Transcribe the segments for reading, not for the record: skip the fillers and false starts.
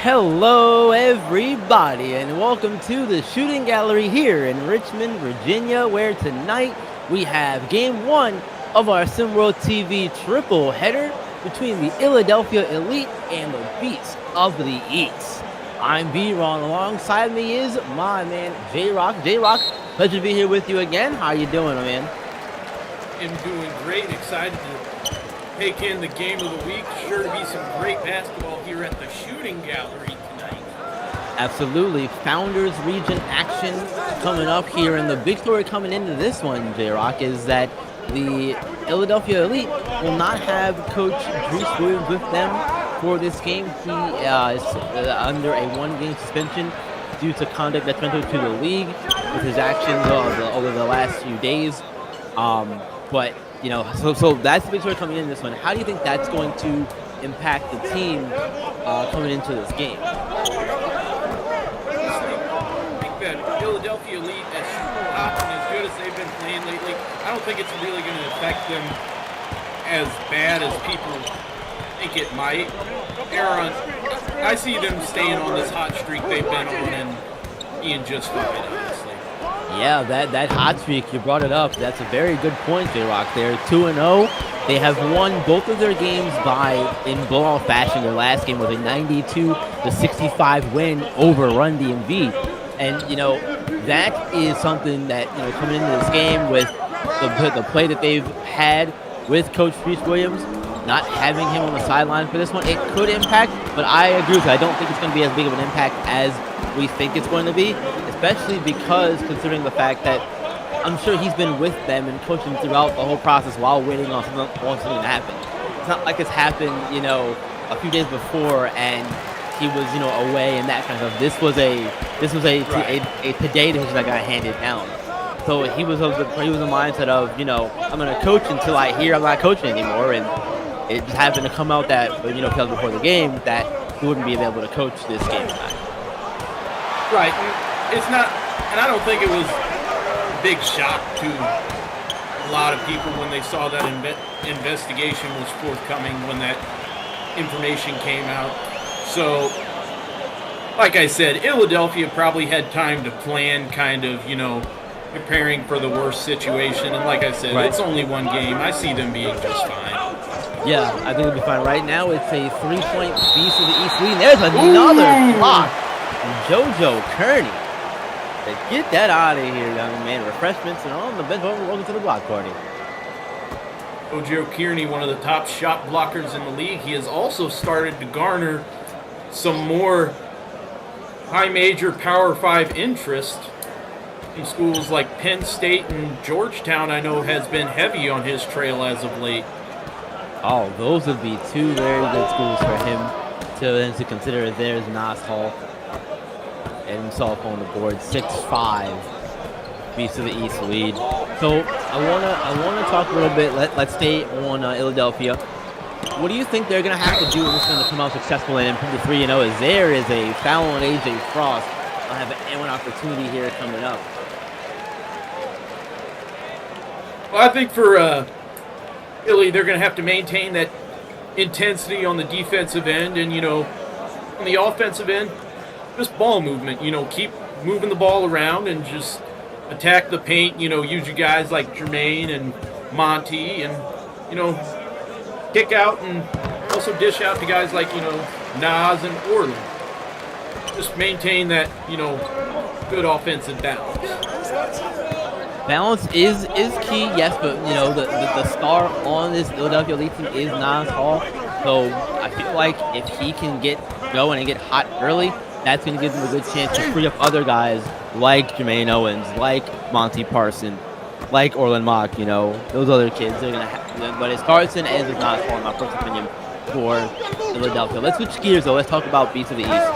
Hello, everybody, and welcome to the shooting gallery here in Richmond, Virginia, where tonight we have game one of our SimWorld TV triple header between the Ill-a-delphia Elite and the Beasts of the East. I'm B-Ron. Alongside me is my man J-Rock. J-Rock, pleasure to be here with you again. How you doing, my man? I'm doing great. Excited to take in the game of the week. Sure to be some great basketball here at the shooting gallery tonight. Absolutely. Founders Region action coming up here. And the big story coming into this one, J-Rock, is that the Ill-a-delphia Elite will not have Coach Drees Williams with them for this game. He is under a one-game suspension due to conduct detrimental to the league with his actions over the last few days. But so that's the big story coming in this one. How do you think that's going to impact the team coming into this game? I think that Ill-a-delphia Elite, as hot and as good as they've been playing lately, I don't think it's really going to affect them as bad as people think it might. I see them staying on this hot streak they've been on and being just fine, honestly. Yeah, that hot streak, you brought it up. That's a very good point, J-Rock. They're 2-0. They have won both of their games in blowout fashion. Their last game was a 92-65 win over Run DMV. And, that is something that, coming into this game with the play that they've had with Coach Drees Williams, not having him on the sideline for this one, it could impact, but I agree with you. I don't think it's going to be as big of an impact as we think it's going to be, especially because considering the fact that I'm sure he's been with them and coaching throughout the whole process while waiting on something to happen. It's not like it's happened, a few days before and he was, away and that kind of stuff. This was a today decision that got handed down. So he was of the mindset of, I'm going to coach until I hear I'm not coaching anymore, and it just happened to come out that, because before the game that he wouldn't be able to coach this game tonight. Right. It's not, and I don't think it was a big shock to a lot of people when they saw that investigation was forthcoming, when that information came out. So, like I said, Ill-a-delphia probably had time to plan, kind of, preparing for the worst situation. And like I said, right. It's only one game. I see them being just fine. Yeah, I think it'll be fine. Right now, it's a 3-point Beast of the East lead. There's another block from JoJo Kearney. Get that out of here, young man. Refreshments and on the bench. Welcome to the block party. JoJo Kearney, one of the top shot blockers in the league. He has also started to garner some more high major Power 5 interest in schools like Penn State and Georgetown. I know has been heavy on his trail as of late. Oh, those would be two very good schools for him to consider. There's Nas Hall and himself on the board, 6'5", Beast of the East lead. So I wanna talk a little bit. Let's stay on Ill-a-delphia. What do you think they're gonna have to do if it's gonna come out successful and improve to 3-0? Is there is a foul on AJ Frost? I'll have an opportunity here coming up. Well, I think for Philly, they're going to have to maintain that intensity on the defensive end, and on the offensive end, just ball movement. Keep moving the ball around and just attack the paint. Use your guys like Jermaine and Monty, and kick out and also dish out to guys like Nas and Orland. Just maintain that good offensive balance. Balance is key, yes, but the star on this Ill-a-delphia Elite team is Nas Hall. So I feel like if he can get going and get hot early, that's going to give him a good chance to free up other guys like Jermaine Owens, like Monty Parson, like Orland Mock. Those other kids they're going to have. But it starts and ends with Nas Hall, in my first opinion, for Ill-a-delphia. Let's switch gears though. Let's talk about Beast of the East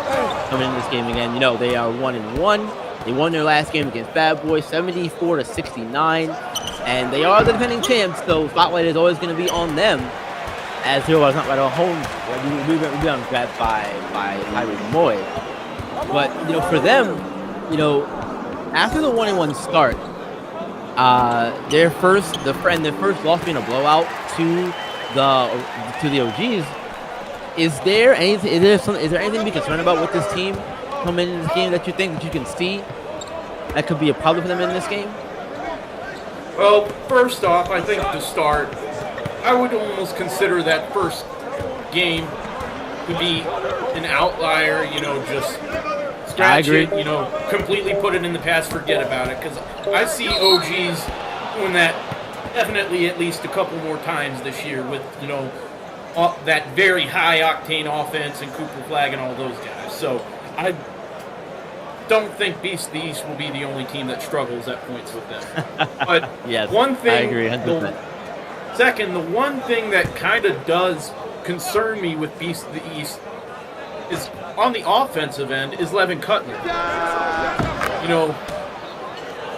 coming into this game again. They are 1-1. They won their last game against Bad Boys, 74-69, and they are the defending champs, so spotlight is always going to be on them, as Hero was not right on home. We got grabbed by Tyreek Moy. But, for them, after the 1-1 start, their first loss being a blowout to the OGs, Is there anything to be concerned about with this team coming into this game that you think that you can see that could be a problem for them in this game? Well, first off, I think to start, I would almost consider that first game to be an outlier, just scratch it, completely put it in the past, forget about it. Because I see OGs doing that definitely at least a couple more times this year with, that very high-octane offense and Cooper Flag and all those guys. So I don't think Beast the East will be the only team that struggles at points with them. But Yes, one thing, I agree 100%. Second, the one thing that kind of does concern me with Beast of the East is on the offensive end is Levin Cutler.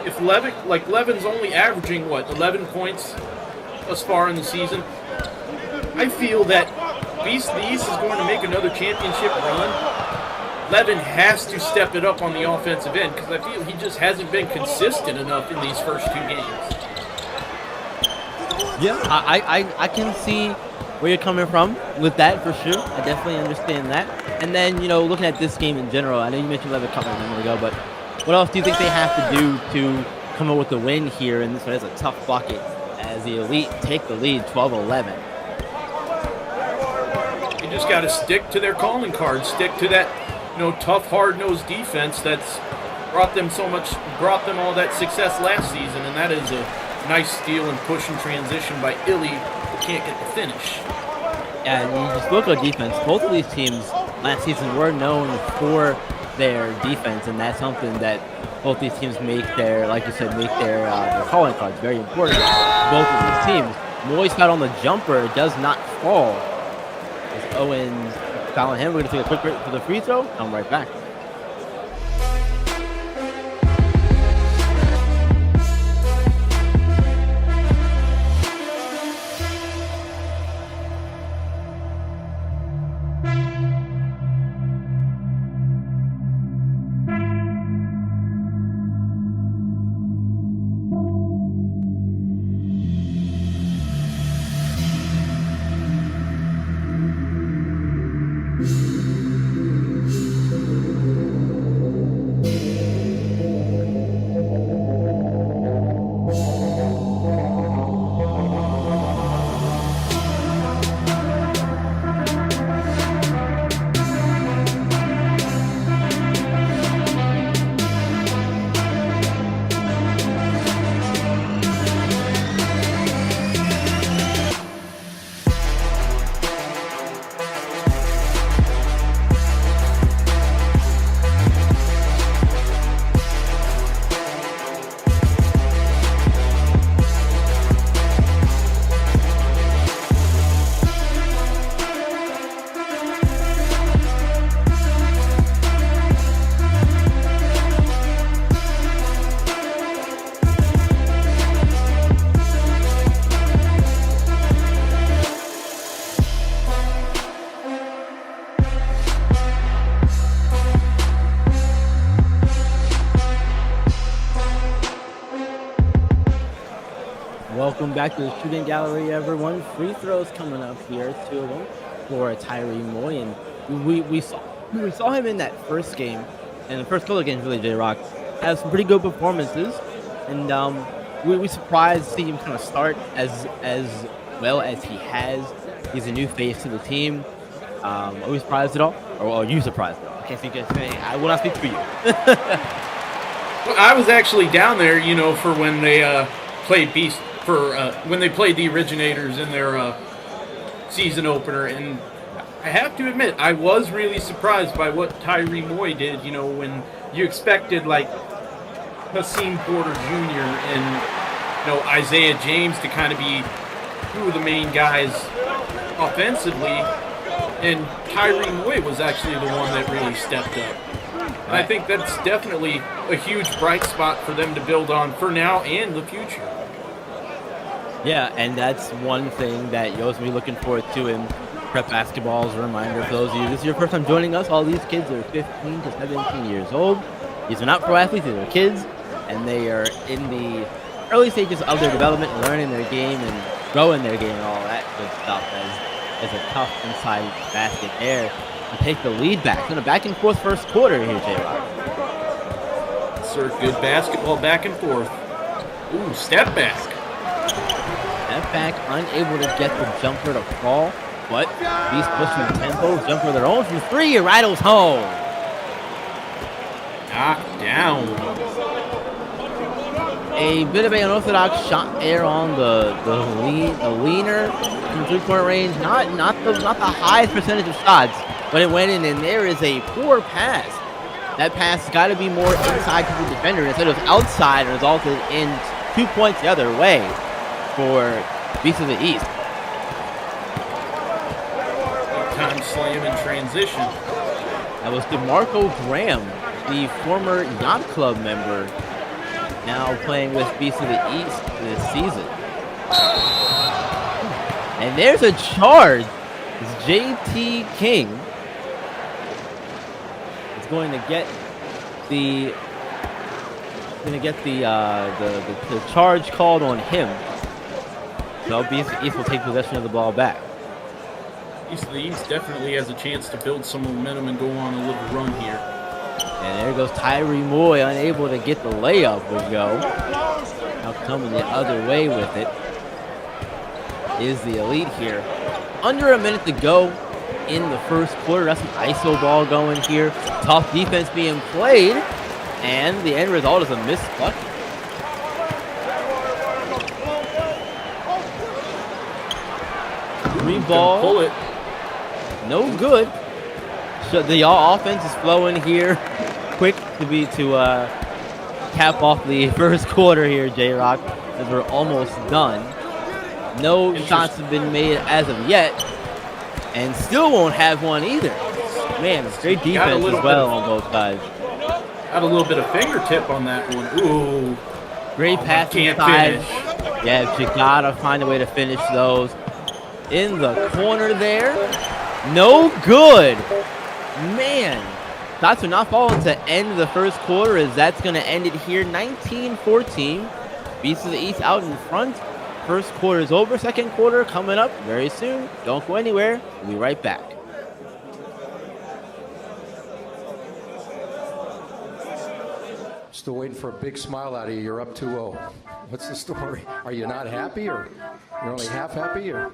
If Levin's only averaging 11 points thus far in the season, I feel that Beast of the East is going to make another championship run. Levin has to step it up on the offensive end because I feel he just hasn't been consistent enough in these first two games. Yeah, I can see where you're coming from with that for sure. I definitely understand that. And then, looking at this game in general, I know you mentioned Levin Cutler a minute ago, but what else do you think they have to do to come up with the win here? And this one is a tough bucket as the Elite take the lead 12-11. You just got to stick to their calling card, stick to that, tough, hard-nosed defense that's brought them all that success last season, and that is a nice steal and push and transition by Illy, who can't get the finish. Yeah, and you just look at defense. Both of these teams last season were known for their defense, and that's something that both these teams like you said, their calling cards very important. Both of these teams. Moy's shot on the jumper does not fall. As Owens fouling him, we're going to take a quick break for the free throw. Come right back. Welcome back to the shooting gallery, everyone. Free throws coming up here, 2 of them for Tyree Moy, and we saw him in that first game, and the first couple of games really. J-Rock has some pretty good performances, and we surprised to see him kind of start as well as he has. He's a new face to the team. Are we surprised at all, or are you surprised at all? I can't think of anything. I will not speak for you. Well, I was actually down there, for when they played Beast. When they played the Originators in their season opener, and I have to admit, I was really surprised by what Tyree Moy did, when you expected, Hassim Porter Jr. and, Isaiah James to kind of be two of the main guys offensively, and Tyree Moy was actually the one that really stepped up. And I think that's definitely a huge bright spot for them to build on for now and the future. Yeah, and that's one thing that you'll always be looking forward to in prep basketball. As a reminder for those of you, this is your first time joining us. All these kids are 15 to 17 years old. These are not pro athletes, these are kids, and they are in the early stages of their development, learning their game and growing their game and all that good stuff. As is a tough inside basket there to take the lead back. It's been a back and forth first quarter here, J-Rock. Sir, good basketball back and forth. Ooh, step back. Step back, unable to get the jumper to fall, but Beast pushing tempo. Jumper of their own from 3, rattles home. Knocked down. A bit of an unorthodox shot there on the leaner from 3-point range. Not the highest percentage of shots, but it went in, and there is a poor pass. That pass has got to be more inside to the defender instead of outside, and resulted in 2 points the other way for Beast of the East. Time slam in transition. That was DeMarco Graham, the former Yacht Club member, now playing with Beast of the East this season. And there's a charge. It's JT King. Is going to get the charge called on him. So Beast of the East will take possession of the ball back. Beast of the East definitely has a chance to build some momentum and go on a little run here. And there goes Tyree Moy, unable to get the layup will go. Now coming the other way with it is the Elite here. Under a minute to go in the first quarter. That's an ISO ball going here. Tough defense being played. And the end result is a missed bucket. Three ball. Pull it. No good. So the offense is flowing here. Quick to cap off the first quarter here, J-Rock, as we're almost done. No shots have been made as of yet, and still won't have one either. Man, it's great defense as well on both sides. Got a little bit of fingertip on that one. Ooh. Great pass inside. Yeah, but you gotta find a way to finish those. In the corner there. No good. Man. Shots are not falling to end the first quarter, as that's going to end it here. 19-14. Beast of the East out in front. First quarter is over. Second quarter coming up very soon. Don't go anywhere. We'll be right back. Still waiting for a big smile out of you. You're up 2-0. What's the story? Are you not happy, or you're only half happy, or?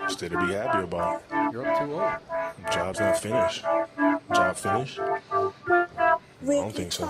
Still to be happy about. You're up 2-0. Job's not finished. Job finished? I don't think so.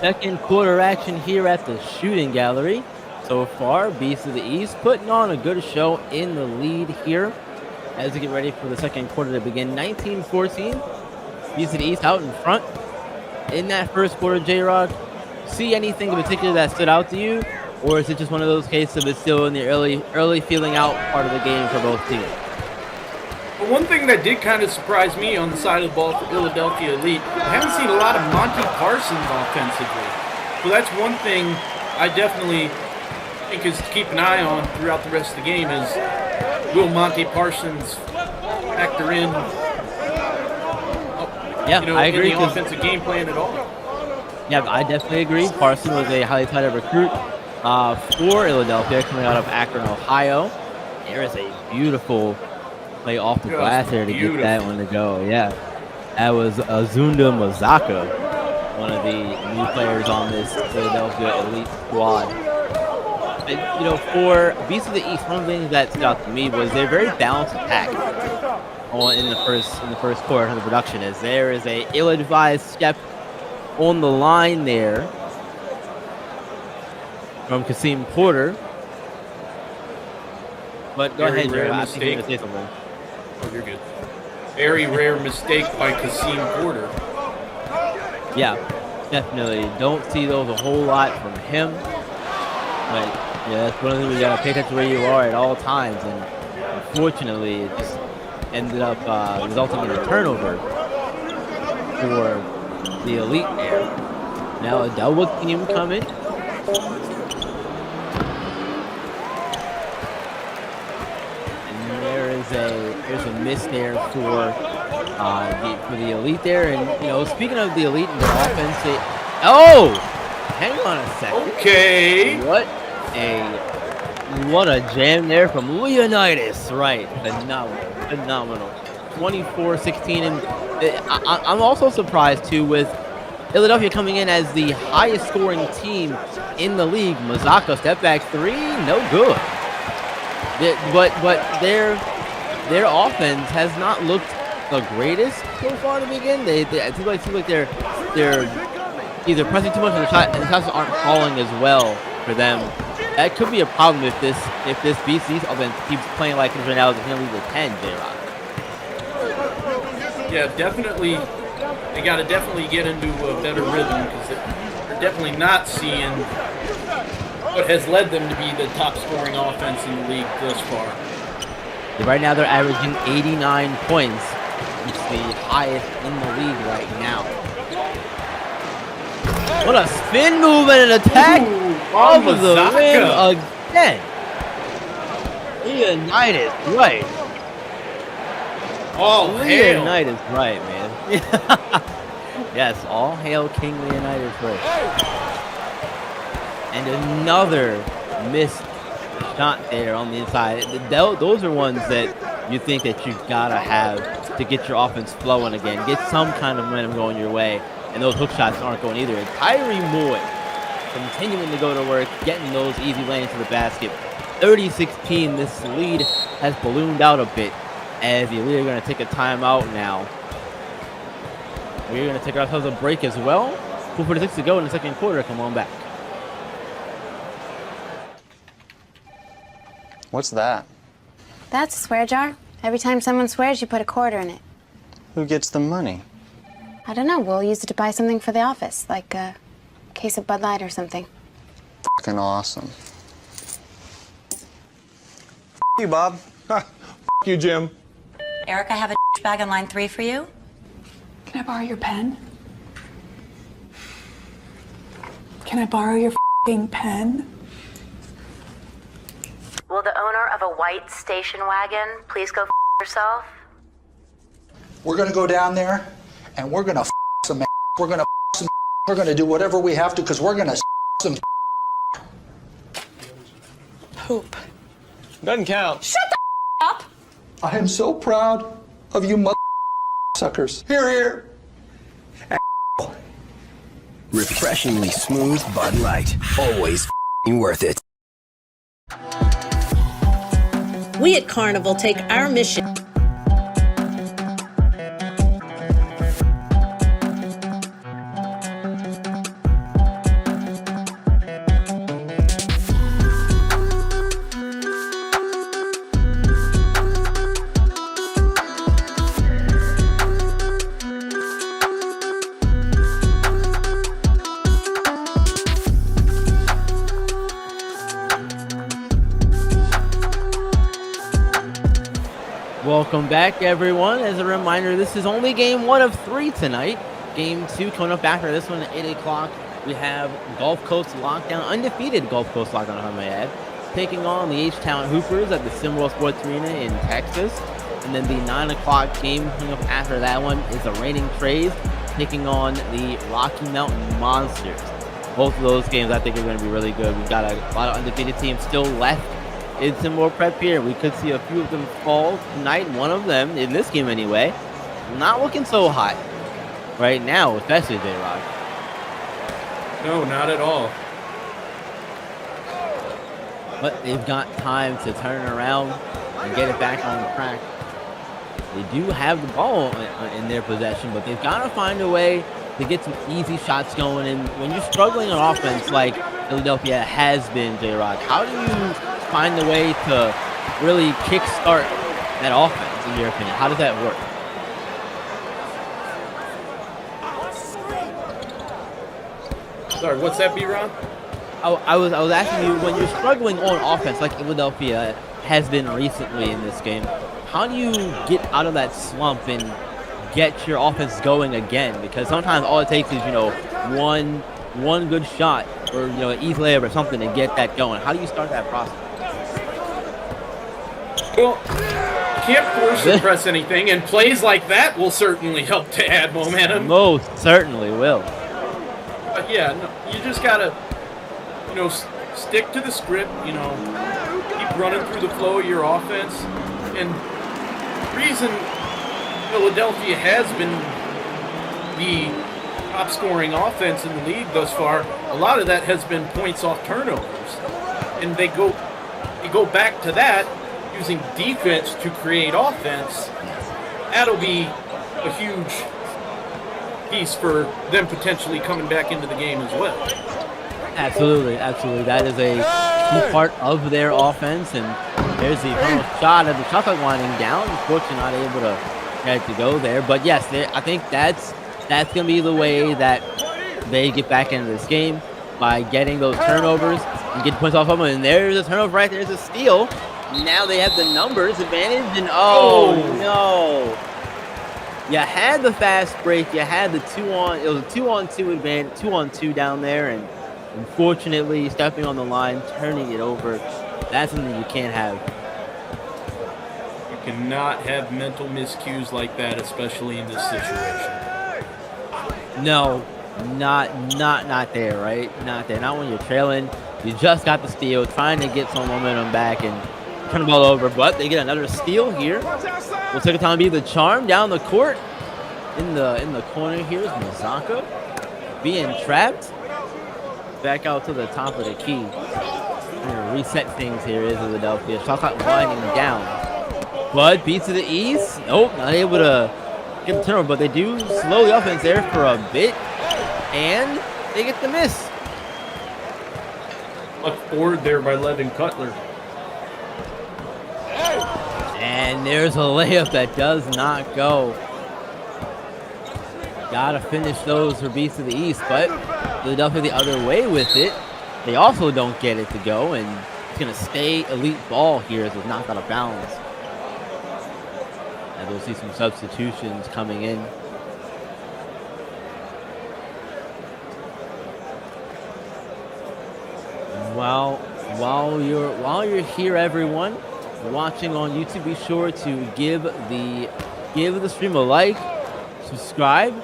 Second quarter action here at the shooting gallery. So far, Beast of the East putting on a good show in the lead here as we get ready for the second quarter to begin. 19-14. Beast of the East out in front. In that first quarter, J-Rock, see anything in particular that stood out to you? Or is it just one of those cases of it's still in the early feeling out part of the game for both teams? But one thing that did kind of surprise me on the side of the ball for Ill-a-delphia Elite, I haven't seen a lot of Monty Parsons offensively. So that's one thing I definitely think is to keep an eye on throughout the rest of the game is, will Monty Parsons factor in Yeah, I in agree. the offensive game plan at all. Yeah, I definitely agree. Parson was a highly touted recruit for Ill-a-delphia coming out of Akron, Ohio. There is a beautiful play off the glass there to get that one to go. Yeah, that was Azunda Mazaka, one of the new players on this Philadelphia elite squad. And, for Beasts of the East, one of the things that stood out to me was their very balanced attack in the first quarter of the production. As there is a ill-advised step on the line there from Kasim Porter. But go ahead, Jared. I think you're going to say something. Oh, you're good. Very rare mistake by Kasim Porter. Yeah, definitely. Don't see those a whole lot from him. But yeah, that's one of the things you got to pay attention to where you are at all times. And unfortunately, it just ended up resulting in a turnover for the elite there. Now a double team coming. And there's a miss there for the elite there. And speaking of the elite and their offense, hang on a second. Okay. What a jam there from Leonidas. Right. Phenomenal. 24-16. And I'm also surprised, too, with Ill-a-delphia coming in as the highest scoring team in the league. Mazaka step back three, no good. But their offense has not looked the greatest so far to begin. It seems like they're either pressing too much and the shots aren't falling as well for them. That could be a problem if this BC offense keeps playing like it's right now. It's going to lead to 10, J-Rock. Yeah, definitely. They got to definitely get into a better rhythm because they're definitely not seeing what has led them to be the top scoring offense in the league thus far. Right now they're averaging 89 points, which is the highest in the league right now. What a spin move and an attack over the rim again. Leonidas, right. All hail. Leonidas, right, man. Yes, all hail King Leonidas, right. And another missed shot there on the inside. Those are ones that you think that you've got to have to get your offense flowing again. Get some kind of momentum going your way. And those hook shots aren't going either. And Tyree Moy continuing to go to work, getting those easy lanes to the basket. 30-16, this lead has ballooned out a bit as the Elite are going to take a timeout now. We're going to take ourselves a break as well. 4:46 to go in the second quarter. Come on back. What's that? That's a swear jar. Every time someone swears, you put a quarter in it. Who gets the money? I don't know. We'll use it to buy something for the office, like a case of Bud Light or something. Fucking awesome. You, Bob. You, Jim. Eric, I have a bag on line 3 for you. Can I borrow your pen? Can I borrow your pen? Will the owner of a white station wagon please go yourself? We're gonna go down there and we're gonna some. We're gonna some. We're gonna do whatever we have to because we're gonna some. Poop. Doesn't count. Shut the up! I am so proud of you mother suckers. Here, here. Refreshingly smooth Bud Light. Always worth it. We at Carnival take our mission. Welcome back, everyone. As a reminder, this is only game 1 of 3 tonight. Game 2 coming up after this one at 8 o'clock. We have Gulf Coast Lockdown, undefeated Gulf Coast Lockdown, I may add, taking on the H-Town Hoopers at the SeaWorld Sports Arena in Texas. And then the 9 o'clock game coming up after that one is the Reigning Trays taking on the Rocky Mountain Monsters. Both of those games I think are going to be really good. We've got a lot of undefeated teams still left in some more prep here. We could see a few of them fall tonight. One of them, in this game anyway, not looking so hot right now, especially J-Rock. No, not at all. But they've got time to turn around and get it back on track. They do have the ball in their possession, but they've got to find a way to get some easy shots going. And when you're struggling on offense like Ill-a-delphia has been, J-Rock, how do you find a way to really kickstart that offense, in your opinion? How does that work? Sorry, what's that, B-Ron? I was asking you, when you're struggling on offense like Ill-a-delphia has been recently in this game, how do you get out of that slump and get your offense going again? Because sometimes all it takes is, one good shot or, an easy layup or something to get that going. How do you start that process? Well, you can't force or press anything, and plays like that will certainly help to add momentum. Most certainly will. But yeah, no, you just gotta, stick to the script, keep running through the flow of your offense. And the reason Ill-a-delphia has been the top scoring offense in the league thus far, a lot of that has been points off turnovers. And they go back to that, using defense to create offense. That'll be a huge piece for them potentially coming back into the game as well. Absolutely. That is a key part of their offense. And there's the final shot of the shot clock winding down. Unfortunately, not able to get it to go there. But yes, I think that's going to be the way that they get back into this game, by getting those turnovers and get points off of them. And there's a turnover right there. There's a steal. Now they have the numbers advantage. And no. You had the fast break. You had the 2-on. It was a 2-on-2 advantage, 2-on-2 down there. And unfortunately, stepping on the line, turning it over, that's something you can't have. You cannot have mental miscues like that, especially in this situation. No, not there, right? Not there. Not when you're trailing. You just got the steal, trying to get some momentum back and turn the ball over. But they get another steal here. Will take a time to be the charm down the court. In the corner here is Mazaka being trapped. Back out to the top of the key. Gonna reset things here is Ill-a-delphia. Shot clock winding down. Bud beats to the east. Nope, not able to get the turnover, but they do slow the offense there for a bit. And they get the miss. Look forward there by Levin Cutler. And there's a layup that does not go. Gotta finish those for Beats to the East, but Ill-a-delphia the other way with it. They also don't get it to go, and it's gonna stay elite ball here as it's knocked out of bounds. And we'll see some substitutions coming in. While you're here, everyone watching on YouTube, be sure to give the stream a like, subscribe,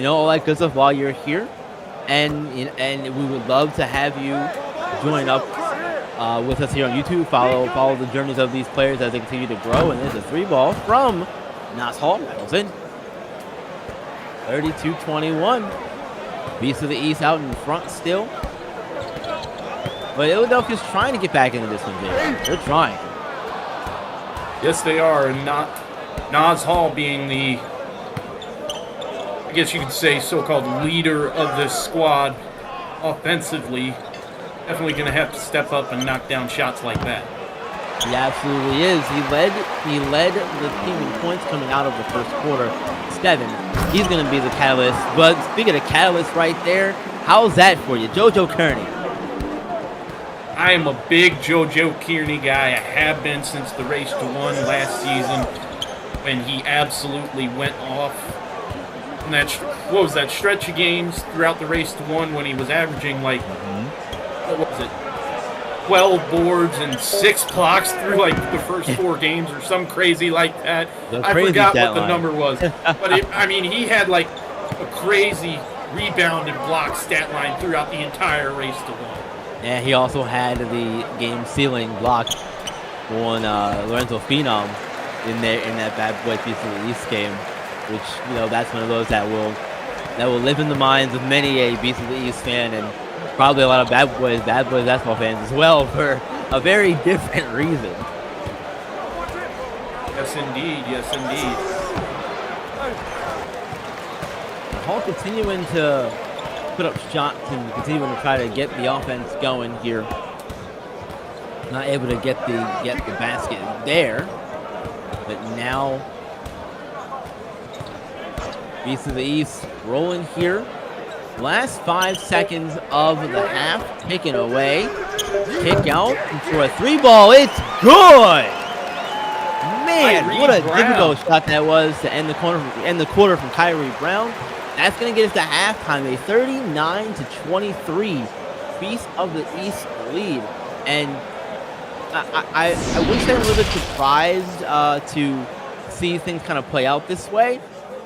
all that good stuff while you're here, and we would love to have you join up with us here on YouTube. Follow the journeys of these players as they continue to grow. And there's a 3-ball from Nas Hall. Rattles in. 32-21. Beats to the East out in front still. But Ill-a-delphia's trying to get back into this one, Jay. They're trying. Yes, they are. And not Nas Hall being the, I guess you could say, so-called leader of this squad offensively. Definitely going to have to step up and knock down shots like that. He absolutely is. He led the team in points coming out of the first quarter. 7. He's going to be the catalyst. But speaking of catalyst right there, how's that for you? JoJo Kearney. I am a big JoJo Kearney guy. I have been since the Race to 1 last season when he absolutely went off. And what was that stretch of games throughout the Race to 1 when he was averaging like, what was it, 12 boards and 6 blocks through like the first 4 games or some crazy like that. I forgot what the number was. But he had like a crazy rebound and block stat line throughout the entire race to win. Yeah, he also had the game-sealing block on Lorenzo Phenom in that Bad Boys Beast of the East game, which that's one of those that will live in the minds of many a Beast of the East fan and probably a lot of Bad Boys basketball fans as well for a very different reason. Yes, indeed. Yes, indeed. Hall continuing to put up shots and continuing to try to get the offense going here. Not able to get the basket there, but now Beast of the East rolling here. Last 5 seconds of the half, taken away. Kick out for a 3-ball. It's good. Man, what a difficult shot that was to end the quarter from Kyrie Brown. That's going to get us to halftime, a 39-23 Beast of the East lead. And I would say I'm a little bit surprised to see things kind of play out this way,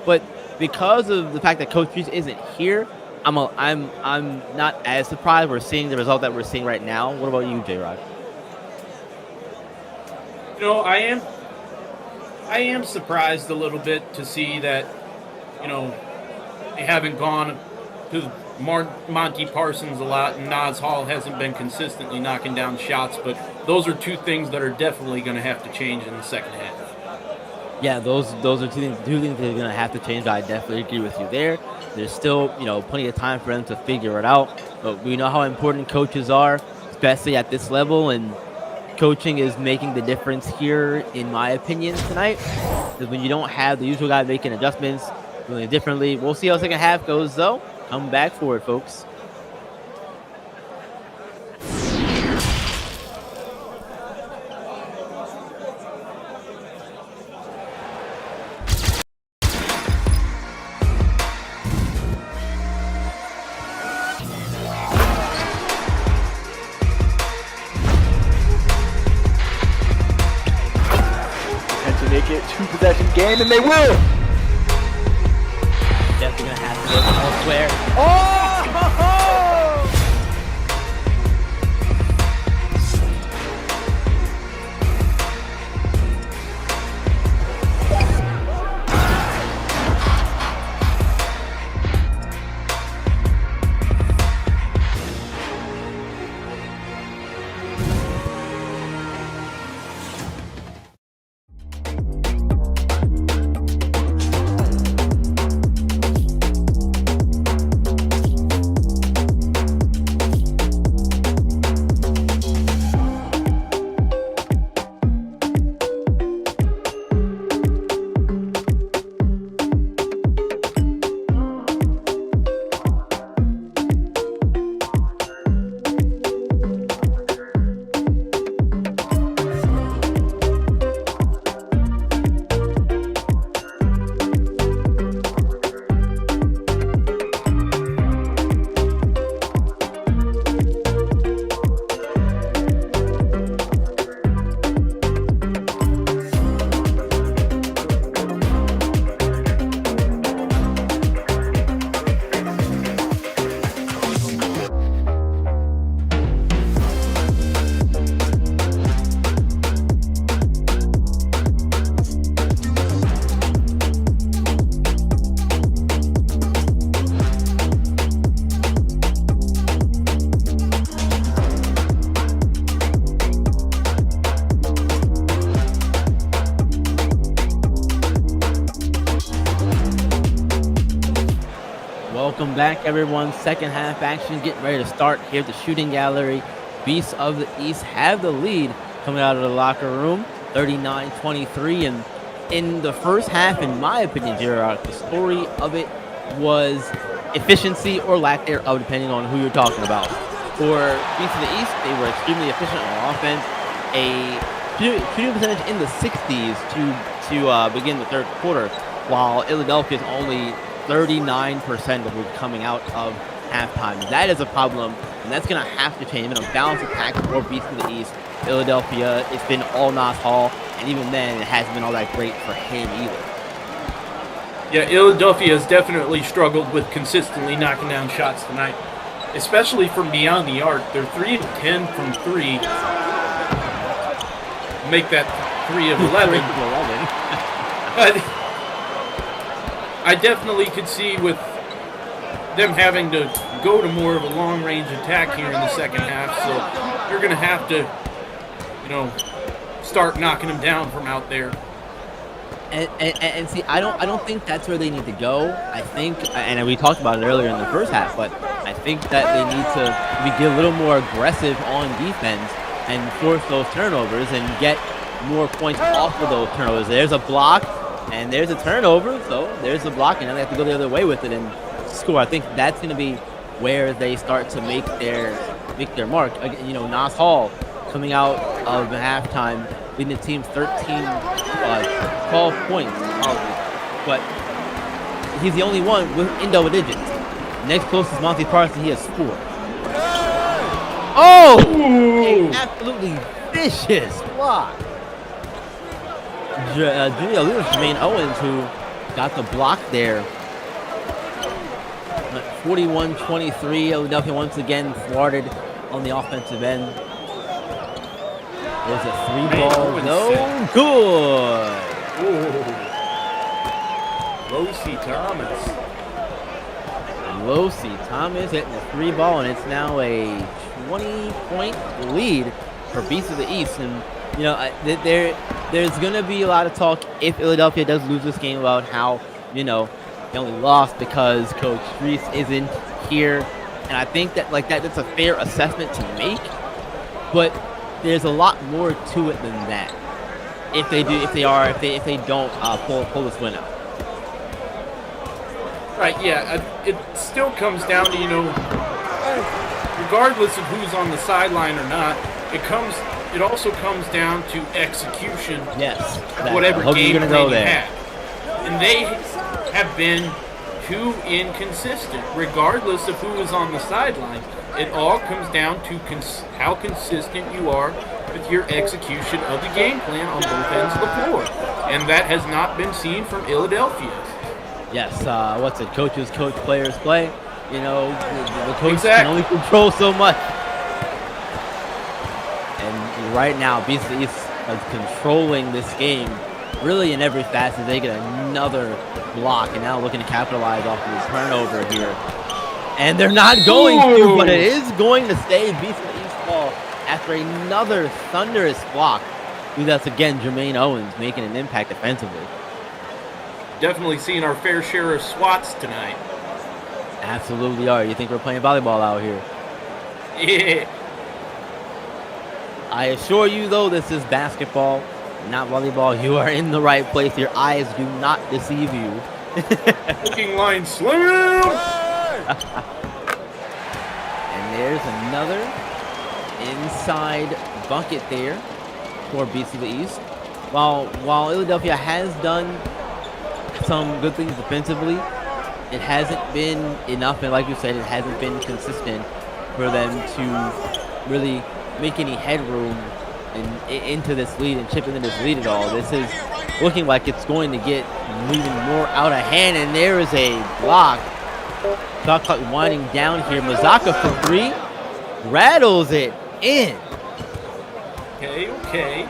but because of the fact that Coach Reese isn't here, I'm not as surprised we're seeing the result that we're seeing right now. What about you, J-Rock? I am surprised a little bit to see that, they haven't gone to Monty Parsons a lot, and Nas Hall hasn't been consistently knocking down shots, but those are two things that are definitely going to have to change in the second half. Yeah, those are two things that are going to have to change. I definitely agree with you there. There's still, plenty of time for them to figure it out, but we know how important coaches are, especially at this level, and coaching is making the difference here, in my opinion, tonight. Because when you don't have the usual guy making adjustments, doing it differently. We'll see how the second half goes, though. Come back for it, folks. And to make it 2-possession game, and they will! Definitely gonna have to look elsewhere. Oh! Welcome back, everyone. Second half action getting ready to start here at the shooting gallery. Beasts of the East have the lead coming out of the locker room, 39-23. And in the first half, in my opinion, J-Rock, the story of it was efficiency or lack thereof, depending on who you're talking about. For Beasts of the East, they were extremely efficient on offense. A shooting percentage in the 60s to begin the third quarter, while Ill-a-delphia is only 39% of it coming out of halftime. That is a problem And that's going to have to change. A balanced attack for Beast of the East. Ill-a-delphia, it's been all Nas Hall, and even then, it hasn't been all that great for him either. Yeah, Ill-a-delphia has definitely struggled with consistently knocking down shots tonight, especially from beyond the arc. They're 3 of 10 from 3. Make that 3 of 11. But I definitely could see with them having to go to more of a long-range attack here in the second half, so they're going to have to, start knocking them down from out there. And see, I don't think that's where they need to go. I think, and we talked about it earlier in the first half, but I think that they need to get a little more aggressive on defense and force those turnovers and get more points off of those turnovers. There's a block, and there's a turnover, so there's a block, and then they have to go the other way with it and score. I think that's going to be where they start to make their mark. Nas Hall coming out of halftime, leading the team 12 points, but he's the only one in double digits. Next closest, Monty Parson, he has 4. Oh! An absolutely vicious block. Jermaine Owens, who got the block there. 41-23, Ill-a-delphia once again thwarted on the offensive end. There's a 3-ball, no good. Losi Thomas hitting the 3-ball, and it's now a 20-point lead for Beast of the East. And there's gonna be a lot of talk if Ill-a-delphia does lose this game about how they only lost because Coach Reese isn't here, and I think that that's a fair assessment to make. But there's a lot more to it than that. If they don't pull this win out. Right, yeah, it still comes down to, regardless of who's on the sideline or not, it also comes down to execution. Yes. Whatever game plan you have. And they have been too inconsistent, regardless of who is on the sideline. It all comes down to how consistent you are with your execution of the game plan on both ends of the floor. And that has not been seen from Ill-a-delphia. Yes, coaches coach, players play. The coach can only control so much. And right now, Beast of the East is controlling this game really in every facet. They get another block and now looking to capitalize off of this turnover here. And they're not going to, but it is going to stay Beast of the East ball after another thunderous block. That's again Jermaine Owens making an impact defensively. Definitely seeing our fair share of swats tonight. Absolutely are. You think we're playing volleyball out here? Yeah. I assure you, though, this is basketball, not volleyball. You are in the right place. Your eyes do not deceive you. Looking line slam! And there's another inside bucket there for Beast of the East. While Ill-a-delphia has done some good things defensively, it hasn't been enough, and like you said, it hasn't been consistent for them to really make any headroom into this lead and chip into this lead at all. This is looking like it's going to get moving more out of hand, and there is a block. Shot clock winding down here. Mazaka for 3, rattles it in. Okay.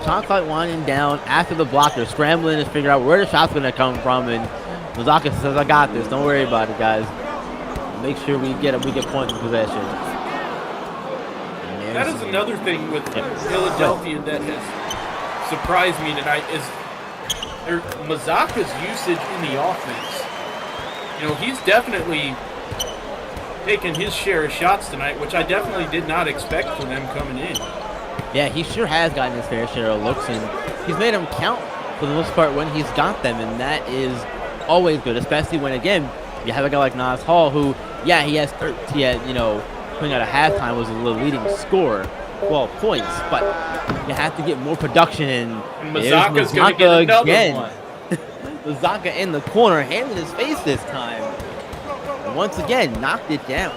Shot clock winding down after the block. They're scrambling to figure out where the shot's going to come from, and Mazaka says, "I got this. Don't worry about it, guys. Make sure we get points in possession." That is another thing with Ill-a-delphia that has surprised me tonight is Mazaka's usage in the offense. He's definitely taken his share of shots tonight, which I definitely did not expect from them coming in. Yeah, he sure has gotten his fair share of looks, and he's made them count for the most part when he's got them, and that is always good, especially when, again, you have a guy like Nas Hall who, he has 13, coming out of halftime was the leading scorer, 12 points, but you have to get more production, and Mazaka's going to get another again. one. Mazaka in the corner, hand in his face this time. And once again, knocked it down.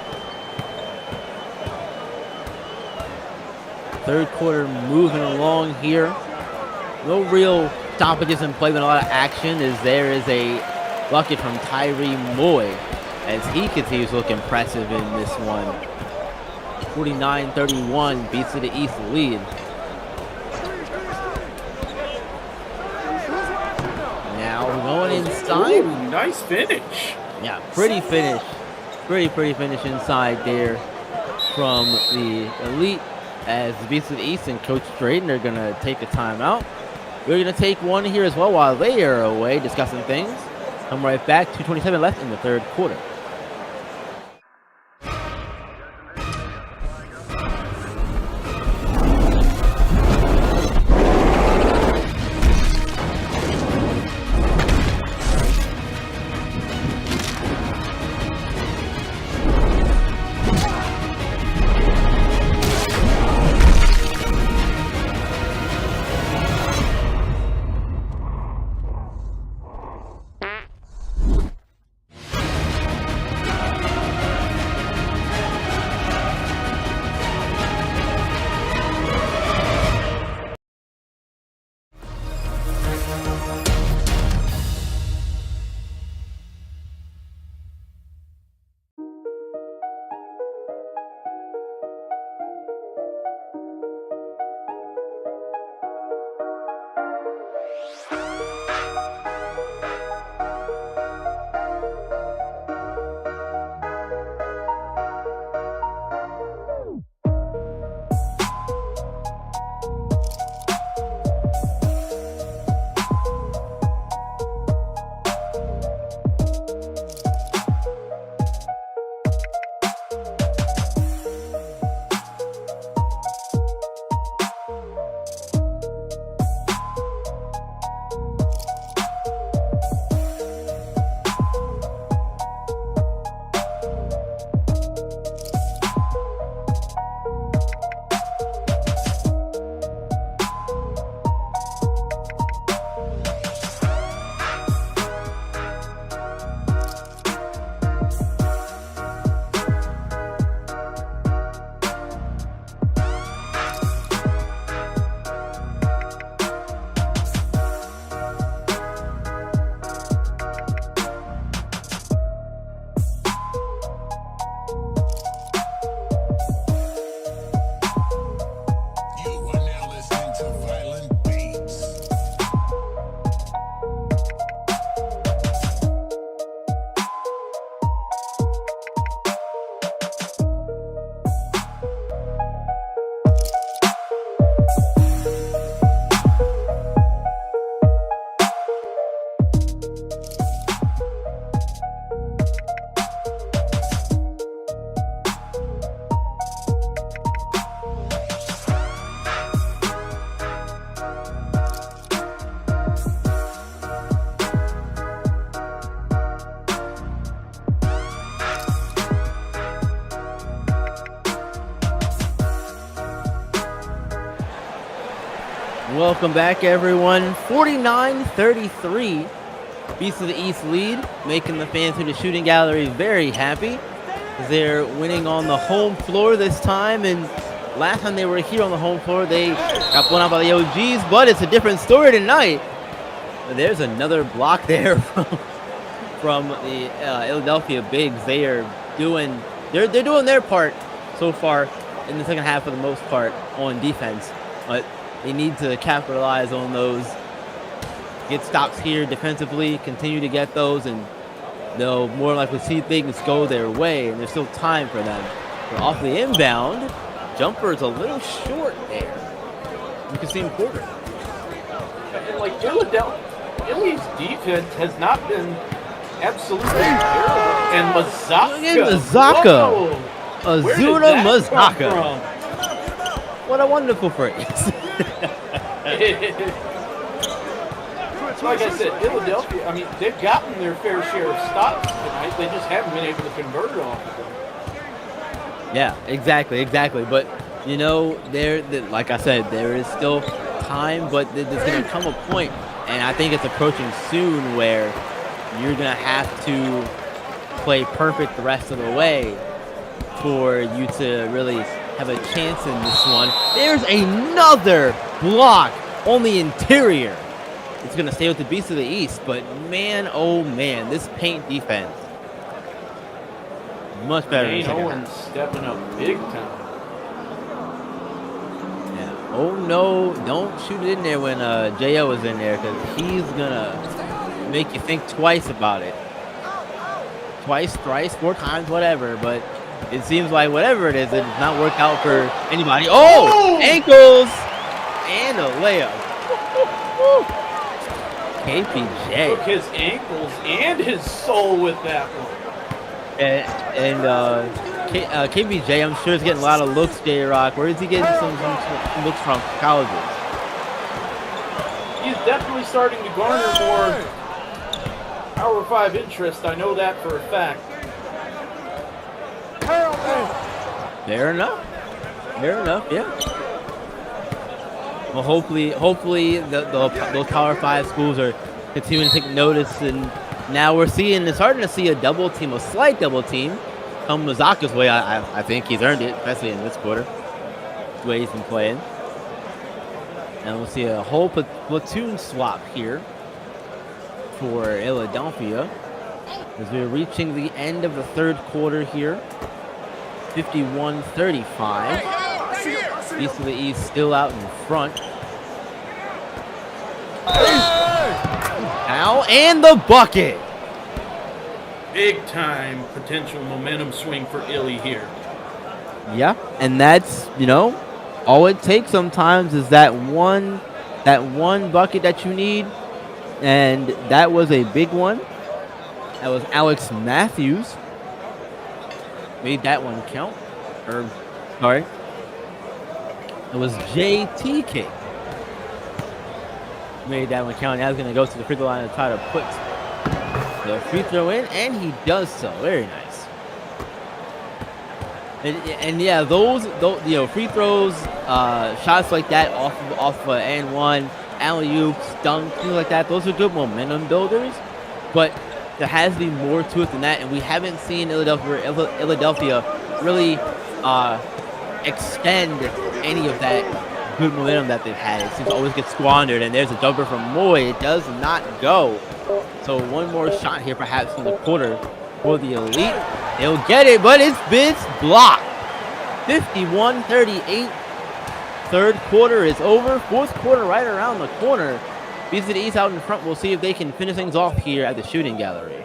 Third quarter moving along here. No real stoppages in play, but a lot of action as there is a bucket from Tyree Moy as he continues to look impressive in this one. 49-31 beats to the East lead. Now we're going inside. Ooh, nice finish. Yeah, pretty finish. Pretty finish inside there from the Elite as the Beats of the East and Coach Drayton are going to take a timeout. We're going to take one here as well while they are away discussing things. Come right back. 2:27 left in the third quarter. Welcome back, everyone. 49-33. Beasts of the East lead, making the fans through the shooting gallery very happy. They're winning on the home floor this time, and last time they were here on the home floor, they got blown out by the OGs, but it's a different story tonight. There's another block there from the Ill-a-delphia Bigs. They are doing their part so far in the second half for the most part on defense, but they need to capitalize on those, get stops here defensively, continue to get those, and they'll more likely see things go their way, and there's still time for them. But off the inbound, jumper's a little short there. You can see him quarter. And like Ill-a-delphia's defense has not been absolutely terrible. And Mazaka. Azuna Mazaka. What a wonderful phrase. Like I said, Ill-a-delphia, I mean, they've gotten their fair share of stops tonight. They just haven't been able to convert it off of them. Yeah, exactly. But, you know, like I said, there is still time, but there's going to come a point, and I think it's approaching soon, where you're going to have to play perfect the rest of the way for you to really have a chance in this one. There's another block on the interior. It's going to stay with the Beast of the East, but man, oh man, this paint defense. Much better. Dane Owens stepping up big time. Yeah. Oh no, don't shoot it in there when J.O. is in there, because he's going to make you think twice about it. Twice, thrice, 4 times, whatever, but it seems like whatever it is, it does not work out for anybody. Oh! Ankles! And a layup. KPJ. Took his ankles and his soul with that one. And KPJ, I'm sure is getting a lot of looks, J-Rock. Where is he getting some looks from? Colleges. He's definitely starting to garner more Power 5 interest. I know that for a fact. Fair enough. Fair enough, yeah. Well, hopefully those Power 5 schools are continuing to take notice, and now we're starting to see a slight double team come Mazaka's way. I think he's earned it, especially in this quarter, the way he's been playing. And we'll see a whole platoon swap here for Ill-a-delphia as we're reaching the end of the third quarter here. 51-35. Beast of the East still out in front. Now, and the bucket. Big time potential momentum swing for Illy here. Yeah, and that's, all it takes sometimes is that one bucket that you need, and that was a big one. That was Alex Matthews. Made that one count. Sorry. It was JTK. Made that one count. Now he's going to go to the free throw line and try to put the free throw in, and he does so. Very nice. And yeah, those free throws, shots like that off and one, alley-oops, dunks, things like that. Those are good momentum builders, but there has to be more to it than that, and we haven't seen Ill-a-delphia really extend any of that good momentum that they've had. It seems to always get squandered, and there's a jumper from Moy. It does not go. So one more shot here perhaps in the quarter for the Elite. They'll get it, but it's blocked. 51-38. Third quarter is over. Fourth quarter right around the corner. Beast of the East out in front. We'll see if they can finish things off here at the shooting gallery.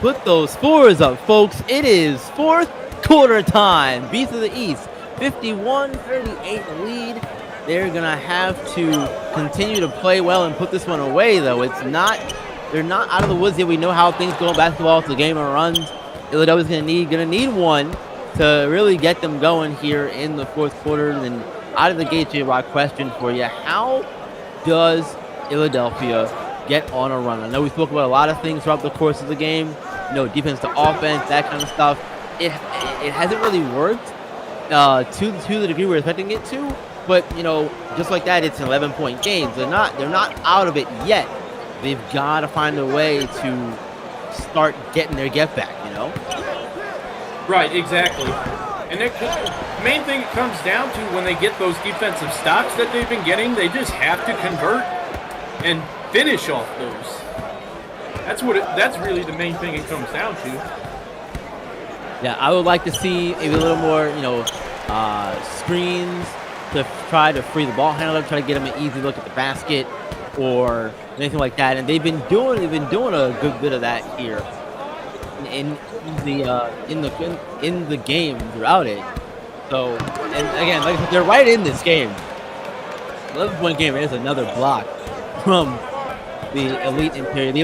put those scores up, folks. It is fourth quarter time. Beast of the East, 51-38 lead. They're going to have to continue to play well and put this one away, though. They're not out of the woods yet. We know how things go in basketball. It's a game of runs. Ill-a-delphia's going to need one to really get them going here in the fourth quarter. And out of the gate, J-Rock, question for you. How does Ill-a-delphia get on a run? I know we spoke about a lot of things throughout the course of the game. Defense to offense, that kind of stuff. It hasn't really worked to the degree we're expecting it to. But, just like that, it's an 11-point game. They're not out of it yet. They've got to find a way to start getting their get back, Right, exactly. And the main thing it comes down to when they get those defensive stops that they've been getting, they just have to convert and finish off those. That's really the main thing it comes down to. Yeah, I would like to see maybe a little more, screens to try to free the ball handler, try to get them an easy look at the basket or anything like that. And they've been doing a good bit of that here in the game throughout it. So, and again, like I said, they're right in this game. 11-point game. There's another block from the Elite Interior. The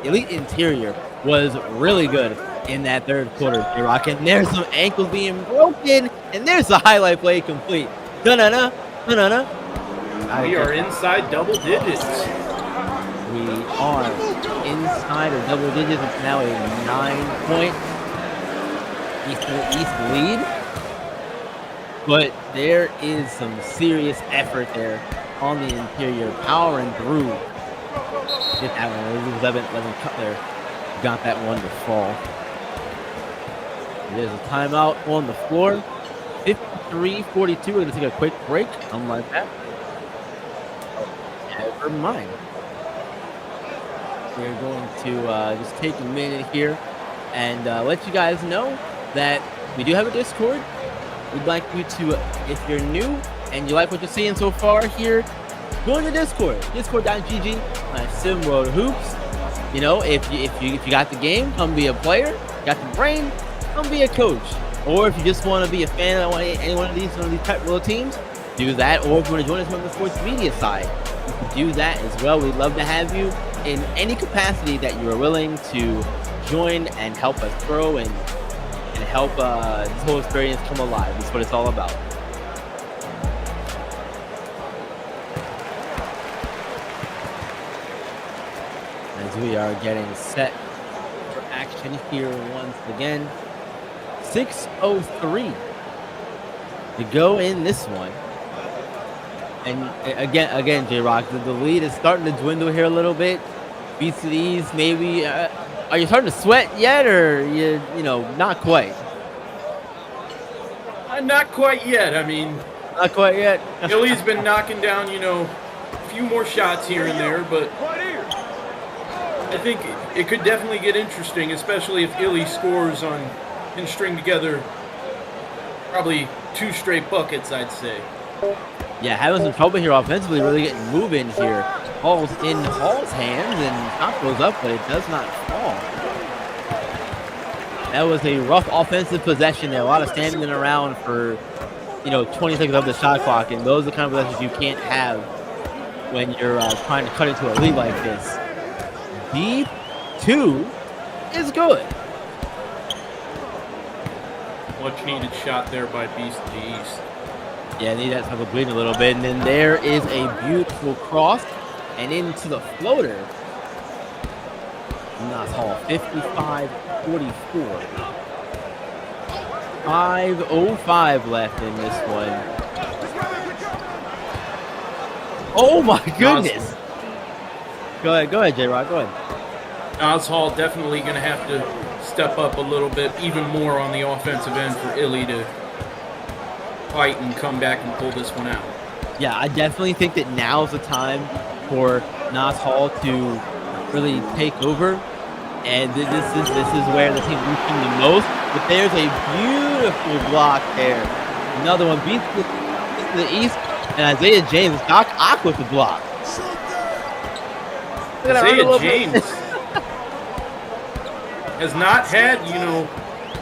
Elite Interior was really good in that third quarter, J-Rock. And there's some ankles being broken, and there's the highlight play complete. Da-na-na, da-na-na. We are inside double digits. We are inside of double digits. It's now a 9-point East lead. But there is some serious effort there on the interior, powering through. Get that one. 11 Cutler got that one to fall. There's a timeout on the floor. 53-42. We're going to take a quick break. Unlike that. Never mind. We're going to just take a minute here and let you guys know that we do have a Discord. We'd like you to, if you're new and you like what you're seeing so far here, join the Discord. Discord.gg/SimWorldHoops. If you got the game, come be a player. Got the brain, come be a coach. Or if you just want to be a fan of any one of these type of teams, do that. Or if you want to join us on the sports media side, you can do that as well. We'd love to have you in any capacity that you are willing to join and help us grow and help this whole experience come alive. That's what it's all about. As we are getting set for action here once again. 6:03 to go in this one. And again, J-Rock, the lead is starting to dwindle here a little bit. Beats of the East, maybe. Are you starting to sweat yet, or not quite? Not quite yet. I mean, not quite yet. Illy's been knocking down, a few more shots here and there, but I think it could definitely get interesting, especially if Illy scores and string together probably 2 straight buckets, I'd say. Yeah, having some trouble here offensively, really getting moving here. Ball's in Hall's hands, and shot goes up, but it does not fall. That was a rough offensive possession there. A lot of standing around for, 20 seconds of the shot clock, and those are the kind of possessions you can't have when you're trying to cut into a lead like this. D2 is good. Much needed shot there by Beast of the East. Yeah, need that type of bleeding a little bit. And then there is a beautiful cross and into the floater. Nice haul. 55-44. 5:05 left in this one. Oh my goodness. Go ahead, J-Rock, go ahead. Nas Hall definitely going to have to step up a little bit, even more on the offensive end for Illy to fight and come back and pull this one out. Yeah, I definitely think that now's the time for Nas Hall to really take over, and this is where the team's reaching the most. But there's a beautiful block there. Another one beats the East, and Isaiah James, Doc Ock with the block. Isaiah James. has not had,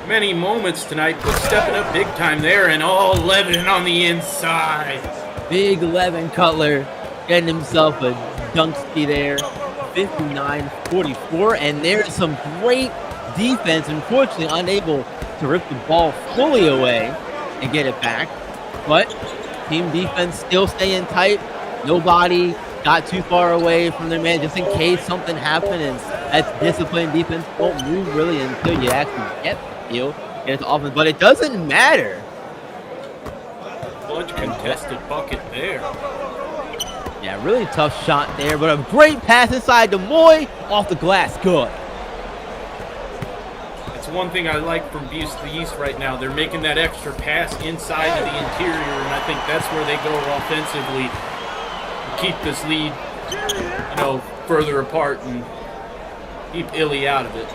many moments tonight, but stepping up big time there, and Levin on the inside. Big Levin Cutler getting himself a dunkski there, 59-44, and there's some great defense. Unfortunately, unable to rip the ball fully away and get it back, but team defense still staying tight. Nobody got too far away from their man just in case something happened, and that's disciplined defense. Won't move really until you actually get the field, get it to offense, but it doesn't matter. Much contested bucket there. Yeah, really tough shot there, but a great pass inside to Moy, off the glass, good. It's one thing I like from Beast to the East right now. They're making that extra pass inside to the interior, and I think that's where they go offensively to keep this lead, further apart and keep Illy out of it.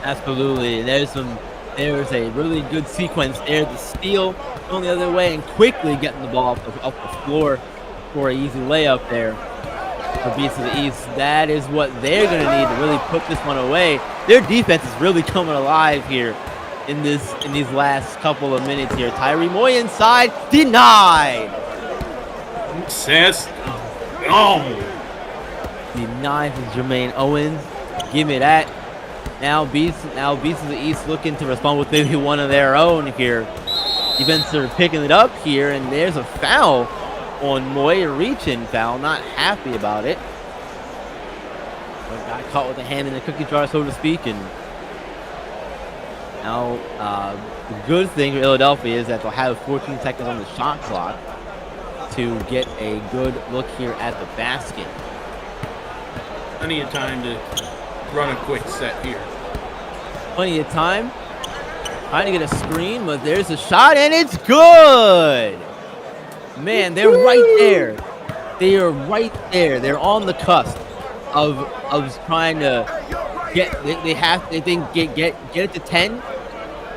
Absolutely. There's a really good sequence there. The steal going the other way and quickly getting the ball off the floor for an easy layup there for Beast of the East. That is what they're going to need to really put this one away. Their defense is really coming alive here in these last couple of minutes here. Tyree Moy inside, denied. Success. Denied from Jermaine Owens. Give me that. Now Beast of the East looking to respond with maybe one of their own here. Defense are picking it up here, and there's a foul on Moy, a reach-in foul. Not happy about it. But got caught with a hand in the cookie jar, so to speak. And now the good thing for Ill-a-delphia is that they'll have 14 seconds on the shot clock to get a good look here at the basket. Plenty of time to run a quick set here. Plenty of time. Trying to get a screen, but there's a shot, and it's good! Man, they're right there. They are right there. They're on the cusp of trying to get. They think get it to 10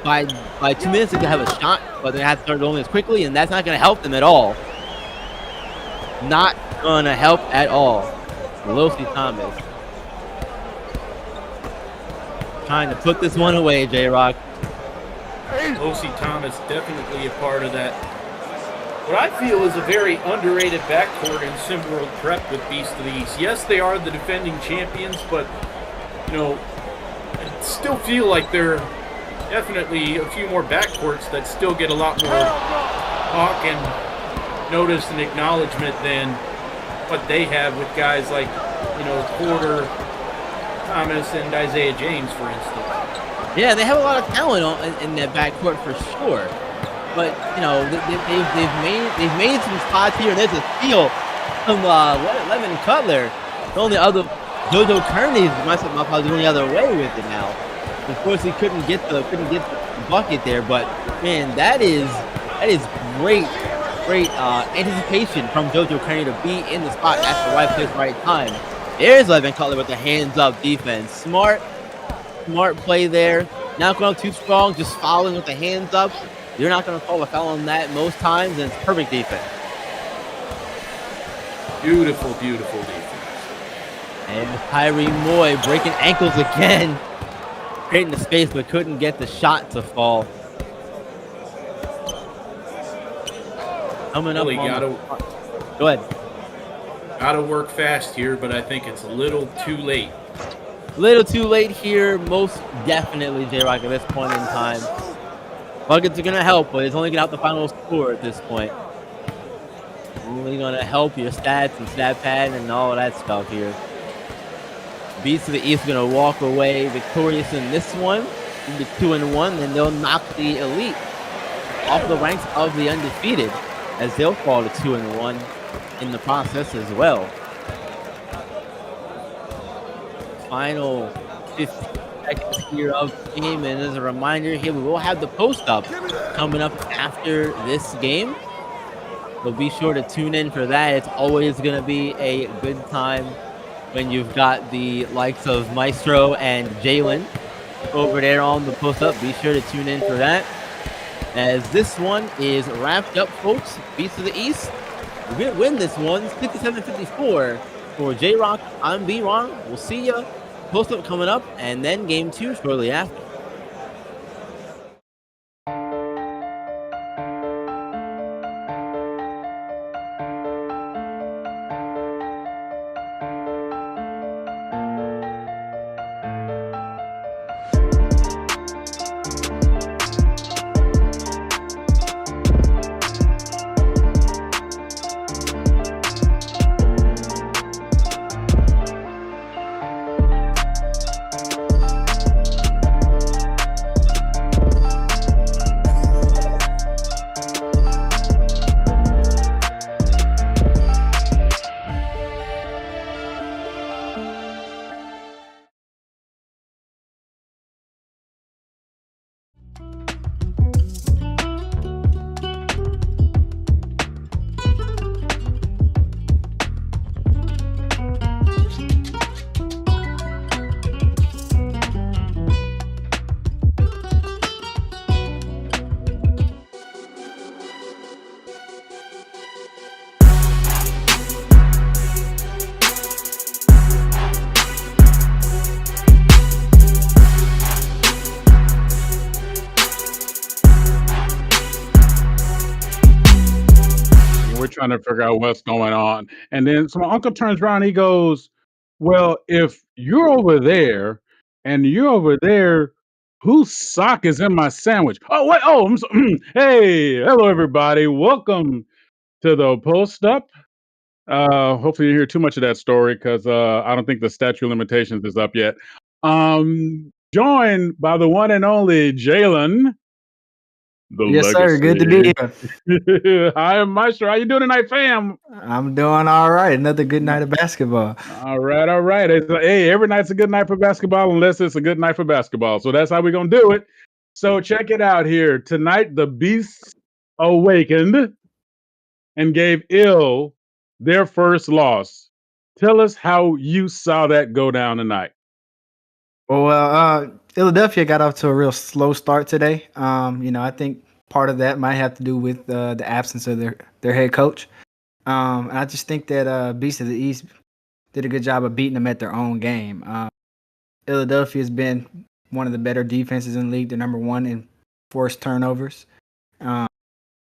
by 2 minutes. They can have a shot, but they have to start rolling as quickly, and that's not going to help them at all. Not going to help at all. Losi Thomas trying to put this one away. J-Rock. Losi Thomas definitely a part of that. What I feel is a very underrated backcourt in SimWorld Prep with Beast of the East. Yes, they are the defending champions, but, I still feel like there are definitely a few more backcourts that still get a lot more talk and notice and acknowledgement than what they have with guys like, Porter, Thomas, and Isaiah James, for instance. Yeah, they have a lot of talent in that backcourt for sure. But they've made some spots here. There's a steal from Levin Cutler. The only other JoJo Kearney is going the other way with it now. Of course, he couldn't get the bucket there. But man, that is great anticipation from JoJo Kearney to be in the spot at the right place, right time. There's Levin Cutler with the hands-up defense. Smart play there. Not going too strong, just following with the hands up. You're not going to call a foul on that most times, and it's perfect defense. Beautiful, beautiful defense. And Tyree Moy breaking ankles again. Creating the space, but couldn't get the shot to fall. Coming up Go ahead. Gotta work fast here, but I think it's a little too late. Little too late here, most definitely, J-Rock, at this point in time. Buckets are going to help, but it's only going to help the final score at this point. Only going to help your stats and stat pad and all of that stuff here. Beast of the East are going to walk away victorious in this one. It'll be 2-1, then they'll knock the Elite off the ranks of the undefeated as they'll fall to 2-1 in the process as well. Final 15 seconds here of the game, and as a reminder here, we will have the post-up coming up after this game. So be sure to tune in for that. It's always going to be a good time when you've got the likes of Maestro and Jalen over there on the post-up. Be sure to tune in for that. As this one is wrapped up, folks. Beast of the East, we're going to win this one 57-54. For J-Rock, I'm B-Ron. We'll see ya post-up coming up, and then game 2 shortly after. We're trying to figure out what's going on. And then so my uncle turns around, he goes, well, if you're over there and you're over there, whose sock is in my sandwich? Oh, wait. Oh, hey, hello, everybody. Welcome to the post up. Hopefully you didn't hear too much of that story because I don't think the statute of limitations is up yet. Joined by the one and only Jalen. The Yes, sir. Good to be here. Hi, Maestro. How you doing tonight, fam? I'm doing all right. Another good night of basketball. All right, all right. Hey, every night's a good night for basketball unless it's a good night for basketball. So that's how we're going to do it. So check it out here. Tonight, the Beasts awakened and gave Ill their first loss. Tell us how you saw that go down tonight. Well, Ill-a-delphia got off to a real slow start today. I think part of that might have to do with the absence of their head coach. And I just think that Beast of the East did a good job of beating them at their own game. Ill-a-delphia has been one of the better defenses in the league. They're number 1 in forced turnovers. And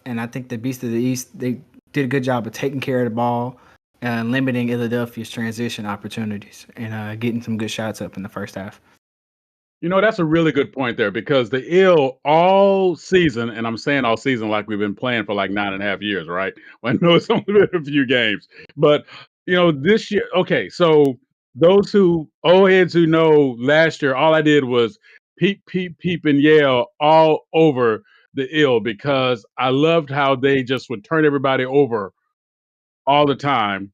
I think the Beast of the East, they did a good job of taking care of the ball and limiting Ill-a-delphia's transition opportunities and getting some good shots up in the first half. You know, that's a really good point there because the Ill all season, and I'm saying all season like we've been playing for like 9.5 years, right? Well, I know it's only been a few games, but this year, okay, so those old heads who know last year, all I did was peep, peep, peep, and yell all over the Ill because I loved how they just would turn everybody over all the time.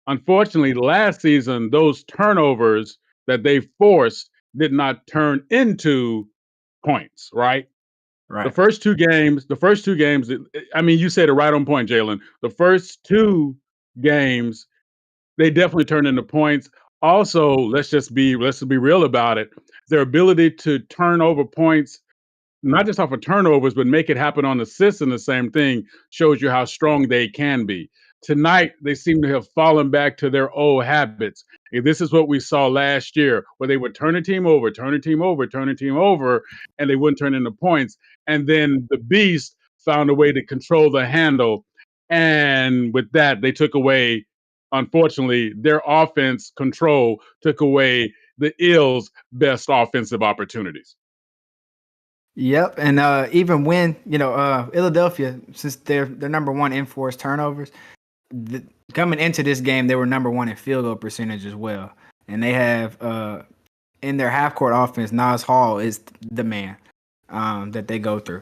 Unfortunately, last season, those turnovers that they forced did not turn into points, right? Right. The first two games, I mean, you said it right on point, Jalen. The first 2 games, they definitely turned into points. Also, let's just be real about it. Their ability to turn over points, not just off of turnovers, but make it happen on assists and the same thing shows you how strong they can be. Tonight, they seem to have fallen back to their old habits. And this is what we saw last year, where they would turn a team over, turn a team over, turn a team over, and they wouldn't turn into points. And then the Beast found a way to control the handle. And with that, they took away, unfortunately, their offense control took away the Ill's best offensive opportunities. Yep, and even when Ill-a-delphia, since they're number 1 in forced turnovers, coming into this game they were number 1 in field goal percentage as well, and they have in their half court offense, Nas Hall is the man that they go through.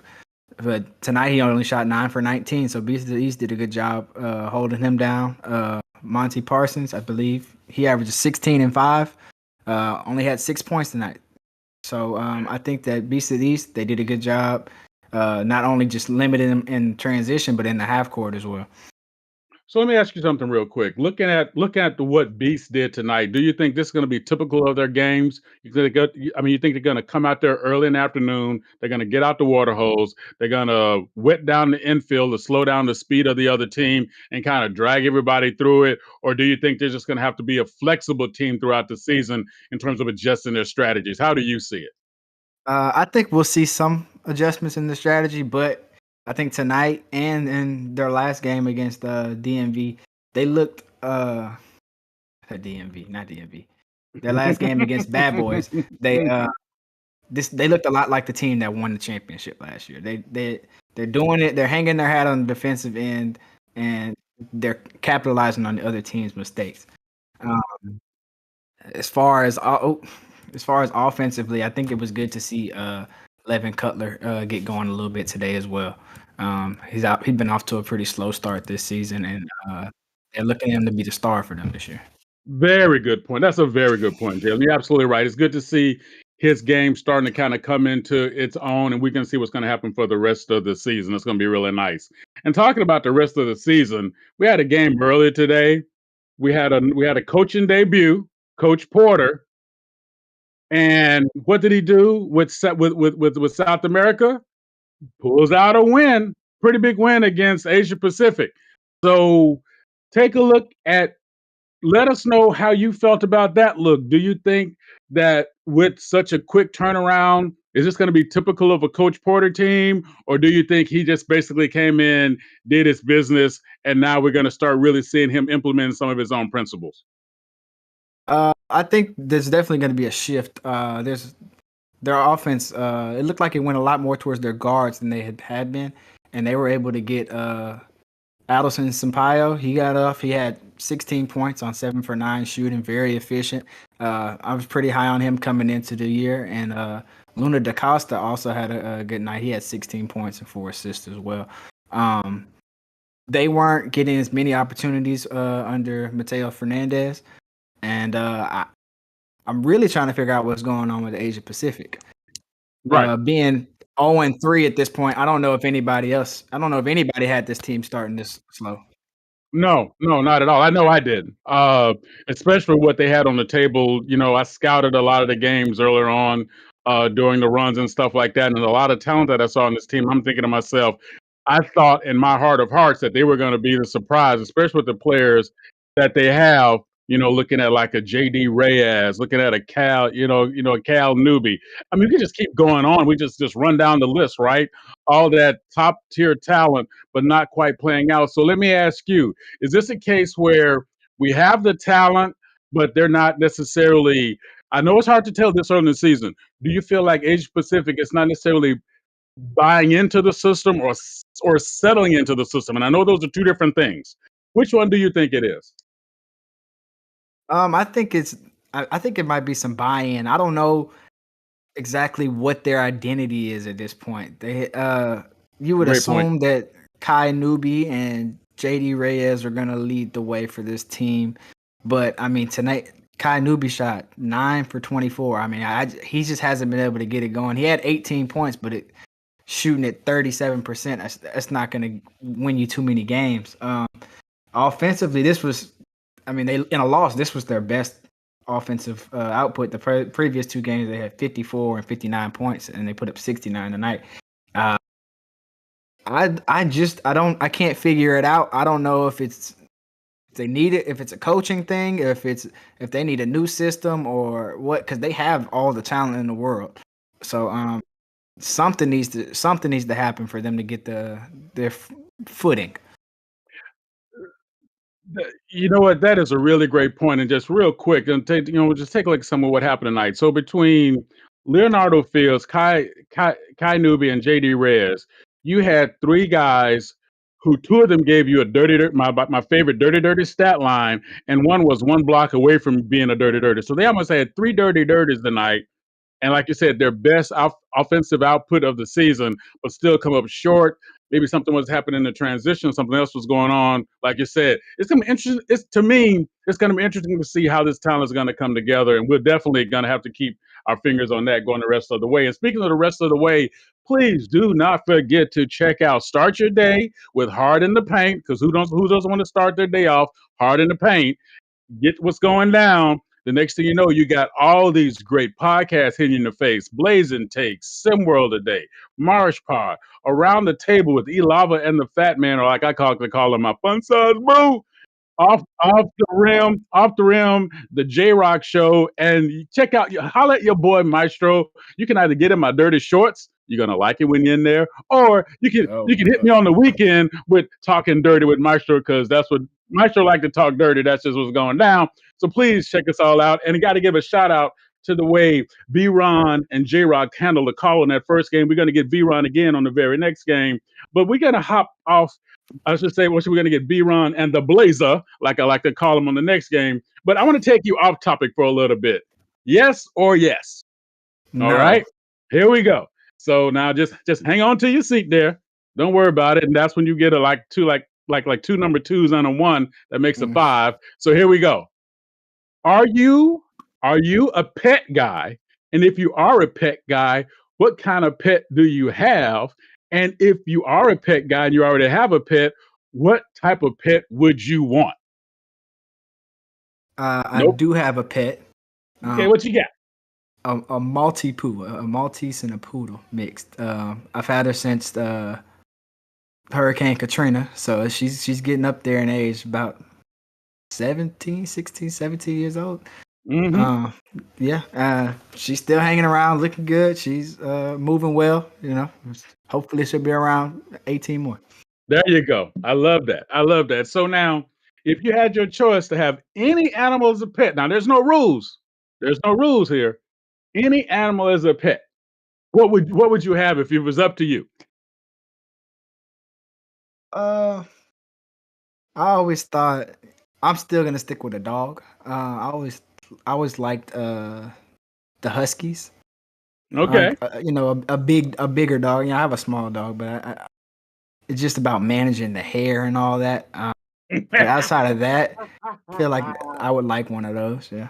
But tonight he only shot 9 for 19, so Beast of the East did a good job holding him down. Monty Parsons, I believe, he averages 16 and 5, only had 6 points tonight. So I think that Beast of the East, they did a good job, not only just limiting them in transition, but in the half court as well. So let me ask you something real quick. Looking at what Beast did tonight, do you think this is going to be typical of their games? You think they're going to come out there early in the afternoon? They're going to get out the water hose. They're going to wet down the infield to slow down the speed of the other team and kind of drag everybody through it? Or do you think they're just going to have to be a flexible team throughout the season in terms of adjusting their strategies? How do you see it? I think we'll see some adjustments in the strategy, but I think tonight and in their last game against DMV, they looked DMV, not DMV. Their last game against Bad Boys, they looked a lot like the team that won the championship last year. They're doing it. They're hanging their hat on the defensive end, and they're capitalizing on the other team's mistakes. As far as offensively, I think it was good to see Levin Cutler get going a little bit today as well. He's been off to a pretty slow start this season, and they're looking at him to be the star for them this year. Very good point. That's a very good point, Jalen. You're absolutely right. It's good to see his game starting to kind of come into its own, and we can see what's going to happen for the rest of the season. It's going to be really nice. And talking about the rest of the season, we had a game earlier today. We had a coaching debut, Coach Porter. And what did he do with South America? Pulls out a win, pretty big win against Asia Pacific. So take a look at. Let us know how you felt about that look. Do you think that with such a quick turnaround, is this going to be typical of a Coach Porter team? Or do you think he just basically came in, did his business, and now we're going to start really seeing him implementing some of his own principles? I think there's definitely going to be a shift. Their offense, it looked like it went a lot more towards their guards than they had been, and they were able to get Adelson Sampaio. He got off. He had 16 points on 7 for 9 shooting, very efficient. I was pretty high on him coming into the year, and Luna DaCosta also had a good night. He had 16 points and 4 assists as well. They weren't getting as many opportunities under Mateo Fernandez, and I'm really trying to figure out what's going on with the Asia Pacific. Right. Being 0-3 at this point, I don't know if anybody had this team starting this slow. No, not at all. I know I didn't. Especially what they had on the table. I scouted a lot of the games earlier on during the runs and stuff like that, and a lot of talent that I saw on this team. I'm thinking to myself, I thought in my heart of hearts that they were going to be the surprise, especially with the players that they have. Looking at like a JD Reyes, looking at a Cal, a Cal Newby. I mean, we can just keep going on. We just run down the list, right? All that top tier talent, but not quite playing out. So let me ask you: is this a case where we have the talent, but they're not necessarily? I know it's hard to tell this early in the season. Do you feel like Asia Pacific is not necessarily buying into the system or settling into the system? And I know those are two different things. Which one do you think it is? I think it might be some buy-in. I don't know exactly what their identity is at this point. You would assume that Kai Newby and JD Reyes are gonna lead the way for this team, but I mean tonight Kai Newby shot 9 for 24. I mean, he just hasn't been able to get it going. He had 18 points, but shooting at 37%, that's not gonna win you too many games. Offensively, this was in a loss, this was their best offensive output. The previous 2 games, they had 54 and 59 points, and they put up 69 tonight. I can't figure it out. I don't know if they need it, if it's a coaching thing, if they need a new system or what, because they have all the talent in the world. So something needs to happen for them to get their footing. You know what? That is a really great point. And just real quick, and just take a look at some of what happened tonight. So between Leonardo Fields, Kai Newby, and JD Reyes, you had 3 guys who 2 of them gave you a my favorite dirty stat line, and one was 1 block away from being a dirty. So they almost had 3 dirties tonight. And like you said, their best offensive output of the season, but still come up short. Maybe something was happening in the transition, something else was going on. Like you said, it's going to be interesting. To me, it's going to be interesting to see how this talent is going to come together. And we're definitely going to have to keep our fingers on that going the rest of the way. And speaking of the rest of the way, please do not forget to check out Start Your Day with Hard in the Paint, because who doesn't want to start their day off hard in the paint? Get what's going down. The next thing you know, you got all these great podcasts hitting you in the face. Blazing Takes, SimWorld Today, Marsh Pod, Around the Table with E-Lava and the Fat Man, or like I call them my fun size boo. Off the rim, the J Rock Show, and check out, holla at your boy Maestro. You can either get in my dirty shorts. You're gonna like it when you're in there, or you can hit me on the weekend with Talking Dirty with Maestro, because that's what Maestro like to talk dirty. That's just what's going down. So please check us all out, and I got to give a shout out to the way B-Ron and J Rock handled the call in that first game. We're gonna get B-Ron again on the very next game, but we're gonna hop off. I should say, we're going to get B-Ron and the Blazer, like I like to call him, on the next game. But I want to take you off topic for a little bit. Yes or yes? No. All right, here we go. So now just hang on to your seat there. Don't worry about it. And that's when you get two number twos and a one that makes a five. So here we go. Are you a pet guy? And if you are a pet guy, what kind of pet do you have? And if you are a pet guy and you already have a pet, what type of pet would you want? I do have a pet. Okay, what you got? A Maltese and a poodle mixed. I've had her since Hurricane Katrina, so she's getting up there in age, about 17 years old. She's still hanging around, looking good. She's moving well, hopefully she'll be around 18 more. There you go. I love that. So now, if you had your choice to have any animal as a pet, now there's no rules here, any animal as a pet, what would you have if it was up to you? I always thought, I'm still gonna stick with a dog. I always liked the Huskies. Okay. A bigger dog. I have a small dog, but it's just about managing the hair and all that. But outside of that, I feel like I would like one of those. Yeah.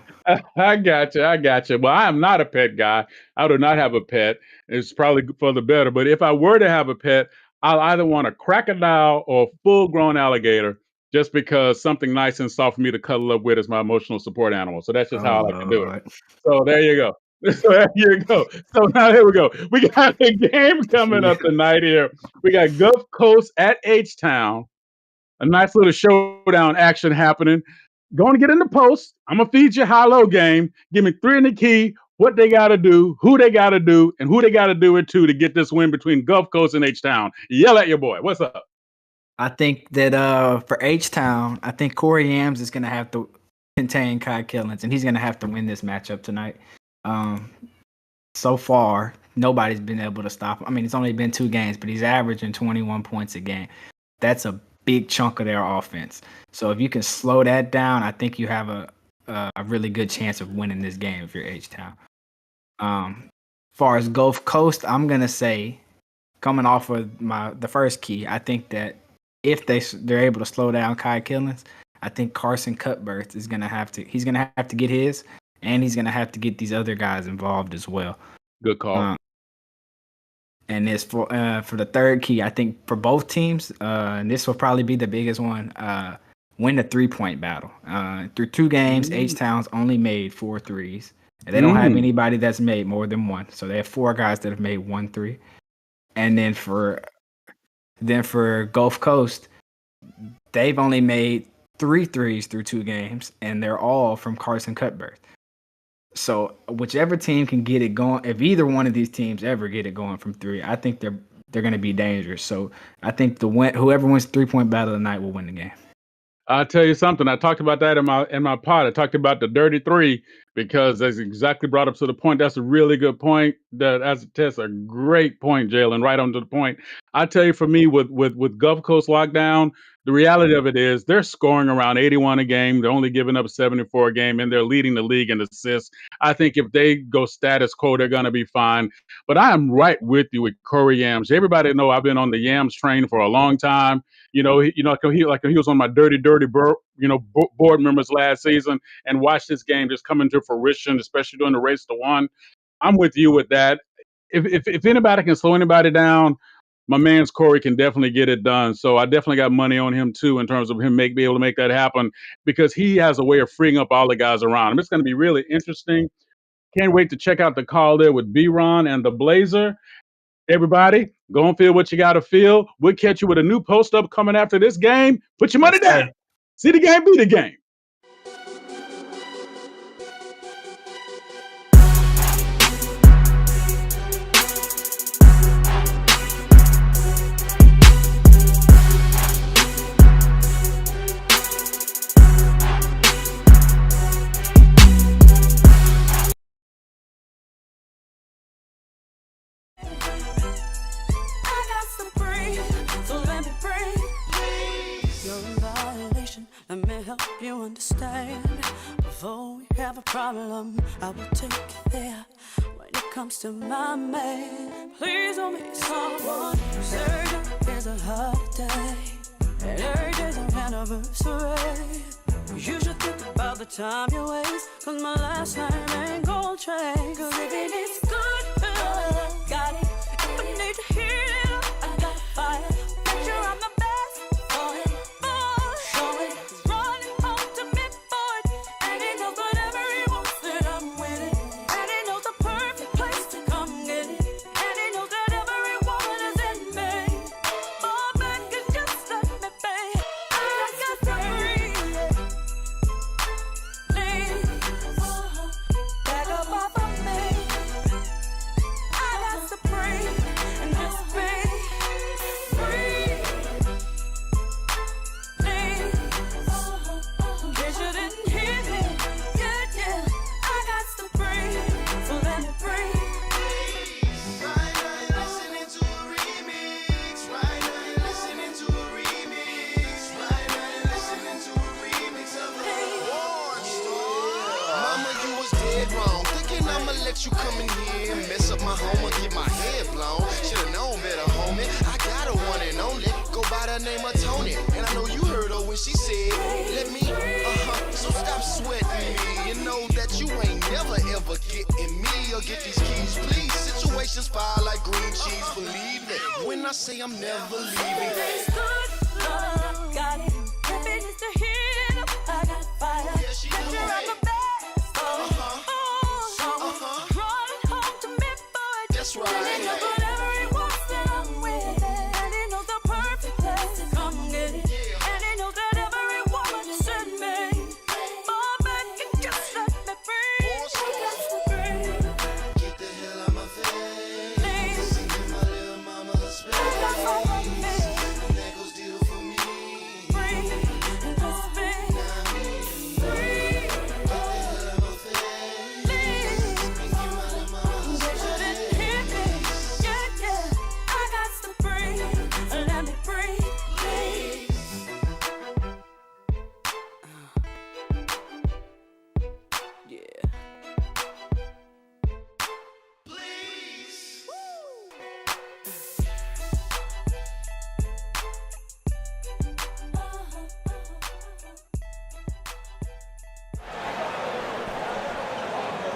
I gotcha. Well, I am not a pet guy. I do not have a pet. It's probably for the better. But if I were to have a pet, I'll either want a crocodile or a full-grown alligator, just because something nice and soft for me to cuddle up with is my emotional support animal. So that's just how I like to do it. So there you go. So now here we go. We got a game coming up tonight here. We got Gulf Coast at H-Town. A nice little showdown action happening. Going to get in the post. I'm going to feed you high-low game. Give me 3 in the key, what they got to do, who they got to do, and who they got to do it to get this win between Gulf Coast and H-Town. Yell at your boy. What's up? I think that for H-Town, I think Corey Yams is going to have to contain Kai Killens, and he's going to have to win this matchup tonight. So far, nobody's been able to stop him. I mean, it's only been 2 games, but he's averaging 21 points a game. That's a big chunk of their offense. So if you can slow that down, I think you have a really good chance of winning this game if you're H-Town. As far as Gulf Coast, I'm gonna say, coming off of the first key, I think that if they're able to slow down Kai Killens, I think Carson Cutbirth is gonna have to get his, and he's gonna have to get these other guys involved as well. Good call. And this for the third key, I think for both teams, and this will probably be the biggest one, win the 3-point battle. Through 2 games, H-Town's only made 4 threes. And they don't have anybody that's made more than 1. So they have 4 guys that have made 1 3. And then for Gulf Coast, they've only made 3 threes through 2 games, and they're all from Carson Cutbirth. So whichever team can get it going, if either one of these teams ever get it going from 3, I think they're going to be dangerous. So I think whoever wins 3-point battle tonight will win the game. I'll tell you something. I talked about that in my pod. I talked about the dirty 3 because that's exactly brought up to the point. That's a really good point. That's a great point, Jalen. Right on to the point. I tell you, for me, with Gulf Coast lockdown, the reality of it is they're scoring around 81 a game. They're only giving up 74 a game, and they're leading the league in assists. I think if they go status quo, they're going to be fine. But I am right with you with Corey Yams. Everybody know I've been on the Yams train for a long time. He was on my dirty board members last season, and watched this game just come into fruition, especially during the race to 1. I'm with you with that. if anybody can slow anybody down, my man's Corey can definitely get it done. So I definitely got money on him too in terms of him be able to make that happen because he has a way of freeing up all the guys around him. It's going to be really interesting. Can't wait to check out the call there with B-Ron and the Blazer. Everybody, go and feel what you got to feel. We'll catch you with a new post-up coming after this game. Put your money down. See the game, be the game. Let me help you understand. Before we have a problem, I will take you there. When it comes to my man, please don't be someone who's certain is a holiday and every day's an anniversary. You should think about the time you waste, cause my last name ain't gold chain. Cause if it is good, got it. If I need to hear it, I got fire. Make sure I'm the best for him. You come in here and mess up my home or get my head blown. Should've known better, homie. I got a one and only. Go by the name of Tony. And I know you heard her when she said, let me, so stop sweating me. You know that you ain't never ever getting me or get these keys, please. Situations fire like green cheese, believe me. When I say I'm never leaving. Got it. If it is to hit, I got fire. Yeah, she do. I'm the best. That's right. And he knows whatever he wants, then I'm with it. And he knows the perfect place to come get it. And he knows that every woman is in me. Oh, man, you just let me breathe. Just let me breathe. Get the hell out my face. Singing my little mama a space. And that goes deal for me. Breathe. Just breathe. Breathe. Get the hell out my face. Singing my little mama a space.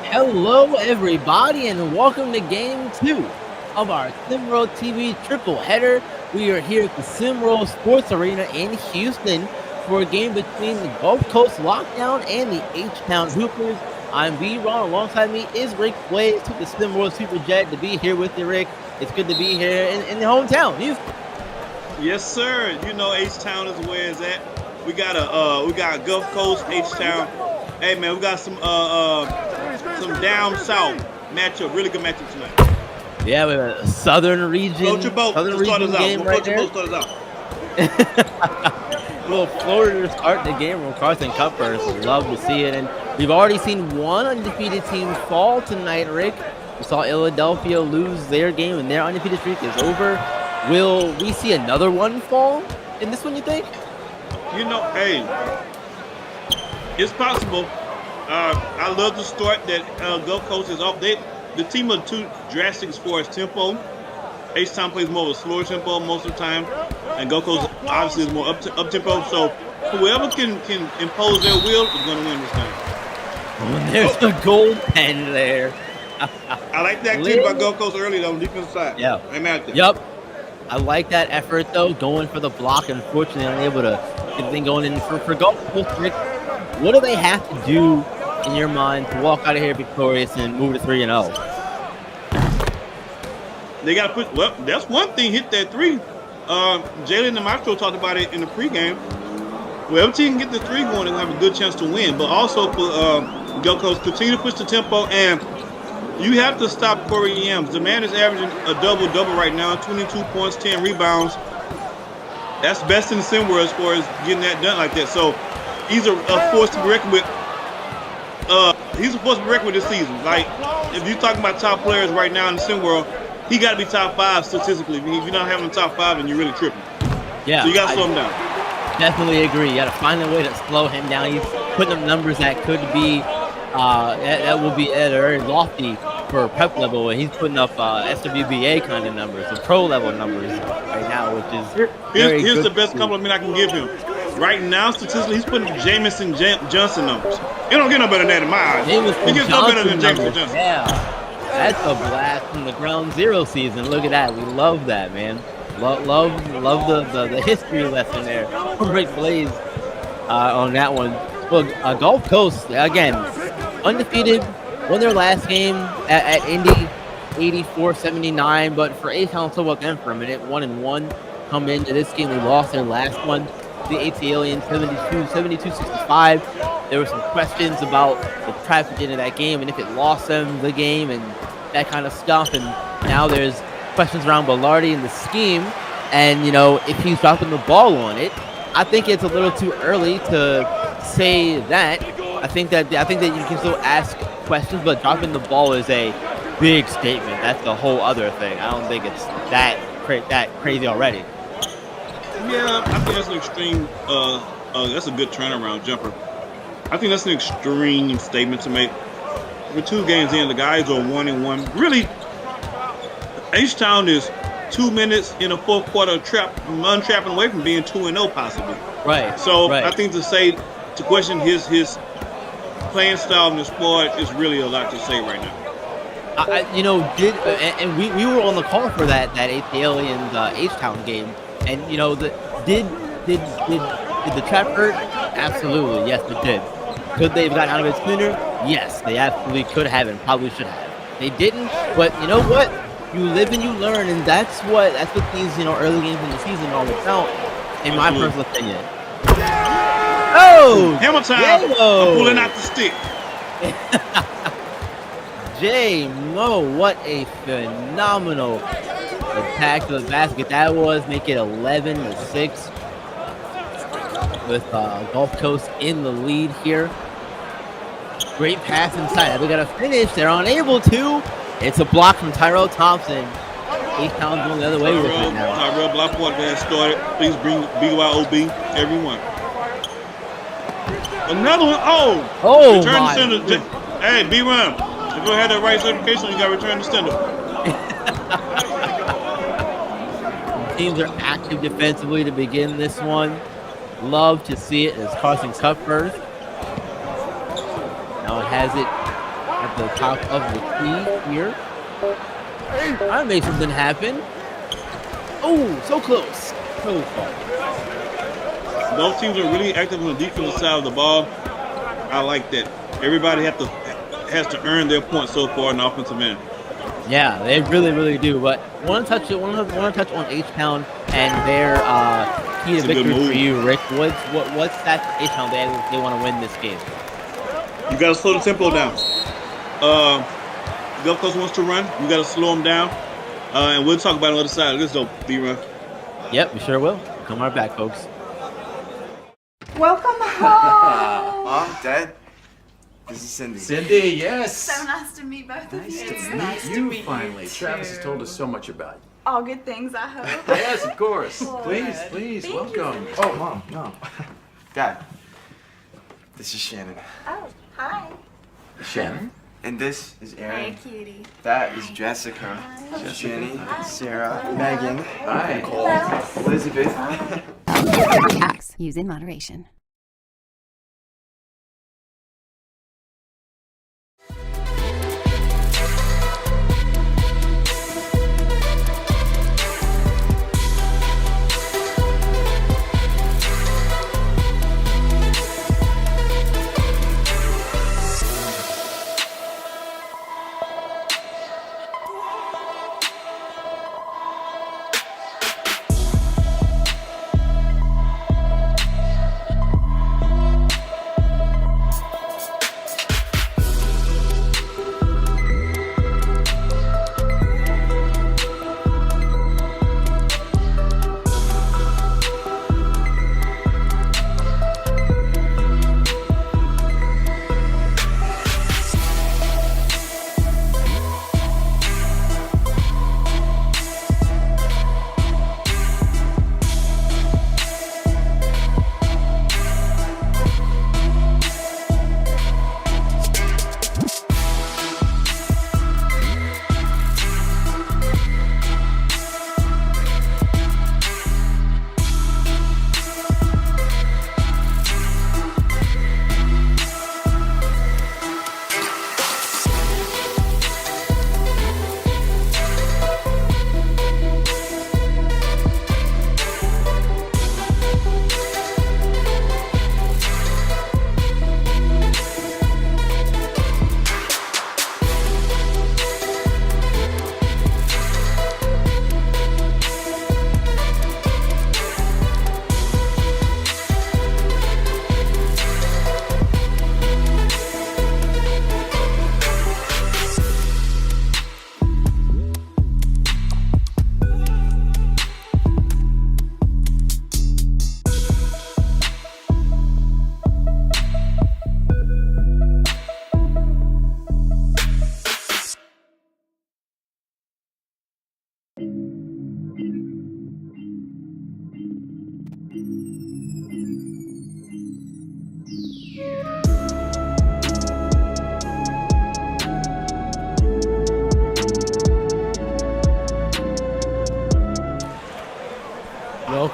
Hello, everybody, and welcome to Game 2 of our SimWorld TV triple header. We are here at the SimWorld Sports Arena in Houston for a game between the Gulf Coast Lockdown and the H-Town Hoopers. I'm B-Ron. Alongside me is Rick Blaze, took the SimWorld Superjet to be here with you, Rick. It's good to be here in the hometown, Houston. Yes, sir. You know H-Town is where it's at. We got Gulf Coast, H-Town. Hey, man, we got some down south matchup. Really good matchup tonight. Yeah, we have a southern region. Float your boat. Southern Start region us game out. right Float your there. boat. Start us out. Well, Florida starting the game from Carson Cuppers. Love to see it. And we've already seen one undefeated team fall tonight, Rick. We saw Ill-a-delphia lose their game, and their undefeated streak is over. Will we see another one fall in this one, you think? You know, hey, it's possible. I love the start that Gulf Coast is off. The team are too drastic as far as tempo. H-Town plays more of a slower tempo most of the time, and Gulf Coast obviously is more up tempo. So whoever can impose their will is going to win this game. There's a gold pen there. I like the activity by Gold Coast early though on the defensive side. Yeah. Hey, man. Yep. I like that effort though, going for the block. Unfortunately, unable to get the thing going in for Gulf Coast. Rick, what do they have to do in your mind to walk out of here victorious and move to 3-0? They got to put. Well, that's one thing. Hit that three. Jalen and Maestro talked about it in the pregame. Whoever team can get the three going, they'll have a good chance to win. But also for Gold Coast, continue to push the tempo, and you have to stop Corey Yams. The man is averaging a double-double right now, 22 points, 10 rebounds. That's best in the sim world as far as getting that done like that. So he's a force to be reckoned with. He's a force to be reckoned with this season. Like, if you're talking about top players right now in the sim world, he got to be top 5 statistically. If you're not having a top 5, then you're really tripping. Yeah. So you got to slow him down. Definitely agree. You got to find a way to slow him down. He's putting up numbers that could be, that will be very lofty for prep level, and he's putting up SWBA kind of numbers, the pro level numbers right now, which is here's the best compliment I can give him. Right now, statistically, he's putting Jamison Johnson numbers. He don't get no better than that in my eyes. He gets no better than Jamison Johnson. Yeah, that's a blast from the ground zero season. Look at that. We love that, man. Love the history lesson there from Rick Blaze on that one. Look, Gulf Coast, again, undefeated, won their last game at Indy, 84-79, but for A-Town, so about them for a minute, 1-1. Come into this game, they lost their last one, the AT-Aliens, 72-65. There were some questions about the trafficking of that game and if it lost them the game and that kind of stuff, and now there's questions around Bellardi and the scheme, and if he's dropping the ball on it. I think it's a little too early to say that. I think that you can still ask questions, but dropping the ball is a big statement. That's the whole other thing. I don't think it's that crazy already. Yeah, I think that's an extreme. That's a good turnaround jumper. I think that's an extreme statement to make. We're 2 games in. The guys are 1-1. Really, H-Town is 2 minutes in a fourth quarter untrapping away from being 2-0 possibly. Right. So right. I think to question his playing style in the sport is really a lot to say right now. We were on the call for that Aliens H-Town game, and did the trap hurt? Absolutely, yes, it did. Could they have gotten out of it sooner? Yes, they absolutely could have and probably should have. They didn't, but you know what? You live and you learn, and that's what these early games in the season are all about, in my personal opinion. Oh, hammer time! I'm pulling out the stick. J-Mo, what a phenomenal attack to the basket that was. Make it 11-6 with Gulf Coast in the lead here. Great pass inside. They're going to finish. They're unable to. It's a block from Tyrell Thompson. H-Town's going the other way with it now. Tyrell Blockport has started. Please bring BYOB, everyone. Another one. Oh, return my to center. Hey, B-Run. If you had the right certification, you got to return to center. Teams are active defensively to begin this one. Love to see it as Carson Cuthbert. Now it has it at the top of the key here. I made something happen. Oh, so close. So far. Both teams are really active on the defensive side of the ball. I like that. Everybody has to earn their points so far in the offensive end. Yeah, they really, really do. But want to touch on H-Town and their key to victory for you, Rick. What's that for H-Town they want to win this game? You got to slow the tempo down. Gulf Coast wants to run. You got to slow them down. And we'll talk about it on the other side. Let's go, B-Run. Yep, we sure will. Come right back, folks. Welcome home. Mom, Dad, this is Cindy. Cindy, yes. So nice to meet both of you. It's nice to meet you finally. Travis has told us so much about you. All good things, I hope. Yes, of course. Lord. Please, Thank welcome. you. Oh, Mom, no. Dad, this is Shannon. Oh, hi. Shannon. And this is Aaron. Hey, cutie. That is Jessica. Hi. Jenny, Sarah, Megan, Hi. Nicole, Elizabeth. Acts. Use in moderation.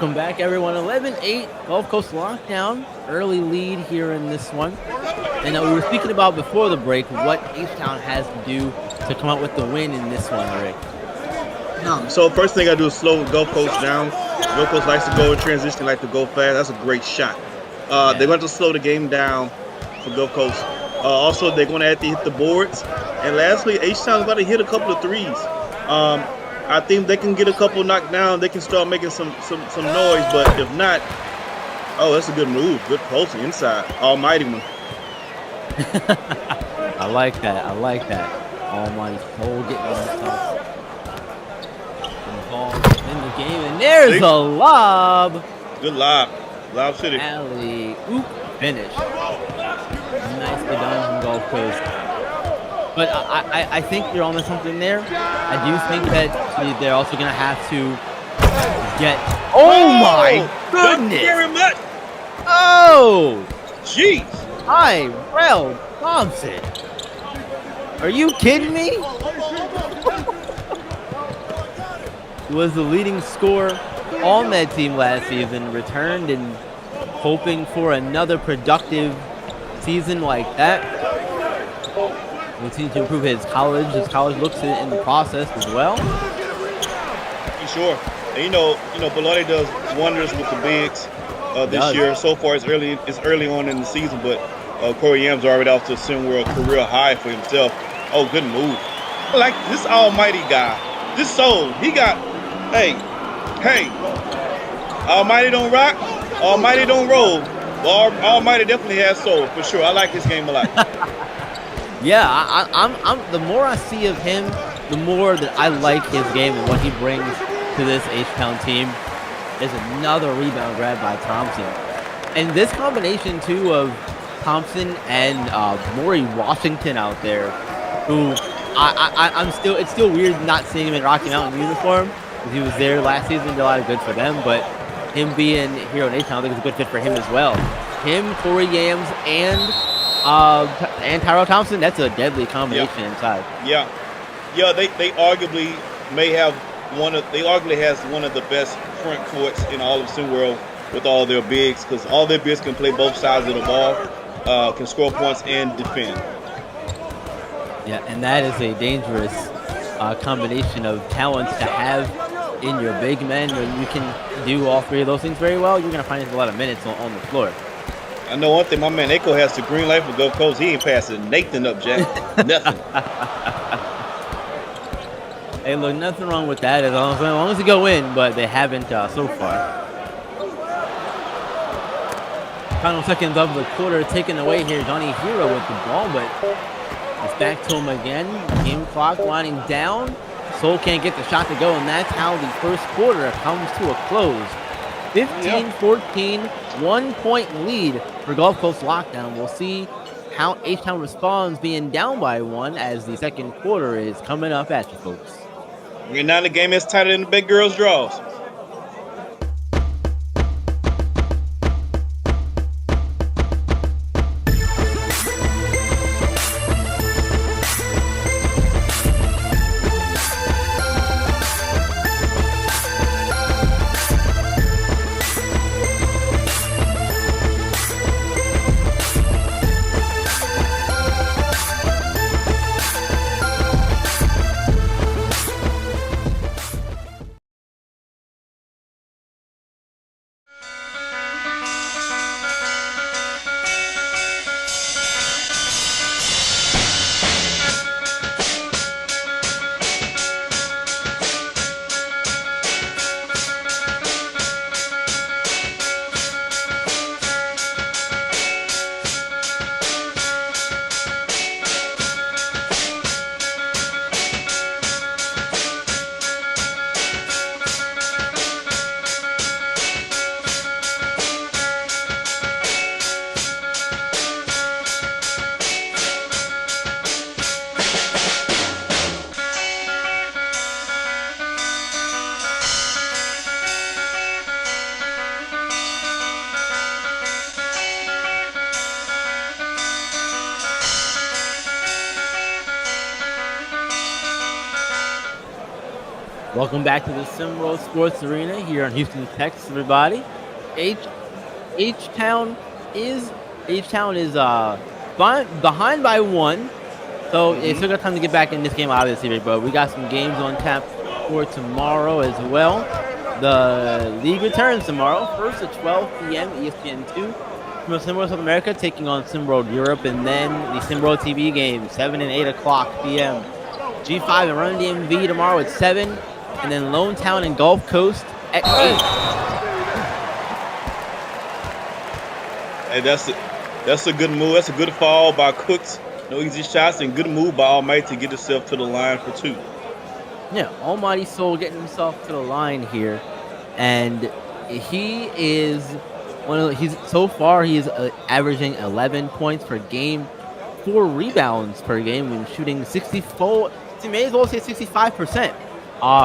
Welcome back, everyone. 11-8, Gulf Coast lockdown. Early lead here in this one. And we were speaking about before the break what H-Town has to do to come out with the win in this one, Rick. So first thing I do is slow Gulf Coast down. Gulf Coast likes to go in transition, like to go fast. That's a great shot. They're going to slow the game down for Gulf Coast. Also, they're going to have to hit the boards. And lastly, H-Town's got to hit a couple of threes. I think they can get a couple knocked down. They can start making some noise. But if not, oh, that's a good move. Good post inside. Almighty one. I like that. Almighty Cole getting himself involved in the game. And there's a lob. Good lob. Lob City. Alley oop finish. Nicely done from Gulf Coast. But I think you're onto something there. I do think that they're also going to have to get... Oh my goodness! Very much. Oh! Jeez. Tyrell Thompson. Are you kidding me? Was the leading scorer on that team last season, returned and hoping for another productive season like that. Continue to improve his college. His college looks in the process as well. Sure. And you know, Bellotti does wonders with the bigs this year. So far, it's early on in the season, but Corey Yam's already off to a similar career high for himself. Oh, good move. I like this almighty guy. This soul. He got, hey, Almighty don't rock, Almighty don't roll. Well, Almighty definitely has soul, for sure. I like his game a lot. Yeah, I'm. The more I see of him, the more that I like his game and what he brings to this H-Town team. There's another rebound grab by Thompson, and this combination too of Thompson and Maury Washington out there, who it's still weird not seeing him in Rocky Mountain uniform because he was there last season, did a lot of good for them, but him being here in H-Town, I think it's a good fit for him as well. Him, Corey Yams, and Tyrell Thompson, that's a deadly combination inside. Yeah, they arguably has one of the best front courts in all of SWH with all their bigs, because all their bigs can play both sides of the ball, can score points and defend. Yeah, and that is a dangerous combination of talents to have in your big men. When you can do all three of those things very well, you're going to find a lot of minutes on the floor. I know one thing, my man Echo has the green light for Gulf Coast. He ain't passing Nathan up, Jack. Nothing. Hey, look, nothing wrong with that as long as they go in, but they haven't so far. Final seconds of the quarter taken away here. Johnny Hero with the ball, but it's back to him again. Game clock winding down. Soul can't get the shot to go, and that's how the first quarter comes to a close. 15-14, 1 point lead for Gulf Coast Lockdown. We'll see how H-Town responds being down by one as the second quarter is coming up at you folks. Right now the game is tighter than the big girls' draws. Welcome back to the Simrose Sports Arena here in Houston, Texas, everybody. H Town is behind by 1, so it's still got time to get back in this game, obviously. But we got some games on tap for tomorrow as well. The league returns tomorrow, first at 12 p.m. ESPN2. From Simrose South America taking on Simrose Europe, and then the Simrose TV game 7 and 8 o'clock p.m. G5 and Run DMV tomorrow at 7, and then Lone Town and Gulf Coast at 8. Hey, that's a good move. That's a good fall by Cooks. No easy shots, and good move by Almighty to get himself to the line for 2. Yeah, Almighty Soul getting himself to the line here, and he is he's averaging 11 points per game, 4 rebounds per game when shooting 64. You may as well say 65%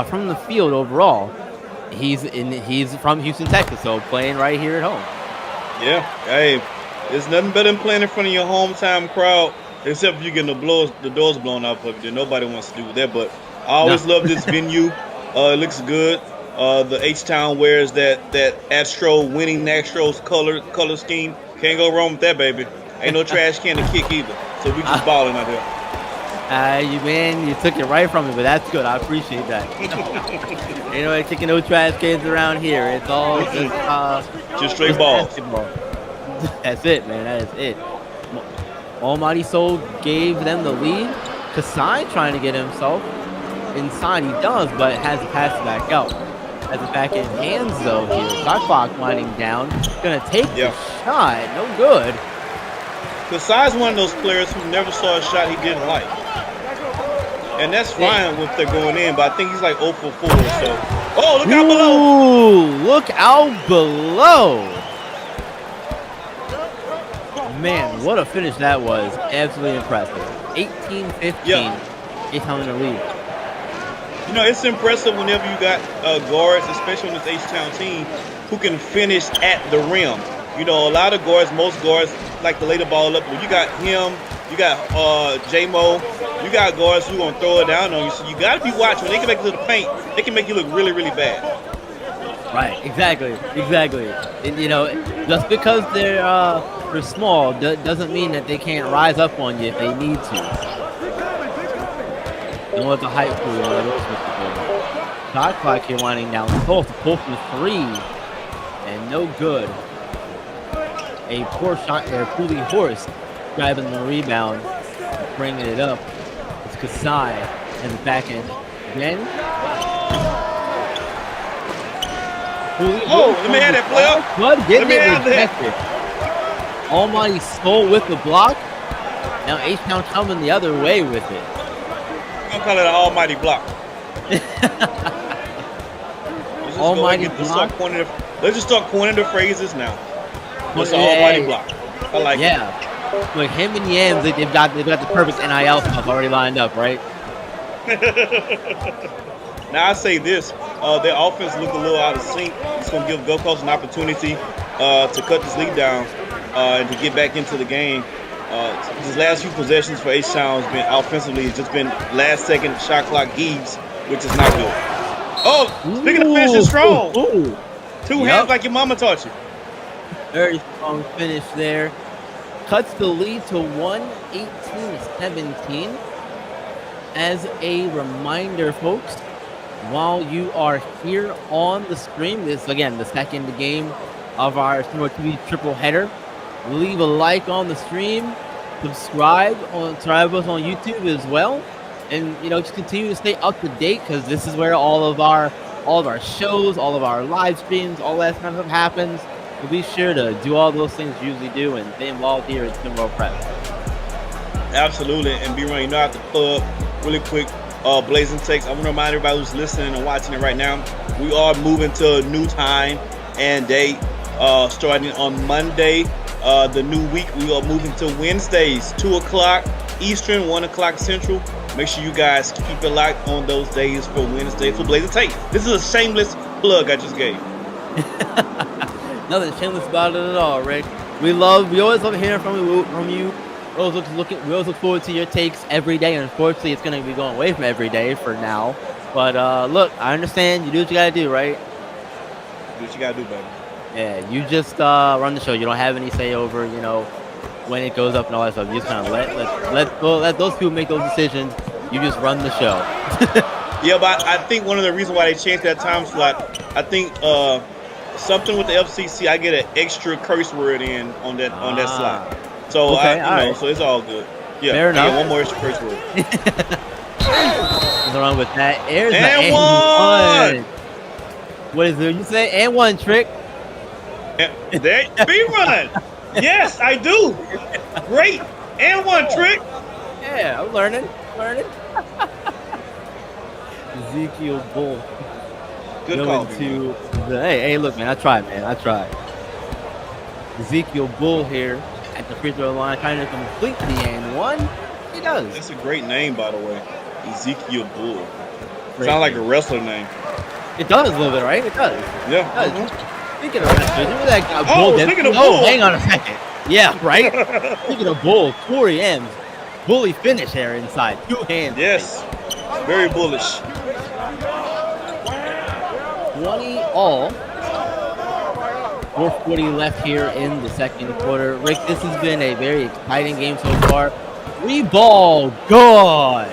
from the field overall. He's from Houston, Texas, so playing right here at home. Yeah, hey, there's nothing better than playing in front of your hometown crowd, except if you're getting the doors blown off of you. Nobody wants to do that, but I always love this venue. It looks good. The H-Town wears that Astro winning Astros color scheme. Can't go wrong with that, baby. Ain't no trash can to kick either. So we just balling out here. You took it right from me, but that's good. I appreciate that. You know, kicking no trash cans around here. It's all just straight balls. Basketball. That's it, man. That is it. Almighty Soul gave them the lead. Kasai trying to get himself inside. He does, but has to pass it back out. Has it back in hands, though, here. Shot clock winding down. Gonna take the shot. No good. Kasai's one of those players who never saw a shot he didn't like. And that's fine if they're going in, but I think he's like 0 for 4. So, oh, look out below! Ooh, look out below! Man, what a finish that was. Absolutely impressive. 18-15. H-Town in the lead. You know, it's impressive whenever you got guards, especially on this H-Town team, who can finish at the rim. You know, a lot of guards, most guards like to lay the ball up. But you got him, you got J-Mo, you got guards who going to throw it down on you. So you got to be watching. When they can make it to the paint, they can make you look really, really bad. Right, exactly. And, you know, just because they're small doesn't mean that they can't rise up on you if they need to. And with the height pool, shot clock here winding down. Pull from 3, and no good. A poor shot there. Cooley Horse grabbing the rebound, bringing it up. It's Kasai and the back end again. Let me have that player. Bud getting it rejected. Almighty Soul with the block. Now H-Town coming the other way with it. I'm gonna call it an almighty block. Almighty block. Let's just start coining the phrases now. It's an almighty block. I like it. Yeah. Like him and Yams, they've got the perfect NIL stuff already lined up, right? Now I say this, their offense look a little out of sync. It's gonna give Gold Coast an opportunity to cut this lead down and to get back into the game. These last few possessions for H-Town has been offensively, it's just been last second shot clock heaves, which is not good. Oh, speaking of finishing strong. Two hands like your mama taught you. Very strong finish there. Cuts the lead to 118-17. As a reminder, folks, while you are here on the stream, this is again the second game of our Simrose TV triple header. Leave a like on the stream, subscribe us on YouTube as well, and just continue to stay up to date because this is where all of our shows, all of our live streams, all that kind of stuff happens. So be sure to do all those things you usually do and stay involved here at Simrose Prep. Absolutely, and B-Run, I have to pull up really quick. Blazing Takes. I want to remind everybody who's listening and watching it right now, we are moving to a new time and date starting on Monday. The new week, we are moving to Wednesdays, 2 o'clock Eastern, 1 o'clock Central. Make sure you guys keep it locked on those days for Wednesday for Blazing Takes. This is a shameless plug I just gave. Nothing shameless about it at all, Rick. We always love hearing from you. We always look forward to your takes every day. And unfortunately, it's going to be going away from every day for now. But look, I understand. You do what you gotta do, right? Do what you gotta do, baby. Yeah, you just run the show. You don't have any say over, when it goes up and all that stuff. You just kind of let those people make those decisions. You just run the show. Yeah, but I think one of the reasons why they changed that time slot, I think something with the FCC, I get an extra curse word in on that slot. So Okay, so it's all good. Yeah, Fair enough. I get one more extra curse word. Nothing wrong with that. There's the And and one. What is it? You say and one trick? There, speed run. Yes, I do. Great. And one trick. Yeah, I'm learning. Ezekiel Bull. Good call. To hey, look, man, I tried. Ezekiel Bull here at the free throw line, trying to complete the and one. He does. That's a great name, by the way. Ezekiel Bull. Great Sounds like name. a wrestler name. It does a little bit, right? It does. Yeah. It does. Speaking of wrestlers, remember that guy, Oh, Bull? speaking of Bull. Hang on a second. Yeah, right? Speaking of Bull, Corey M's bully finish there inside. 2 hands. Yes. Very bullish. 20 all. 4:40 left here in the second quarter. Rick, this has been a very exciting game so far. 3 ball, good.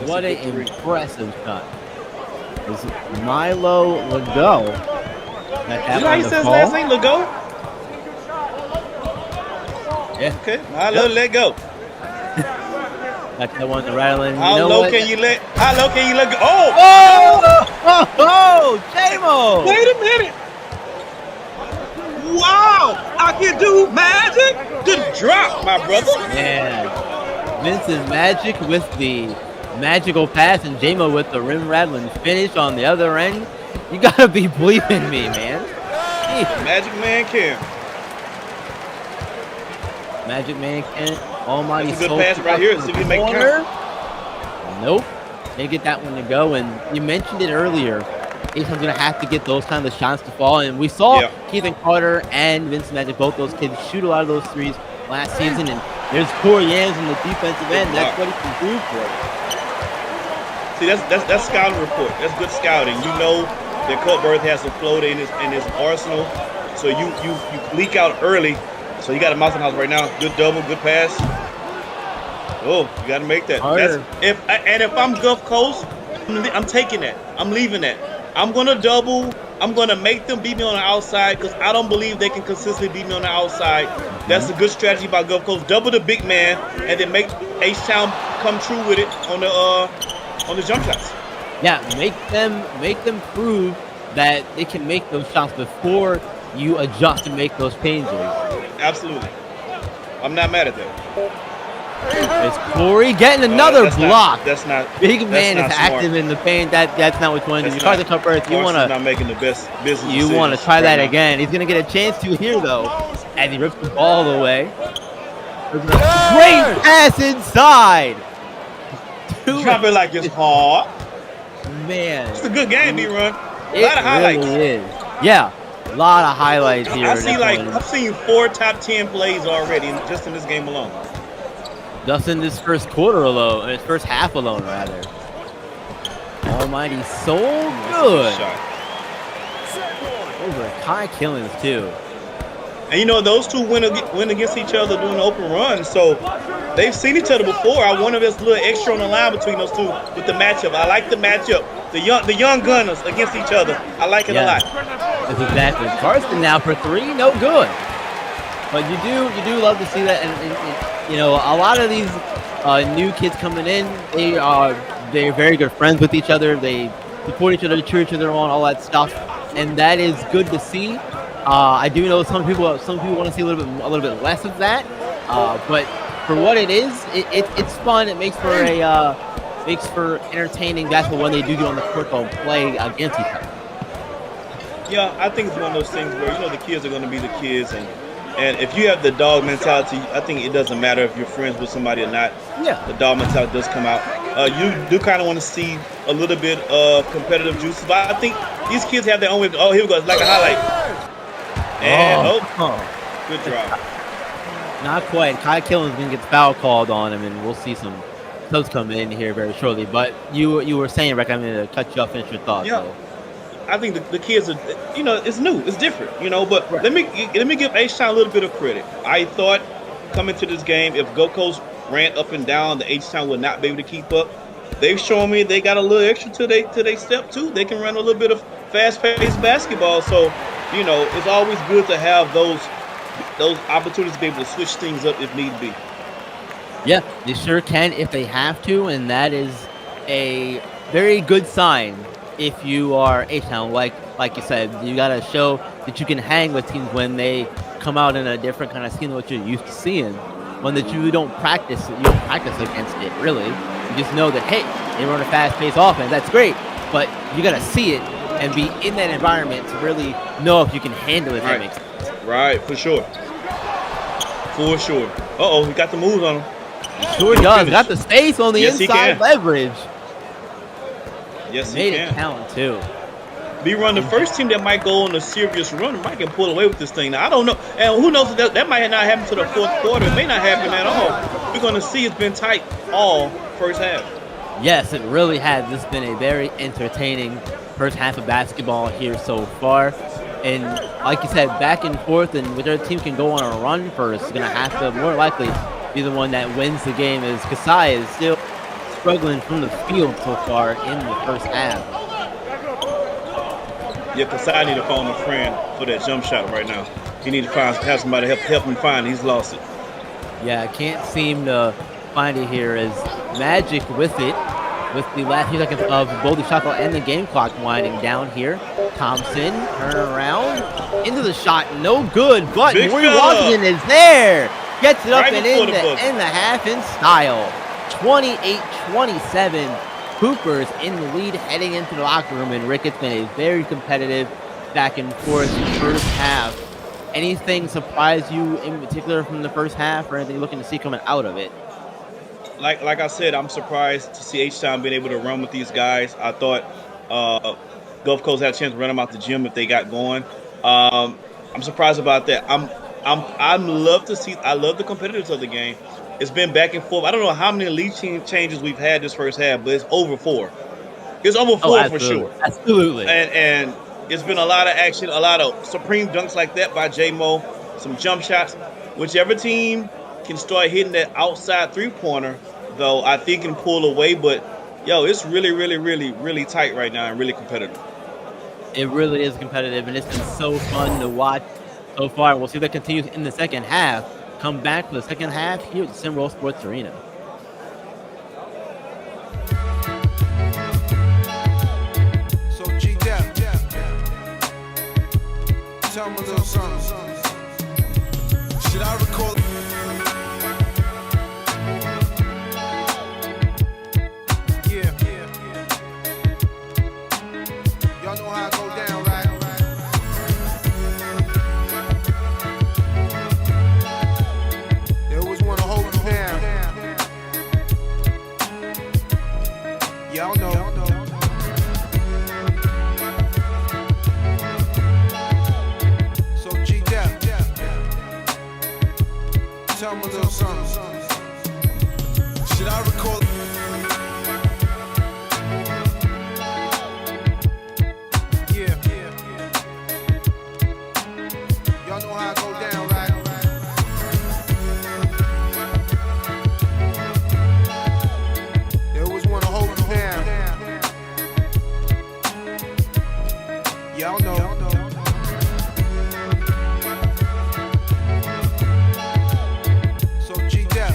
What an impressive shot. Is Milo Legault? You know how he says last name, Legault? Yeah. Okay. Milo, let go. Got that one to rattling. How low can you let go? Oh! J-Mo! Wait a minute. Wow! I can do magic? Good drop, my brother. Man. Vince's magic with the magical pass and J-Mo with the rim rattling finish on the other end. You gotta be bleeping me, man. Jeez. Magic Man Kim. Magic Man Kim. Almighty That's a good pass right here. See if we make count. Nope. They get that one to go. And you mentioned it earlier. Aeson's going to have to get those kind of shots to fall. And we saw Keithan Carter and Vince Magic, both those kids, shoot a lot of those threes last season. And there's Corey Yams in the defensive end. That's what he can do for you. See, that's scouting report. That's good scouting. You know that Cuthbert has a float in his arsenal. So you leak out early. So you got a mouse in the house right now. Good double, good pass. Oh, you got to make that. If I'm Gulf Coast, I'm taking that. I'm leaving that. I'm gonna double. I'm gonna make them beat me on the outside because I don't believe they can consistently beat me on the outside. That's a good strategy by Gulf Coast. Double the big man and then make H-Town come true with it on the jump shots. Yeah, make them prove that they can make those shots before you adjust and make those changes. Absolutely. I'm not mad at that. It's Corey getting another block. That's not. Big man not is smart. active in the paint. That's not what you want to do. You try the cup earth. You want to not making the best business. You want to try that again. He's gonna get a chance to here though, as he rips the ball away. Great pass inside. Drop it like it's hard. Man, it's a good game, B-Run. A it lot of highlights. Really is. Yeah, a lot of highlights here. I've seen 4 top 10 plays already just in this game alone. Just in this first quarter alone, his first half alone, rather. Almighty, so good. Over Kai Killings too. And you know those two win against each other doing the open run, so they've seen each other before. I wonder if there's a little extra on the line between those two with the matchup. I like the matchup. The young gunners against each other. I like it a lot. That's exactly. Carson now for 3, no good. But you do love to see that, and you know a lot of these new kids coming in, they're very good friends with each other. They support each other, cheer each other on, all that stuff, and that is good to see. I do know some people want to see a little bit less of that, but for what it is, it's fun. It makes for entertaining basketball when they do get on the court and play against each other. Yeah, I think it's one of those things where the kids are going to be the kids, and if you have the dog mentality, I think it doesn't matter if you're friends with somebody or not. Yeah, the dog mentality does come out. You do kind of want to see a little bit of competitive juices, but I think these kids have their own way. Oh, here we go. It's like a highlight. And good drop. Not quite. Kai Killings gonna get the foul called on him, and we'll see some does come in here very shortly. But you were saying, Rick, I'm going to cut you off, finish your thoughts. Yeah. So. I think the kids are, it's new, it's different, But let me give H-Town a little bit of credit. I thought coming to this game, if Gold Coast ran up and down, the H-Town would not be able to keep up. They've shown me they got a little extra to they step too. They can run a little bit of fast-paced basketball. So, it's always good to have those opportunities to be able to switch things up if need be. Yeah, they sure can if they have to, and that is a very good sign. If you are H-Town, like you said, you gotta show that you can hang with teams when they come out in a different kind of scheme than what you're used to seeing. One that you don't practice against it, really. You just know that, hey, they run a fast-paced offense. That's great, but you gotta see it and be in that environment to really know if you can handle it. That makes sense. Right, for sure. For sure. Uh-oh, he got the moves on him. He sure does. Got the space on the inside leverage. Yes, made he can. It count too. Be run the first team that might go on a serious run might can pull away with this thing. Now I don't know, and who knows that might not happen to the fourth quarter. It may not happen at all. We're going to see. It's been tight all first half. Yes, it really has. This has been a very entertaining first half of basketball here so far. And like you said, back and forth, and whichever team can go on a run first is going to have to more likely be the one that wins the game. As Kasai is still struggling from the field so far in the first half. Yeah, Kasai need to phone a friend for that jump shot right now. He need to have somebody help him find it. He's lost it. Yeah, I can't seem to find it here as Magic with it. With the last few seconds of both the shot clock and the game clock winding down here. Thompson, turn around, into the shot, no good, but Maureen Washington is there. Gets it up and in the half in style. 28-27. Coopers in the lead heading into the locker room, and Rick, it's been a very competitive back and forth first half. Anything surprise you in particular from the first half, or anything you're looking to see coming out of it? Like I said, I'm surprised to see H-Town being able to run with these guys. I thought Gulf Coast had a chance to run them out the gym if they got going. I'm surprised about that. I love the competitors of the game. It's been back and forth. I don't know how many lead changes we've had this first half, but it's over 4. It's over 4 for sure. Absolutely. And it's been a lot of action, a lot of supreme dunks like that by J-Mo, some jump shots. Whichever team can start hitting that outside three-pointer, though, I think can pull away. But, it's really, really, really, really tight right now and really competitive. It really is competitive, and it's been so fun to watch so far. We'll see if that continues in the second half. Come back for the second half here at the Simrose Sports Arena. So G-Dep, tell me a little something. Should I recall? Yeah. Y'all know how I go down, right? Y'all know. So G-Dep, tell me a little something. Should I recall? Yeah. Y'all know how I go down, right? They always want to hold you down. Y'all know. So G-Dep,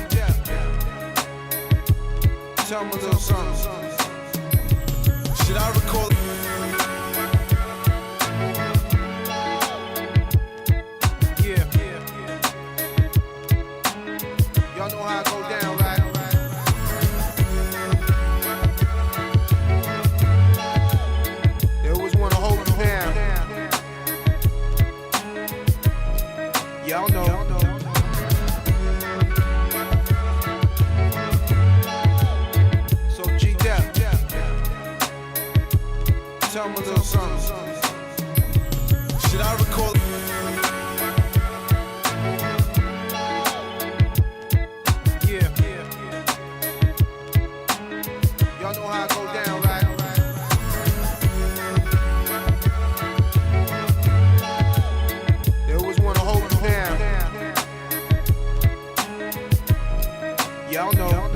tell me a little something. Should I recall? Yeah. Y'all know how I go down, right? They always want to hold you down. Y'all know. So G-Dep, tell me a little something. Should I recall? Yeah. Y'all know.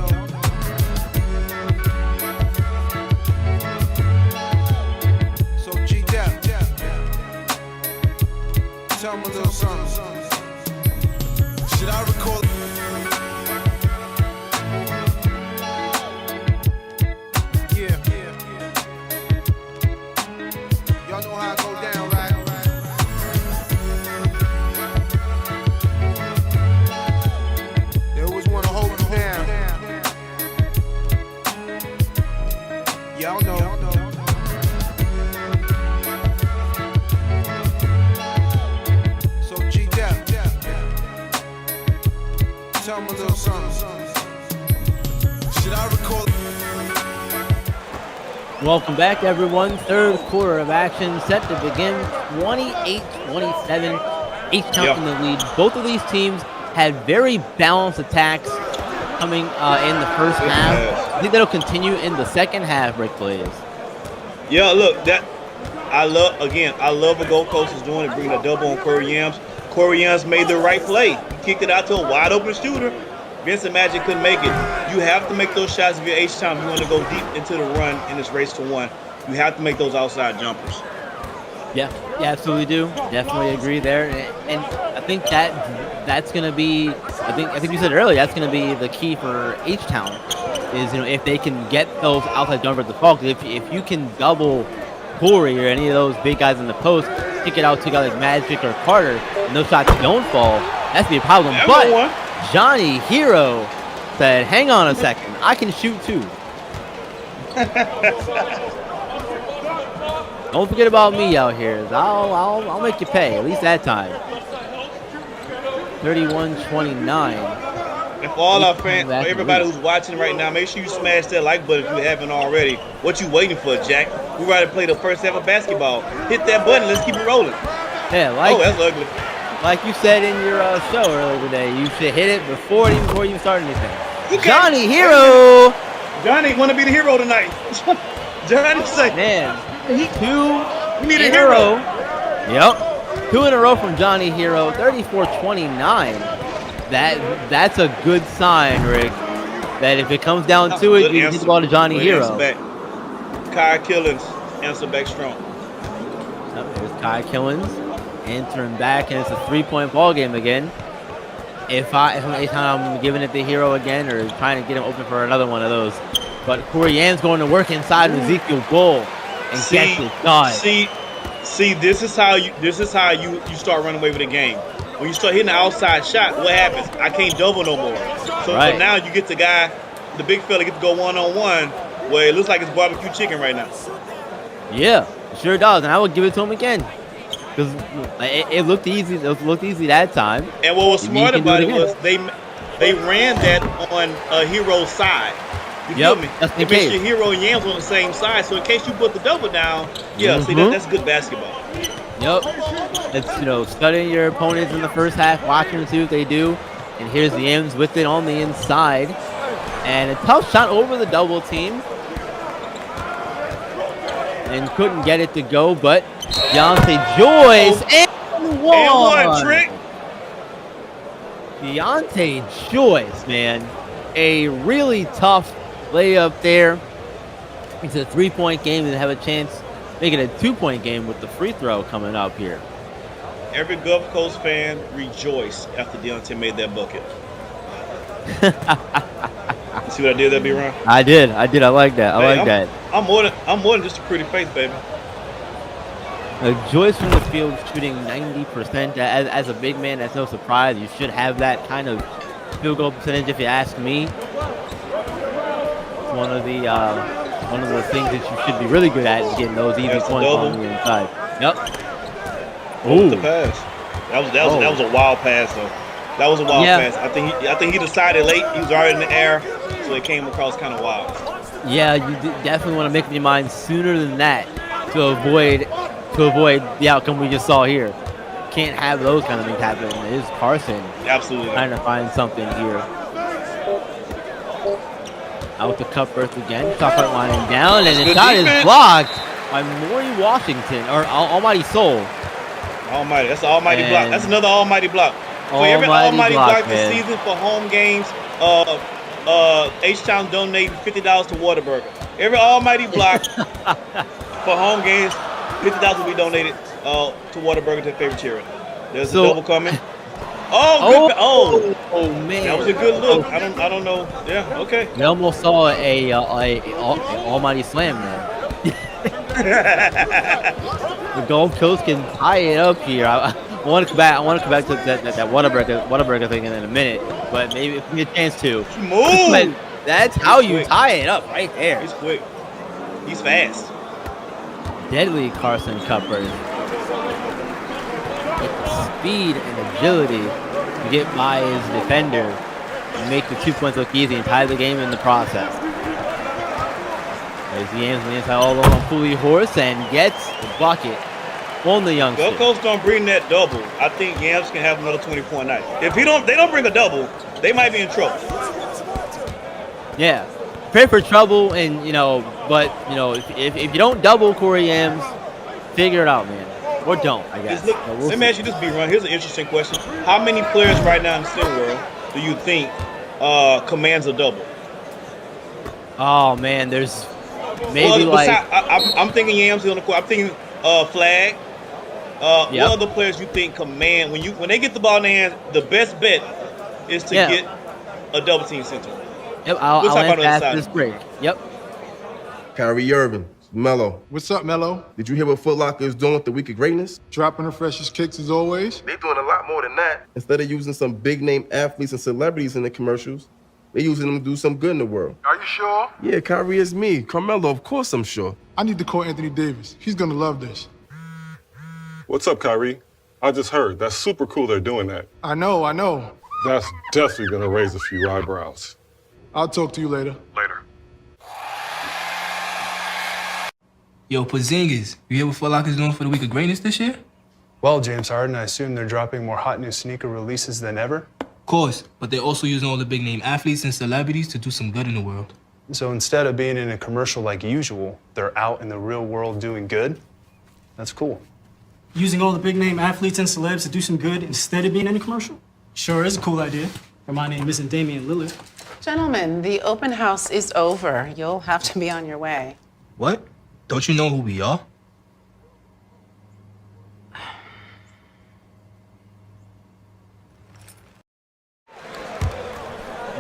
So G-Dep, tell me a little something. Should I recall? Yeah. Y'all know how I go down, right? They always want to hold you down. Y'all know. So G-Dep, tell me a little something. Should I recall? Welcome back, everyone. Third quarter of action set to begin. 28-27. H-Town in the lead. Both of these teams had very balanced attacks coming in the first half. I think that'll continue in the second half, Rick Blaze. Yeah, look, I love what Gold Coast is doing, bringing a double on Corey Yams. Corey Yams made the right play. He kicked it out to a wide open shooter. Vincent Magic couldn't make it. You have to make those shots if you're H-Town. You want to go deep into the run in this race to one. You have to make those outside jumpers. Yeah, you absolutely do. Definitely agree there. And I think that's going to be, I think you said earlier, that's going to be the key for H-Town is, if they can get those outside jumpers to fall. Because if you can double Corey or any of those big guys in the post, kick it out to a guy like Magic or Carter, and those shots don't fall, that's be a problem. But Johnny Hero said, hang on a second, I can shoot too. Don't forget about me out here. I'll make you pay, at least that time. 31-29. And for all our fans, for everybody who's watching right now, make sure you smash that like button if you haven't already. What you waiting for, Jack? We ready to play the first half of basketball. Hit that button. Let's keep it rolling. Yeah, that's ugly. Like you said in your show earlier today, you should hit it before you start anything. Okay. Johnny Hero. Johnny want to be the hero tonight. Johnny say, man, we need a hero. Yep, 2 in a row from Johnny Hero. 34-29. That's a good sign, Rick. That if it comes down to it, you can get the ball to Johnny Hero. Kai Killins answer back strong. There's Kai Killins answering back, and it's a 3-point ball game again. If I'm giving it to Hero again, or trying to get him open for another one of those. But Corey Yam's going to work inside of Ezekiel Bull and gets it done. See, this is how you start running away with the game. When you start hitting the outside shot, what happens? I can't double no more. So now you get the big fella get to go one-on-one, where it looks like it's barbecue chicken right now. Yeah, it sure does, and I would give it to him again. Because it looked easy. It looked easy that time. And what was smart about it was they ran that on a Hero's side. You feel me? It makes your Hero and Yams on the same side, so in case you put the double down, see that's good basketball. Yep. It's studying your opponents in the first half, watching them see what they do, and here's the Yams with it on the inside, and a tough shot over the double team. And couldn't get it to go, but Deontay Joyce and one trick. Deontay Joyce, man, a really tough layup there. It's a 3-point game and have a chance make it a 2-point game with the free throw coming up here. Every Gulf Coast fan rejoiced after Deontay made that bucket. See what I did there, B-Ron? I did. I like that. I like that. I'm more than just a pretty face, baby. Joyce from the field shooting 90%. As a big man, that's no surprise. You should have that kind of field goal percentage, if you ask me. It's one of the things that you should be really good at is getting those easy points on the inside. Yep. Ooh. The pass. That was a wild pass, though. That was a wild pass. I think he decided late. He was already in the air, so it came across kind of wild. Yeah, you definitely want to make up your mind sooner than that to avoid the outcome we just saw here. Can't have those kind of things happen. It is Carson absolutely trying to find something here. Out to Cupworth again. Top right lining down, and the shot is blocked by Maury Washington, or Almighty Soul. Almighty. That's an almighty block. That's another almighty block. For every almighty block this season for home games, H-Town donating $50 to Whataburger. Every almighty block for home games, $50 will be donated to Whataburger to their favorite charity. There's a double coming. Oh man, that was a good look. I don't know. Yeah, okay. We almost saw a almighty slam there. The Gold Coast can tie it up here. I want to come back to that Whataburger thing in a minute, but maybe if we get a chance to. Move. That's how you tie it up right there. He's quick. He's fast. Deadly Carson Cuppers. With the speed and agility to get by his defender and make the 2 points look easy and tie the game in the process. As he aims on the inside all alone on Fully Horse and gets the bucket on the youngster. Gold Coast don't bring that double. I think Yams can have another 20-point night. If they don't bring a double, they might be in trouble. Yeah, pray for trouble, and if you don't double Corey Yams, figure it out, man, or don't. I guess. Let me ask you this, B-Run. Here's an interesting question: how many players right now in the Sin World do you think commands a double? Oh man, there's maybe I'm thinking Yams on the court. I'm thinking Flag. What other players you think command when they get the ball in their hands? The best bet is to get a double team center. Yep, I'll answer after this break. Yep. Kyrie Irving, Melo. What's up, Melo? Did you hear what Foot Locker is doing with the Week of Greatness? Dropping the freshest kicks as always. They're doing a lot more than that. Instead of using some big name athletes and celebrities in the commercials, they're using them to do some good in the world. Are you sure? Yeah, Kyrie is me. Carmelo, of course I'm sure. I need to call Anthony Davis. He's gonna love this. What's up, Kyrie? I just heard. That's super cool they're doing that. I know. That's definitely gonna raise a few eyebrows. I'll talk to you later. Yo, Porzingis, you hear what Foot Locker's doing for the Week of Greatness this year? Well, James Harden, I assume they're dropping more hot new sneaker releases than ever? Of course, but they're also using all the big name athletes and celebrities to do some good in the world. So instead of being in a commercial like usual, they're out in the real world doing good? That's cool. Using all the big name athletes and celebs to do some good instead of being in a commercial? Sure is a cool idea. Or my name isn't Damian Lillard. Gentlemen, the open house is over. You'll have to be on your way. What? Don't you know who we are?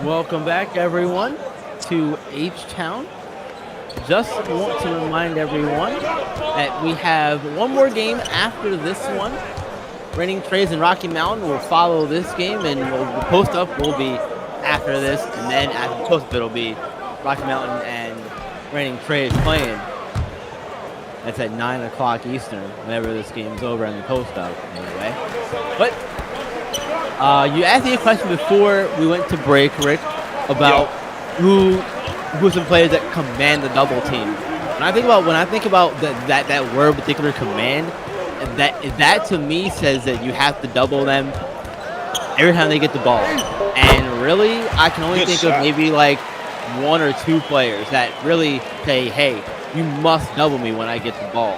Welcome back, everyone, to H-Town. Just want to remind everyone that we have one more game after this one. Reigning Trays and Rocky Mountain will follow this game, and the post-up will be after this, and then after the post-up it'll be Rocky Mountain and Reigning Trays playing. That's at 9 o'clock Eastern, whenever this game's over and the post-up, anyway. But you asked me a question before we went to break, Rick, about who's some players that command the double team. When I think about that word, particular command, that to me says that you have to double them every time they get the ball. And really, I can only think of maybe like one or two players that really say, "Hey, you must double me when I get the ball."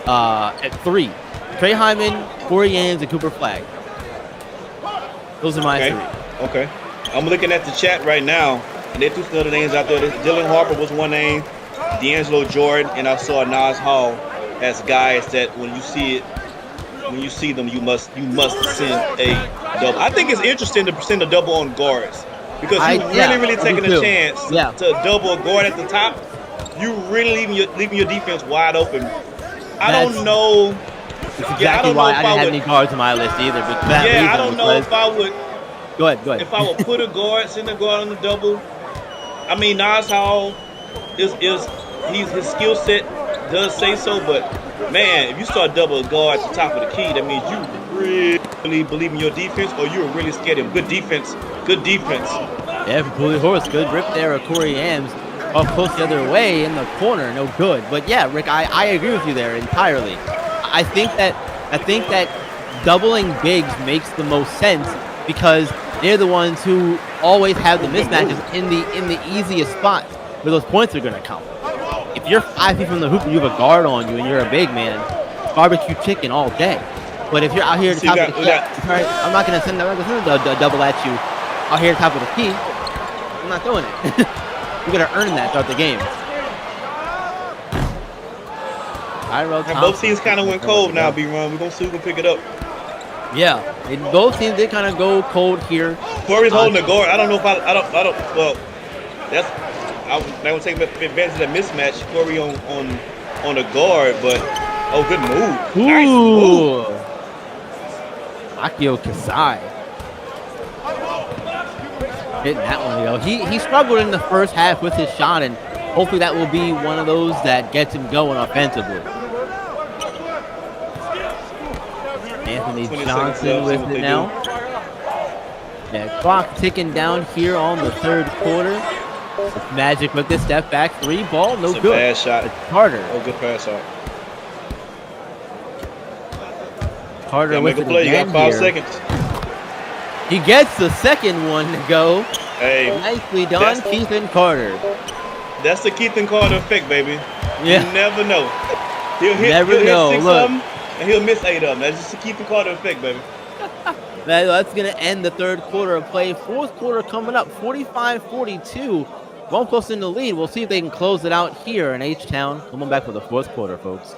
At 3, Trey Hyman, Corey Yams, and Cooper Flag. Those are my 3. Okay. I'm looking at the chat right now, and they threw some other names out there. Dylan Harper was one name, D'Angelo Jordan, and I saw Nas Hall as guys that when you see them, you must send a double. I think it's interesting to send a double on guards because you're really taking a chance to double a guard at the top. You really leaving your defense wide open. I don't know. That's exactly why I didn't have any guards on my list either. But for that reason, I don't know if I would. Go ahead. If I would put a guard, send a guard on the double. I mean, Nas Hall his skill set does say so, but man, if you start double guard at the top of the key, that means you really believe in your defense, or you're really scared of good defense. Yeah, for Bully Horse, good rip there of Corey Yams. Off close the other way in the corner, no good. But yeah, Rick, I agree with you there entirely. I think that doubling bigs makes the most sense because they're the ones who always have the mismatches in the easiest spots where those points are going to come. If you're 5 feet from the hoop and you have a guard on you and you're a big man, barbecue chicken all day. But if you're out here at the top of the key, I'm not going to send the double at you out here at the top of the key. I'm not doing it. You gotta earn that throughout the game. And both teams kind of went cold now, B-Run. We're going to see who can pick it up. Yeah, both teams did kind of go cold here. Corey's holding the guard. I don't know if I don't. Well, I would take advantage of that mismatch. Corey on the guard, but good move. Nice move. Akio Kasai hitting that one, yo. He struggled in the first half with his shot, and hopefully that will be one of those that gets him going offensively. Anthony Johnson with it now. Yeah, clock ticking down here on the third quarter. Magic with this step back three ball, no good. Bad shot. It's Carter. Oh, good pass out. Carter with make a it play. again You got 5 here. seconds. He gets the second one to go. Hey, nicely done, Keithan Carter. That's the Keithan Carter effect, baby. Yeah. You never know. He'll hit 6 of them, and he'll miss 8 of them. That's just the Keithan Carter effect, baby. That's going to end the third quarter of play. Fourth quarter coming up, 45-42. Gulf Coast in the lead. We'll see if they can close it out here in H-Town. Coming back for the fourth quarter, folks.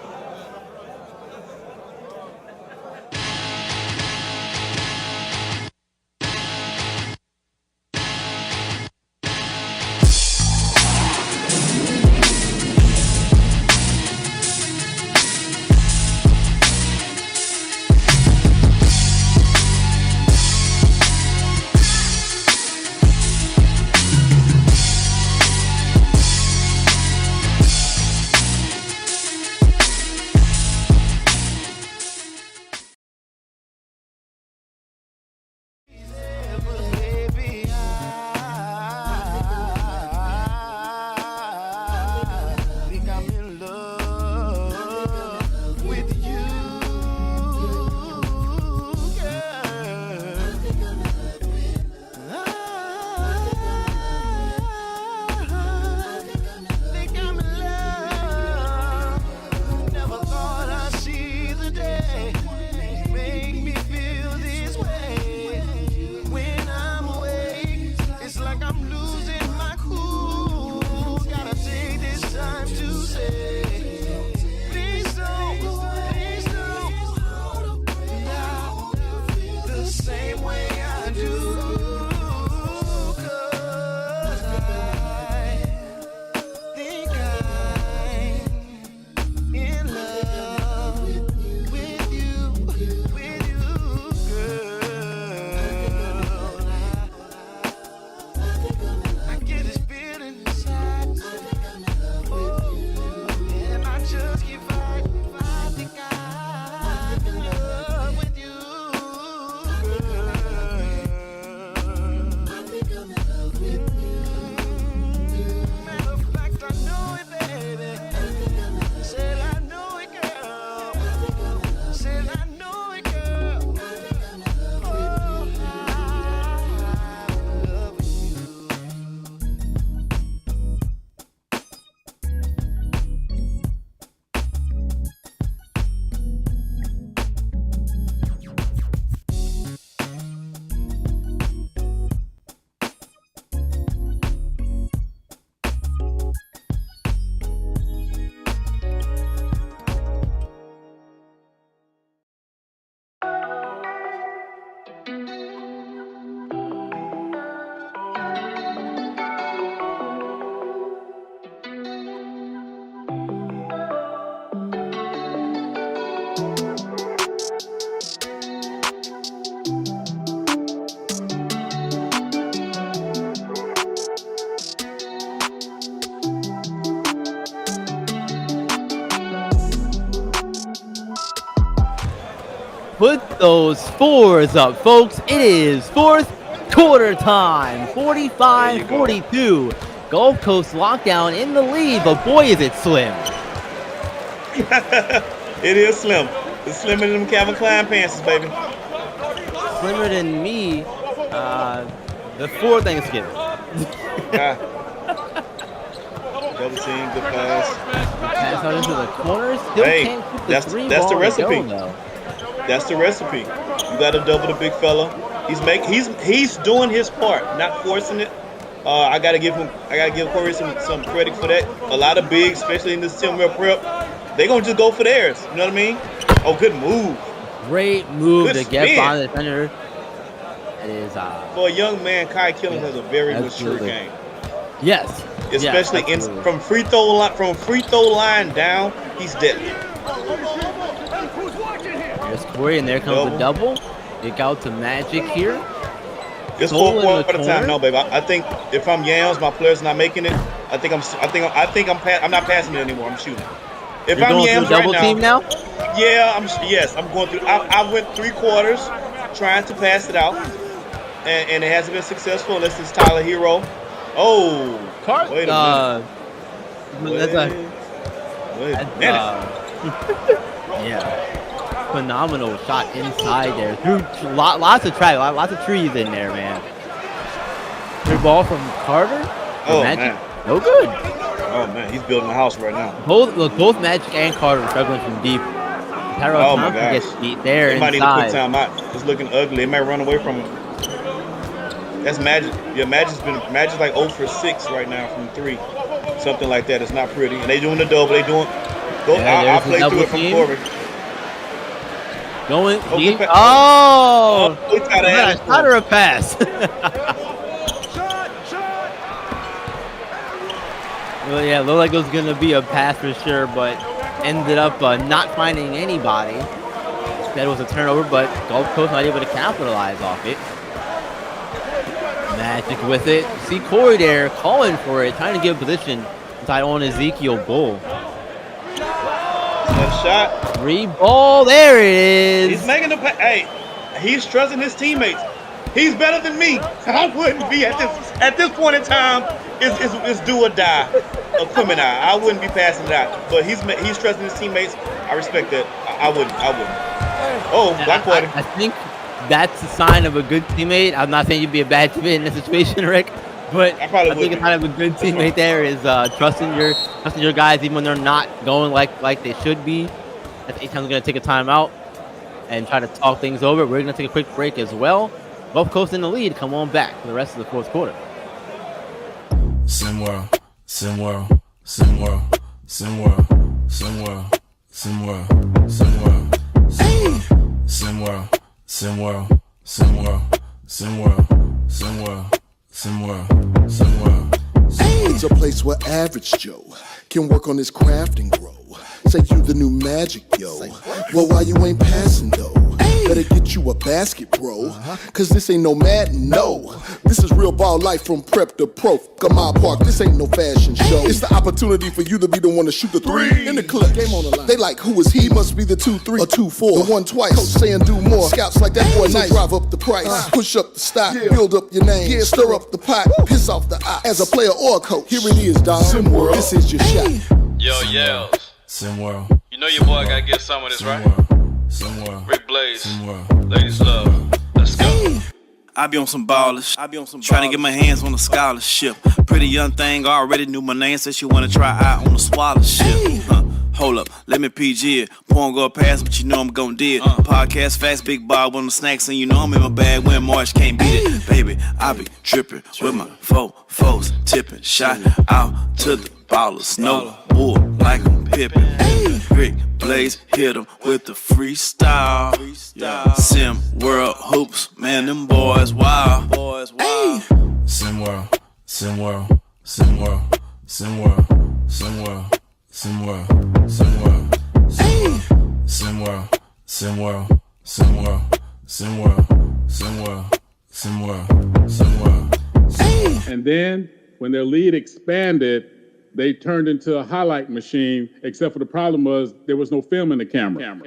Put those fours up, folks. It is fourth quarter time. 45-42. Gulf Coast lockdown in the lead, but boy, is it slim. It is slim. It's slimmer than them Calvin Klein pants, baby. Slimmer than me before Thanksgiving. Double team, good pass. Pass out into the corners. Still can't put the that's the recipe. Go, that's the recipe. You got to double the big fella. He's doing his part, not forcing it. I gotta give Corey some credit for that. A lot of bigs, especially in this 10-mil prep, they gonna just go for theirs. You know what I mean? Oh, good move. Great move Good to get spin. by the defender. It is For a young man, Kai Killings has a very mature game. Yes. Especially from free throw line down, he's deadly. There's Corey, and there comes the double. Kick out to Magic here. It's 4 at a time, no, baby. I think if I'm Yams, my player's not making it. I'm not passing it anymore. I'm shooting. If You're I'm going Yams through double right team now? Yeah, I'm going through. I went 3 quarters trying to pass it out, and it hasn't been successful unless it's Tyler Hero. Oh, wait a minute. Wait a minute. Yeah. Phenomenal shot inside there. Through lots of track, lots of trees in there, man. Good ball from Carter. Oh, Magic. man. No good. Oh, man. He's building a house right now. Both Magic and Carter are struggling from deep. Tyrell Thompson gets beat there They might need to inside. put time out. It's looking ugly. It might run away from him. That's Magic. Yeah, Magic's like 0 for 6 right now from 3. Something like that. It's not pretty. And they doing the double. I'll play through it from Corey. Going deep. Oh! Shot or a pass? Well, yeah, looked like it was going to be a pass for sure, but ended up not finding anybody. That was a turnover, but Gulf Coast not able to capitalize off it. Magic with it. See Corey there calling for it, trying to get position inside on Ezekiel Bull. That shot. 3 ball. There it is. He's making the pass. Hey, he's trusting his teammates. He's better than me. I wouldn't be at this point in time. It's do or die. Equipment I wouldn't be passing it out. But he's trusting his teammates. I respect that. I wouldn't. Oh, black party. I think that's a sign of a good teammate. I'm not saying you'd be a bad teammate in this situation, Rick, but I think a sign of a good teammate there is trusting your guys even when they're not going like they should be. I think H-Town's going to take a timeout and try to talk things over. We're going to take a quick break as well. Gulf Coast in the lead. Come on back for the rest of the fourth quarter. Simworld. It's a place where average Joe can work on his craft and grow. Say you the new magic, yo. Well, why you ain't passing though? Better get you a basket, bro. Cause this ain't no Madden, no. This is real ball life from prep to pro. Gamma Park, this ain't no fashion show. It's the opportunity for you to be the one to shoot the 3 in the clip. Game on the line. They like, who is he? Must be the 2-3 or 2-4. The 1 twice. Coach saying do more. Scouts like that boy nice. Drive up the price. Push up the stock. Build up your name. Stir up the pot. Piss off the eye. As a player or a coach, here it is, dog. Simworld. This is your shot. Yo, yells. Simworld. You know your boy gotta get some of this, right? Simworld. Rick Blaze. Ladies love. Let's go. I be on some ballers. Trying to get my hands on a scholarship. Pretty young thing already knew my name. Said she wanna try out on a scholarship. Hold up, let me PG it. Porn go past, but you know I'm gon' do it. Podcast fast, big Bob on the snacks, and you know I'm in my bag when March can't beat it. Baby, I be tripping with my foes tipping. Shot out to the ballers. No bull like I'm pippin'. Rick Blaze hit him with the freestyle. Sim World Hoops, man, them boys wild. Simworld. And then when their lead expanded, they turned into a highlight machine, except for the problem was there was no film in the camera.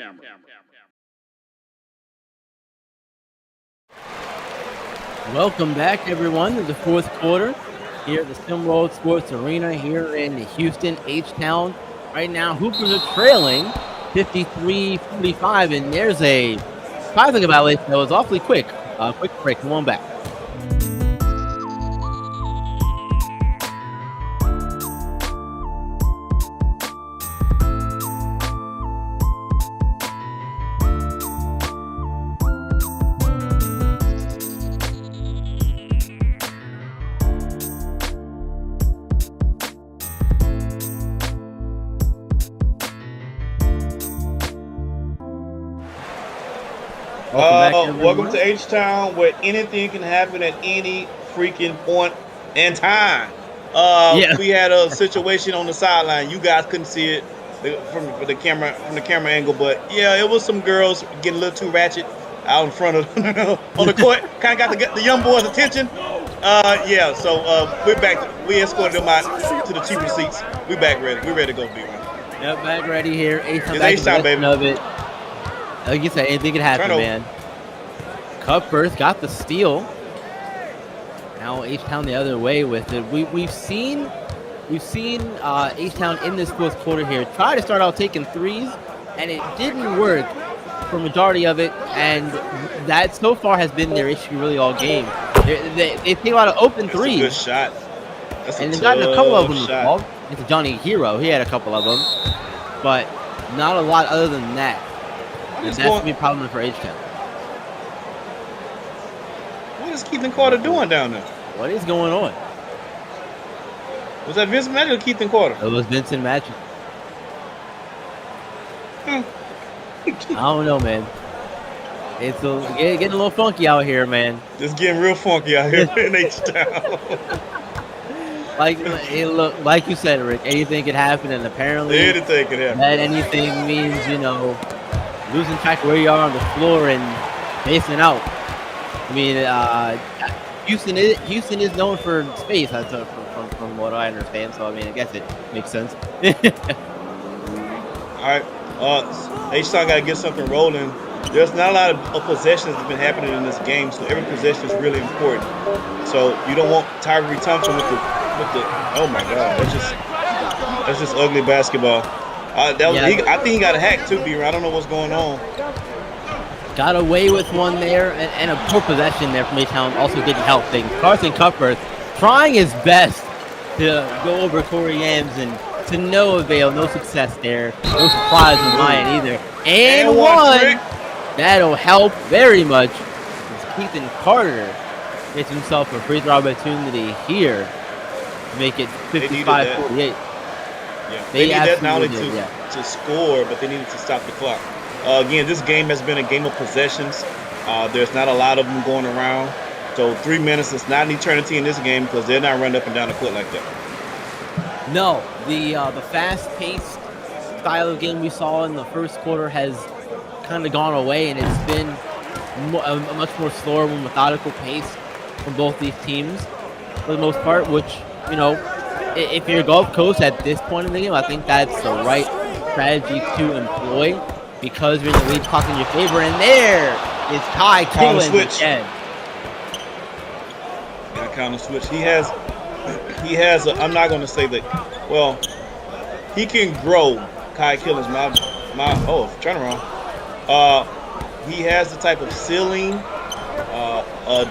Welcome back, everyone, to the fourth quarter here at the SimWorld Sports Arena here in Houston, H-Town. Right now, Hoopers are trailing 53-45, and there's a surprising violation that was awfully quick. Quick break. Come on back. Welcome to H-Town, where anything can happen at any freaking point in time. We had a situation on the sideline. You guys couldn't see it from the camera angle, but yeah, it was some girls getting a little too ratchet out in front of on the court. Kind of got the young boys' attention. So we're back. We escorted them out to the cheaper seats. We back ready. We ready to go, B-Run. Yep, back ready here. H-Town, baby. Of it. Like you said, anything can happen, man. Cupworth got the steal. Now H-Town the other way with it. We've seen H-Town in this fourth quarter here try to start out taking threes, and it didn't work for majority of it, and that so far has been their issue really all game. They take a lot of open threes. That's a good shot. And they've gotten a couple of them involved. It's Johnny Hero. He had a couple of them, but not a lot other than that. And that's going to be a problem for H-Town. What is Keithan Carter doing down there? What is going on? Was that Vincent Magic or Keithan Carter? It was Vincent Magic. I don't know, man. It's getting a little funky out here, man. It's getting real funky out here in H-Town. like you said, Rick, anything could happen, and apparently anything could happen. That anything means, losing track of where you are on the floor and facing out. I mean, Houston is known for space, from what I understand. So I mean, I guess it makes sense. All right, H-Town got to get something rolling. There's not a lot of possessions that's been happening in this game, so every possession is really important. So you don't want Tyree Thompson with the. Oh my God, that's just ugly basketball. I think he got a hack too, B-Ron. I don't know what's going on. Got away with one there, and a poor possession there from H-Town also didn't help things. Carson Cupworth trying his best to go over Corey Yams, and to no avail, no success there. No surprise on my end either. And one! That'll help very much. Keithan Carter gets himself a free throw opportunity here to make it 55-48. They need that not only to score, but they needed to stop the clock. Again, this game has been a game of possessions. There's not a lot of them going around. So 3 minutes is not an eternity in this game because they're not running up and down the court like that. No, the fast-paced style of game we saw in the first quarter has kind of gone away, and it's been a much more slower, more methodical pace from both these teams for the most part, which, if you're Gulf Coast at this point in the game, I think that's the right strategy to employ because you're in the lead clock in your favor. And there is Ty Killen again. Yeah, counter switch. He has I'm not going to say that. Well, he can grow. Kai Killen's turn around. He has the type of ceiling,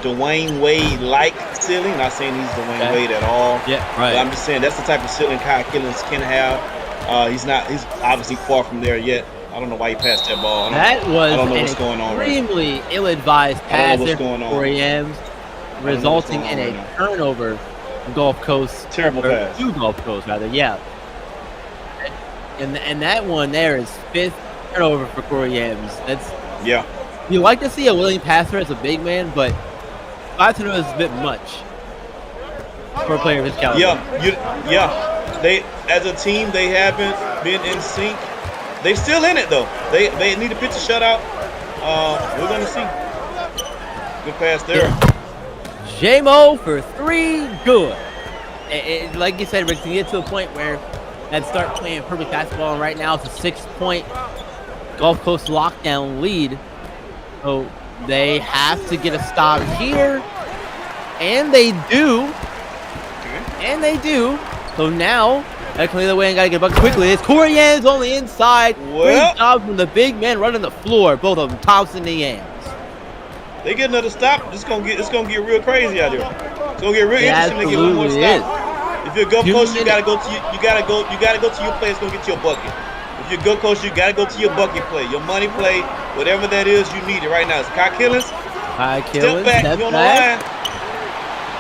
Dwayne Wade-like ceiling. Not saying he's Dwayne Wade at all. Yeah, right. But I'm just saying that's the type of ceiling Kai Killens can have. He's obviously far from there yet. I don't know why he passed that ball. I don't know what's going on. Extremely ill-advised pass there for Corey Yams, resulting in a turnover from Gulf Coast. Terrible pass. Two Gulf Coast, rather. Yeah. And that one there is fifth turnover for Corey Yams. You like to see a willing passer as a big man, but 5 turnovers is a bit much for a player of his caliber. They, as a team, they haven't been in sync. They're still in it though. They need to pitch a shutout. We're gonna see. Good pass there. J-Mo for 3, good. Like you said, Rick, to get to a point where and start playing perfect basketball, and right now it's a 6-point Gulf Coast lockdown lead. So they have to get a stop here, and they do. So now, gotta clear the way and gotta get a bucket quickly. It's Corey Yams on the inside. Great job from the big man running the floor. Both of them, Thompson and Yams. They get another stop. It's gonna get real crazy out here. It's gonna get real interesting to get one more stop. If you're Gulf Coast, you gotta go to your play. It's gonna get you a bucket. If you're Gulf Coast, you gotta go to your bucket play, your money play, whatever that is. You need it right now. It's Kai Killens. Step back. You on the line.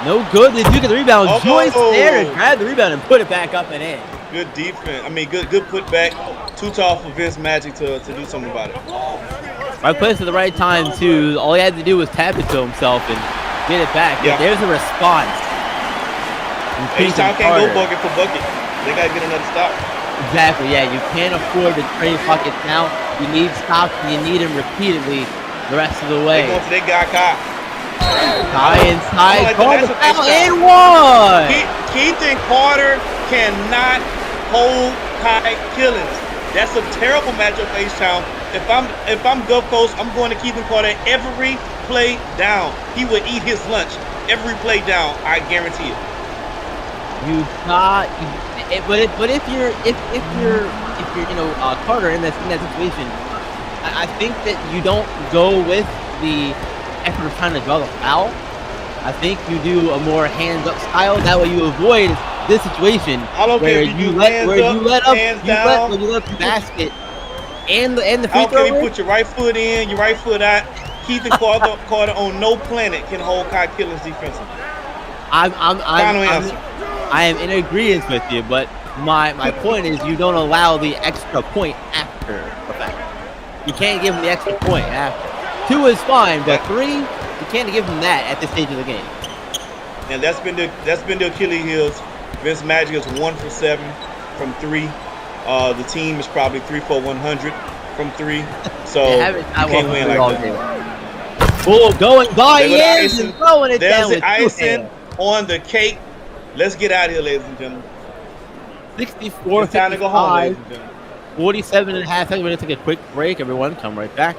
No good. They do get the rebound. Joyce there and grab the rebound and put it back up and in. Good defense. I mean, good put back. Too tall for Vince Magic to do something about it. Right place at the right time, too. All he had to do was tap it to himself and get it back. Yeah. There's a response. H-Town can't go bucket for bucket. They got to get another stop. Exactly, yeah. You can't afford to trade buckets now. You need stops, and you need them repeatedly the rest of the way. They going to their guy, Kai. Kai inside. That's Oh, what foul H-Town. and one! Keith and Carter cannot hold Kai Killings. That's a terrible matchup for H-Town. If I'm Gulf Coast, I'm going to Keith and Carter every play down. He would eat his lunch every play down. I guarantee it. You got, but if you're Carter in that situation, I think that you don't go with the effort of trying to draw the foul. I think you do a more hands up style. That way you avoid this situation where you let the basket and the free throw. You put your right foot in, your right foot out. Keith and Carter on no planet can hold Kai Killings defensively. I am in agreement with you, but my point is you don't allow the extra point after the fact. You can't give him the extra point after. 2 is fine, but 3, you can't give him that at this stage of the game. And that's been the Achilles heels. Vince Magic is 1 for 7 from 3. The team is probably 3 for 100 from 3. So you can't win like that. Bull going by in and throwing it down with the icing on the cake. Let's get out of here, ladies and gentlemen. 64, it's time to go home, ladies and gentlemen. 47 and a half seconds. We're going to take a quick break. Everyone, come right back.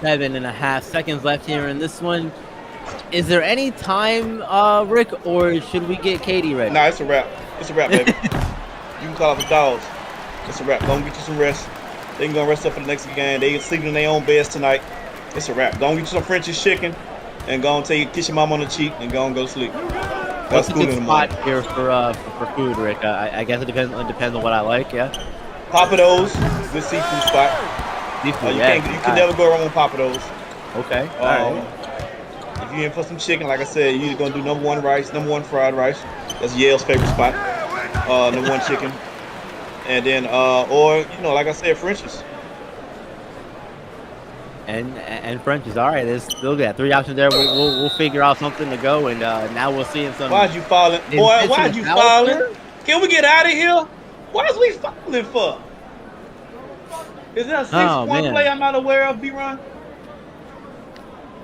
Seven and a half seconds left here in this one. Is there any time, Rick, or should we get Katie ready? Nah, it's a wrap. It's a wrap, baby. You can call out the dogs. It's a wrap. Go and get you some rest. They can go rest up for the next game. They sleeping in their own beds tonight. It's a wrap. Go and get you some French's chicken and go and kiss your mom on the cheek and go and go to sleep. What's a good spot here for food, Rick? I guess it depends on what I like. Yeah. Papados, good seafood spot. You can never go wrong with Papados. Okay. All right. If you're in for some chicken, like I said, you're gonna do number 1 rice, number 1 fried rice. That's Yale's favorite spot. Number 1 chicken, and then or like I said, French's. And French's. All right. There's still got 3 options there. We'll figure out something to go, and now we'll see some. Why'd you falling, boy? Why'd you falling? Can we get out of here? Why is we falling for? Is there a 6-point play I'm not aware of, B-Ron?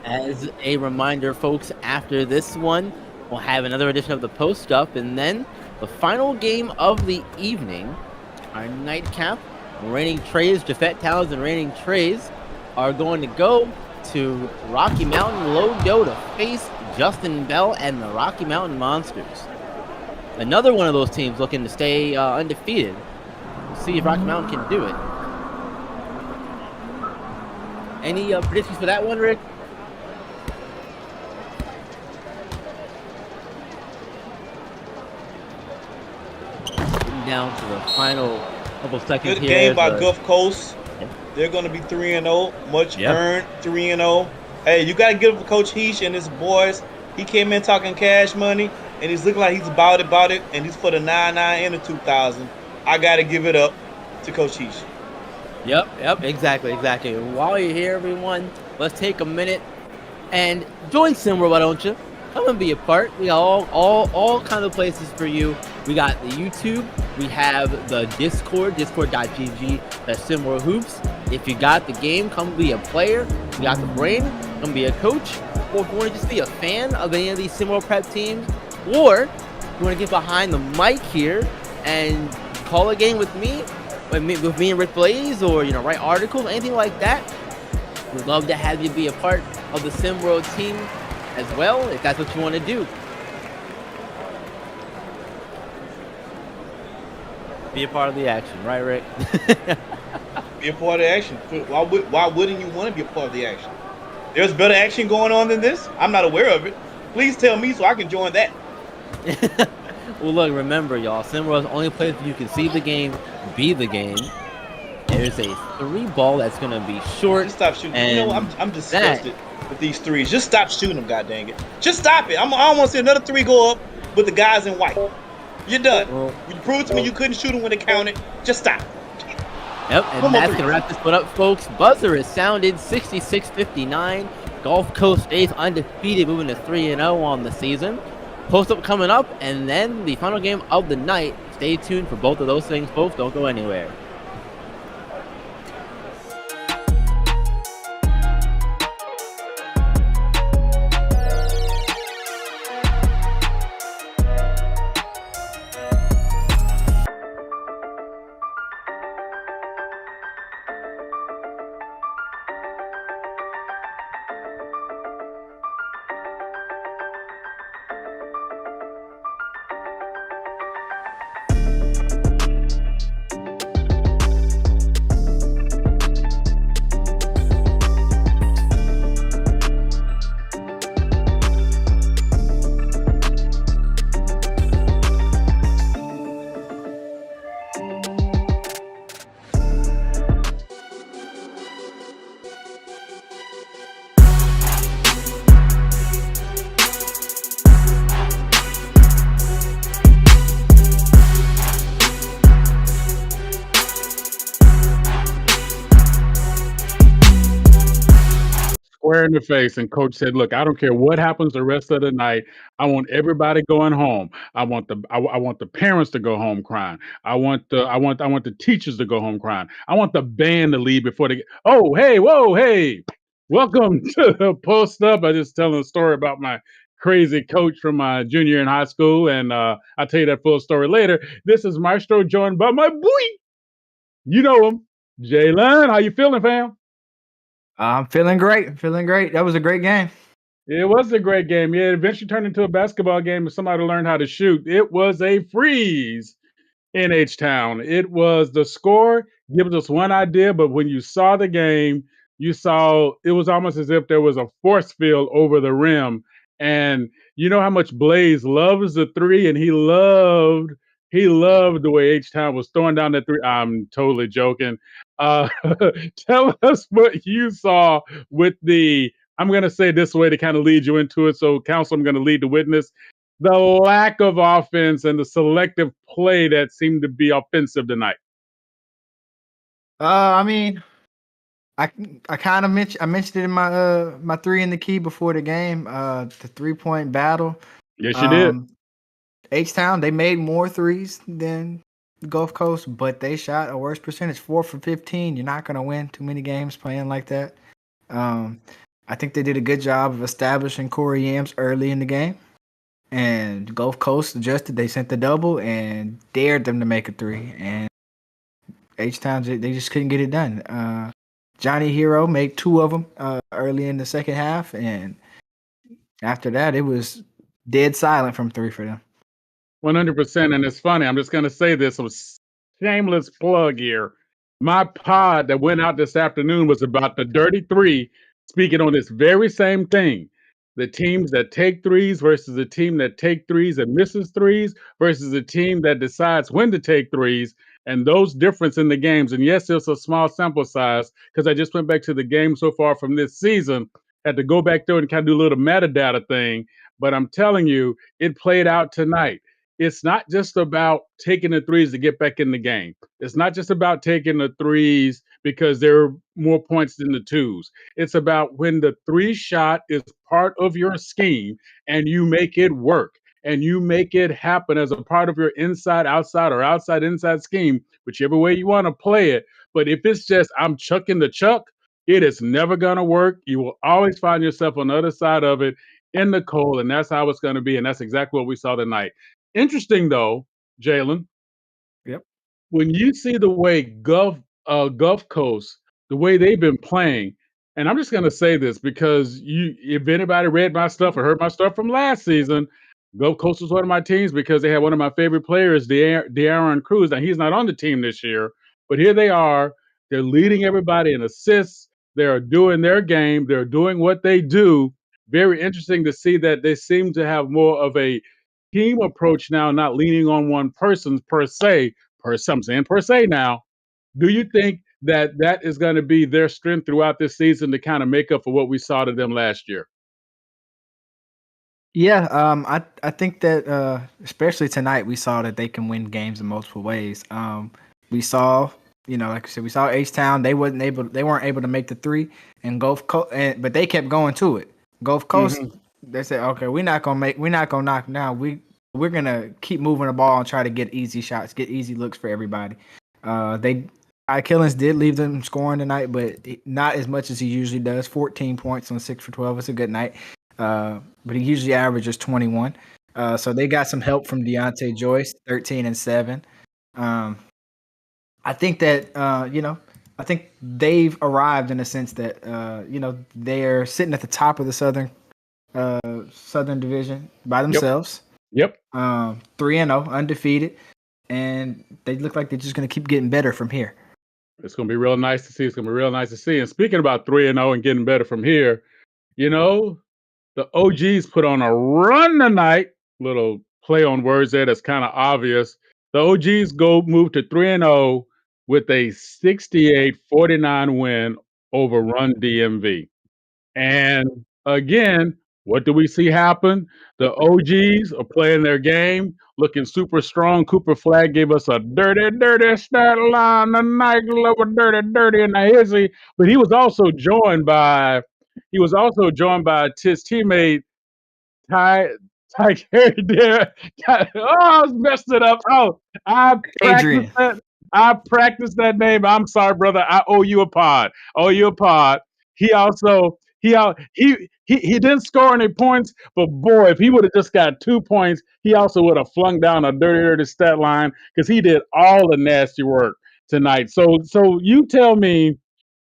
As a reminder, folks, after this one, we'll have another edition of the Post Up, and then the final game of the evening, our nightcap. Reigning Trays, Jafet Towns, and Reigning Trays are going to go to Rocky Mountain Lodo to face Justin Bell and the Rocky Mountain Monsters. Another one of those teams looking to stay undefeated. We'll see if Rocky Mountain can do it. Any predictions for that one, Rick? Getting down to the final Couple seconds Good here game as by a Gulf Coast. They're going to be 3-0. Much Yep. earned 3-0. Hey, you got to give Coach Heesh and his boys. He came in talking cash money, and he's looking like he's about it, and he's for the 99 and the 2000. I got to give it up to Coach Heesh. Yep, exactly. And while you're here, everyone, let's take a minute and join Simworld, why don't you? Come and be a part. We got all kind of places for you. We got the YouTube. We have the Discord, discord.gg, that's Simworld Hoops. If you got the game, come be a player. You got the brain, come be a coach. Or if you want to just be a fan of any of these Simworld prep teams, or you want to get behind the mic here and call a game with me and Rick Blaze, or write articles, anything like that. We'd love to have you be a part of the Simworld team as well, if that's what you want to do. Be a part of the action, right, Rick? Be a part of the action. Why wouldn't you want to be a part of the action? There's better action going on than this? I'm not aware of it. Please tell me so I can join that. Well, look, remember, y'all, Simworld's the only place where you can see the game, be the game. There's a 3-ball that's going to be short. Just stop shooting. You know what? I'm disgusted with these threes. Just stop shooting them, god dang it. Just stop it. I don't want to see another 3 go up with the guys in white. You're done. You proved to me you couldn't shoot them when they counted. Just stop. Yep, and that's going to wrap this one up, folks. Buzzer is sounded 66-59. Gulf Coast stays undefeated, moving to 3-0 on the season. Post-up coming up, and then the final game of the night. Stay tuned for both of those things, folks. Don't go anywhere. Square in the face, and coach said, "Look, I don't care what happens the rest of the night. I want everybody going home. I want the parents to go home crying. I want the teachers to go home crying. I want the band to leave before they get, oh, hey, whoa, hey. Welcome to Post Up. I just telling a story about my crazy coach from my junior year in high school, and I'll tell you that full story later. This is Maestro joined by my boy. You know him. Jalen, how you feeling, fam? I'm feeling great. That was a great game. It was a great game. Yeah, it eventually turned into a basketball game if somebody learned how to shoot. It was a freeze in H-Town. It was the score gives us one idea, but when you saw the game, you saw it was almost as if there was a force field over the rim. And you know how much Blaze loves the three, and he loved the way H-Town was throwing down that three. I'm totally joking. Uh, tell us what you saw with the, I'm going to say this way to kind of lead you into it. So, counsel, I'm going to lead the witness. The lack of offense and the selective play that seemed to be offensive tonight. I mean, I kind of mentioned it in my 3 in the key before the game. The 3-point battle. Yes, you did. H-Town, they made more threes than Gulf Coast, but they shot a worse percentage, 4 for 15. You're not going to win too many games playing like that. I think they did a good job of establishing Corey Yams early in the game. And Gulf Coast adjusted. They sent the double and dared them to make a 3. And H-Town, they just couldn't get it done. Johnny Hero made 2 of them early in the second half. And after that, it was dead silent from 3 for them. 100%. And it's funny. I'm just going to say this. A shameless plug here. My pod that went out this afternoon was about the Dirty 3, speaking on this very same thing. the teams that take threes versus the team that take threes and misses threes versus the team that decides when to take threes and those difference in the games. And yes, it's a small sample size because I just went back to the game so far from this season, had to go back there and kind of do a little metadata thing. But I'm telling you, it played out tonight. It's not just about taking the threes to get back in the game. It's not just about taking the threes because there are more points than the twos. It's about when the three shot is part of your scheme and you make it work and you make it happen as a part of your inside outside or outside inside scheme, whichever way you want to play it. But if it's just I'm chucking the chuck, it is never going to work. You will always find yourself on the other side of it in the cold, and that's how it's going to be. And that's exactly what we saw tonight. Interesting though, Jalen. Yep. When you see the way Gulf Coast, the way they've been playing, and I'm just gonna say this because if anybody read my stuff or heard my stuff from last season, Gulf Coast was one of my teams because they had one of my favorite players, De'Aaron Cruz. Now he's not on the team this year, but here they are. They're leading everybody in assists. They're doing their game. They're doing what they do. Very interesting to see that they seem to have more of a team approach now, not leaning on one person per se. I'm saying per se now. Do you think that that is going to be their strength throughout this season to kind of make up for what we saw to them last year? Yeah, I think that especially tonight we saw that they can win games in multiple ways. We saw, like I said, we saw H Town. They weren't able to make the three, and Gulf Coast, but they kept going to it. Gulf Coast, they said, okay, we're not gonna knock down. We're gonna keep moving the ball and try to get easy shots, get easy looks for everybody. Killens did leave them scoring tonight, but not as much as he usually does. 14 points on 6 for 12. It's a good night. But he usually averages 21. So they got some help from Deontay Joyce, 13 and 7. I think that I think they've arrived in a sense that they're sitting at the top of the Southern Division by themselves. Yep. 3-0, undefeated, and they look like they're just going to keep getting better from here. It's going to be real nice to see. It's going to be real nice to see. And speaking about 3-0 and getting better from here, the OGs put on a run tonight. Little play on words there that's kind of obvious. The OGs move to 3-0 with a 68-49 win over Run DMV. And again, what do we see happen? The OGs are playing their game, looking super strong. Cooper Flag gave us a dirty stat line tonight, little dirty in the hizzy. But he was also joined by his teammate Ty Carey there. I messed it up. Oh, I Adrian. practiced that name. I'm sorry, brother. I owe you a pod. He also he didn't score any points, but boy, if he would have just got 2 points, he also would have flung down a dirty stat line because he did all the nasty work tonight. So you tell me,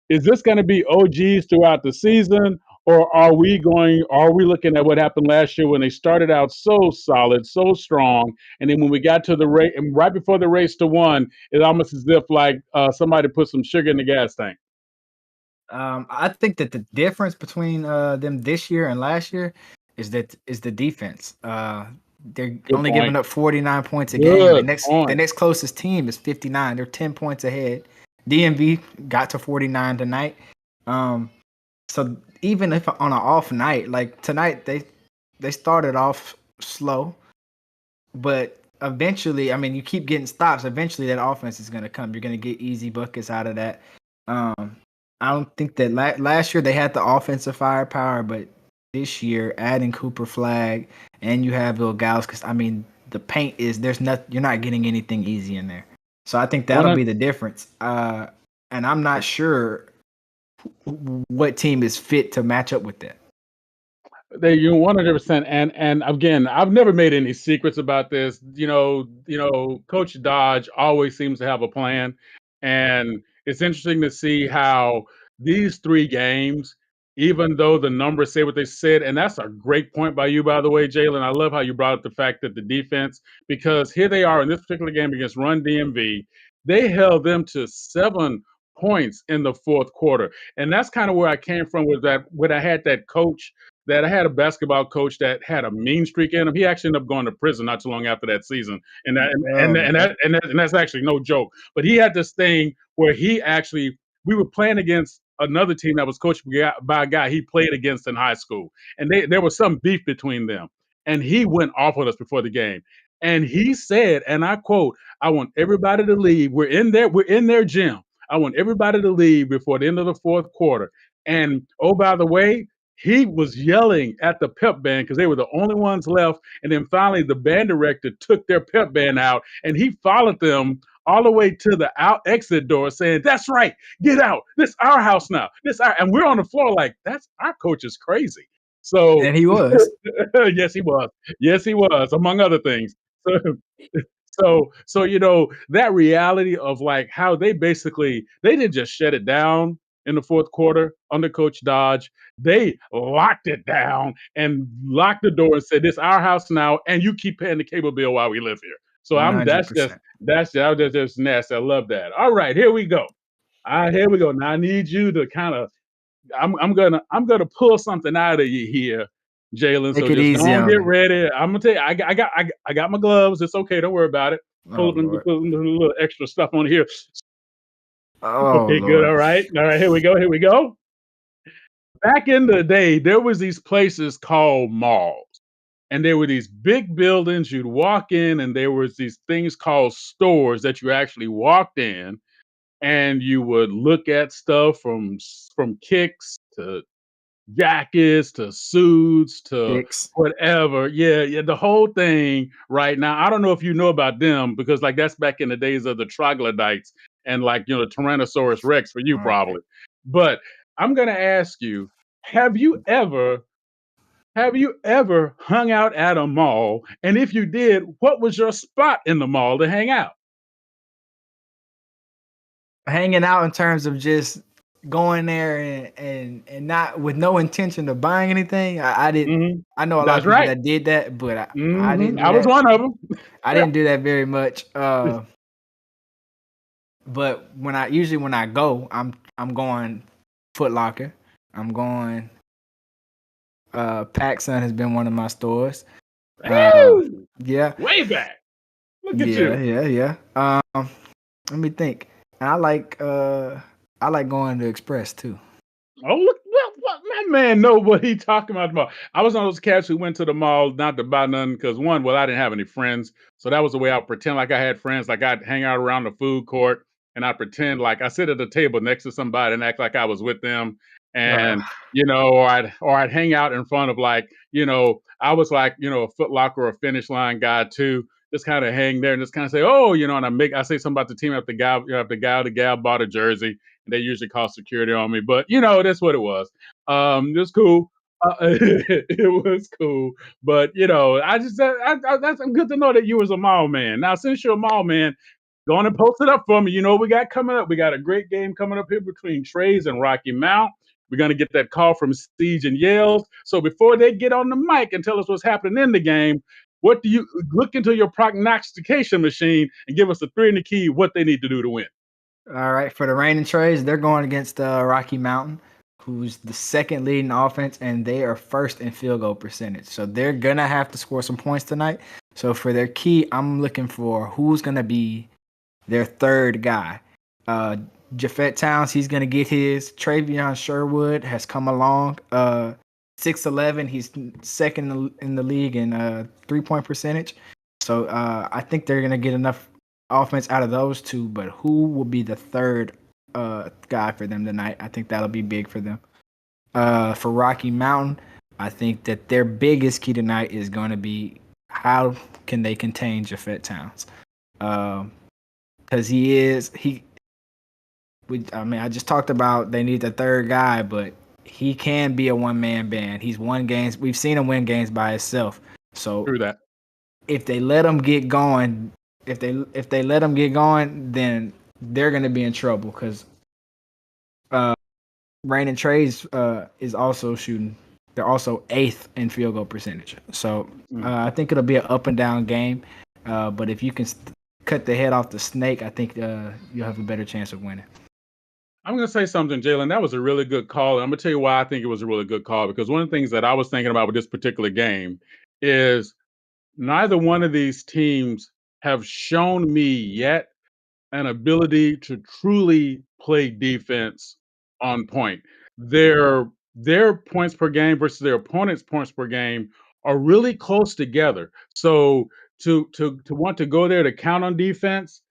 is this going to be OGs throughout the season, or are we looking at what happened last year when they started out so solid, so strong, and then when we got to the race, and right before the race to one, it's almost as if like somebody put some sugar in the gas tank? I think that the difference between them this year and last year is the defense. They're only giving up 49 points a game. The next closest team is 59. They're 10 points ahead. DMV got to 49 tonight. So even if on an off night, like tonight, they started off slow, but eventually, I mean, you keep getting stops. Eventually, that offense is going to come. You're going to get easy buckets out of that. I don't think that last year they had the offensive firepower, but this year, adding Cooper Flag and you have Ill-a-delphia, I mean, the paint you're not getting anything easy in there. So I think that'll be the difference. And I'm not sure what team is fit to match up with that. You're 100%. And again, I've never made any secrets about this. Coach Dodge always seems to have a plan, and it's interesting to see how these 3 games, even though the numbers say what they said, and that's a great point by you, by the way, Jalen. I love how you brought up the fact that the defense, because here they are in this particular game against Run DMV, they held them to 7 points in the fourth quarter. And that's kind of where I came from with that, when I had that coach that I had a basketball coach that had a mean streak in him. He actually ended up going to prison not too long after that season, and that's actually no joke. But he had this thing where we were playing against another team that was coached by a guy he played against in high school, and there was some beef between them, and he went off on us before the game, and he said, and I quote, "I want everybody to leave. We're in their gym. I want everybody to leave before the end of the fourth quarter." And oh, by the way, he was yelling at the pep band because they were the only ones left. And then finally, the band director took their pep band out, and he followed them all the way to the exit door, saying, "That's right, get out. This is our house now. And we're on the floor like, that's our coach is crazy. So, And he was. yes, he was. Yes, he was, among other things. So that reality of like how they didn't just shut it down in the fourth quarter under Coach Dodge. They locked it down and locked the door and said, "This is our house now, and you keep paying the cable bill while we live here." So that's just 100%. nasty. I love that. All right, here we go. Here we go. Now I need you to kind of I'm gonna pull something out of you here, Jalen. So Take it just easy don't on get me. ready. I'm gonna tell you, I got my gloves. It's okay. Don't worry about it. Oh, Put a Lord. little extra stuff on here. Oh, Okay, good. Lord. All right. Here we go. Back in the day, there was these places called malls, and there were these big buildings. You'd walk in, and there was these things called stores that you actually walked in, and you would look at stuff from kicks to jackets to suits to Kicks. whatever. Yeah, the whole thing right now. I don't know if you know about them because like that's back in the days of the troglodytes and like the Tyrannosaurus Rex for you All right. probably. But I'm gonna ask you, have you ever hung out at a mall? And if you did, what was your spot in the mall to hang out? Hanging out in terms of just going there and not with no intention of buying anything. I didn't. I know a lot That's of people right. that did that, but I didn't do I was that. one of them. I didn't do that very much. But when I go, I'm going Foot Locker. I'm going. PacSun has been one of my stores. Yeah. Way back. Look at you. Yeah. Let me think. And I like going to Express too. Oh, look, that man know what he talking about. I was one of those cats who went to the mall not to buy nothing because one, well, I didn't have any friends. So that was the way I would pretend like I had friends. Like I'd hang out around the food court and I'd pretend like I sit at a table next to somebody and act like I was with them. And, or I'd hang out in front of like, I was like, a Foot Locker or Finish Line guy too. Just kind of hang there and just kind of say, oh, and I say something about the team if the guy or the gal bought a jersey. They usually call security on me, but that's what it was. It was cool. It was cool, but I just that's good to know that you was a mall man. Now, since you're a mall man, go on and post it up for me. We got coming up. We got a great game coming up here between Trey's and Rocky Mount. We're gonna get that call from Siege and Yales. So before they get on the mic and tell us what's happening in the game, what do you look into your prognostication machine and give us the 3 and the key what they need to do to win? All right, for the Reigning Trays, they're going against Rocky Mountain, who's the second leading offense, and they are first in field goal percentage. So they're gonna have to score some points tonight. So for their key, I'm looking for who's gonna be their third guy. Jafet Towns, he's gonna get his. Travion Sherwood has come along. 6'11", he's second in the league in 3-point percentage. So I think they're gonna get enough offense out of those two, but who will be the third guy for them tonight? I think that'll be big for them. For Rocky Mountain, I think that their biggest key tonight is going to be how can they contain Jafet Towns, because I just talked about they need the third guy, but he can be a one-man band. He's won games. We've seen him win games by himself. So through that, if they let him get going. If they let them get going, then they're going to be in trouble because Reigning Trays is also shooting. They're also 8th in field goal percentage. So I think it'll be an up and down game. But if you can cut the head off the snake, I think you'll have a better chance of winning. I'm going to say something, Jalen. That was a really good call. And I'm going to tell you why I think it was a really good call. Because one of the things that I was thinking about with this particular game is neither one of these teams have shown me yet an ability to truly play defense on point. Their points per game versus their opponent's points per game are really close together. So to want to go there to count on defense,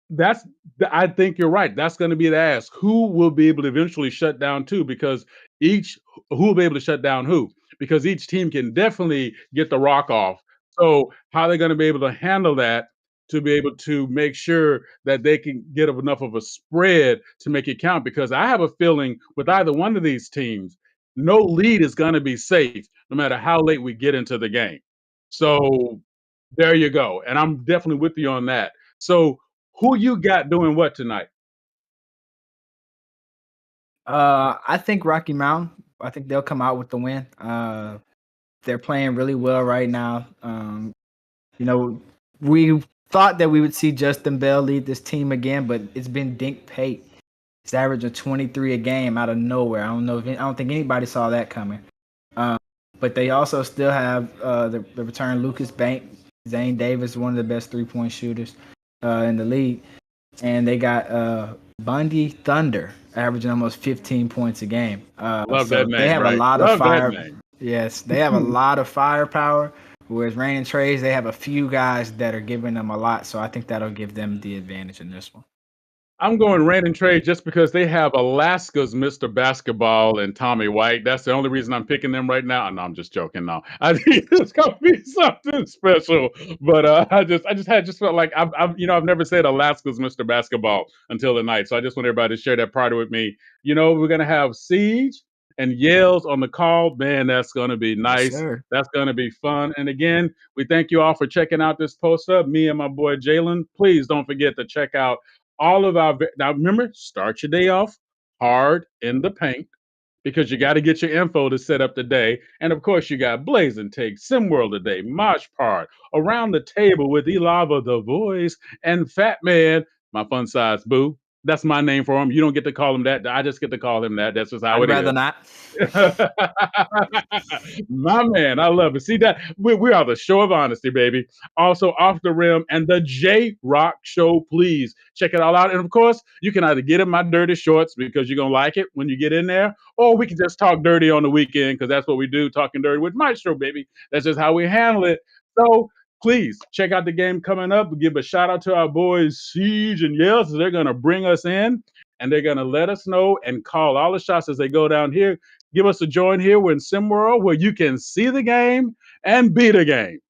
that's I think you're right. That's going to be the ask. Who will be able to eventually shut down two? Because who will be able to shut down who? Because each team can definitely get the rock off. So how are they going to be able to handle that to be able to make sure that they can get enough of a spread to make it count? Because I have a feeling with either one of these teams, no lead is going to be safe no matter how late we get into the game. So there you go. And I'm definitely with you on that. So who you got doing what tonight? I think Rocky Mountain. I think they'll come out with the win. They're playing really well right now. We thought that we would see Justin Bell lead this team again, but it's been Dink Pate. He's averaging 23 a game out of nowhere. I don't think anybody saw that coming. But they also still have the return Lucas Bank, Zane Davis, one of the best 3-point shooters in the league, and they got Bundy Thunder averaging almost 15 points a game. Love that name. They have right? a lot Love of fire. That name. Yes, they have a lot of firepower. Whereas Rain and Trays, they have a few guys that are giving them a lot. So I think that'll give them the advantage in this one. I'm going Rain and Trade just because they have Alaska's Mr. Basketball and Tommy White. That's the only reason I'm picking them right now. No, I'm just joking. No, I think it's gonna be something special. But I just felt like I've never said Alaska's Mr. Basketball until tonight. So I just want everybody to share that party with me. We're gonna have Siege and Yales on the call. Man, that's gonna be nice. Yes, that's gonna be fun. And again, we thank you all for checking out this post up. Me and my boy Jalen. Please don't forget to check out all of our now remember, start your day off hard in the paint because you got to get your info to set up the day. And of course, you got Blazing Take, SimWorld today, Mosh Part, Around the Table with Elava the Voice, and Fat Man, my fun size boo. That's my name for him. You don't get to call him that. I just get to call him that. That's just how it is. I'd rather not. My man, I love it. See that we are the show of honesty, baby. Also, Off the Rim and the J Rock Show. Please check it all out. And of course, you can either get in my dirty shorts because you're gonna like it when you get in there, or we can just talk dirty on the weekend because that's what we do, talking dirty with Maestro, baby. That's just how we handle it. So please check out the game coming up. Give a shout out to our boys Siege and Yells. They're gonna bring us in and they're gonna let us know and call all the shots as they go down here. Give us a join here. We're in SimWorld where you can see the game and be the game.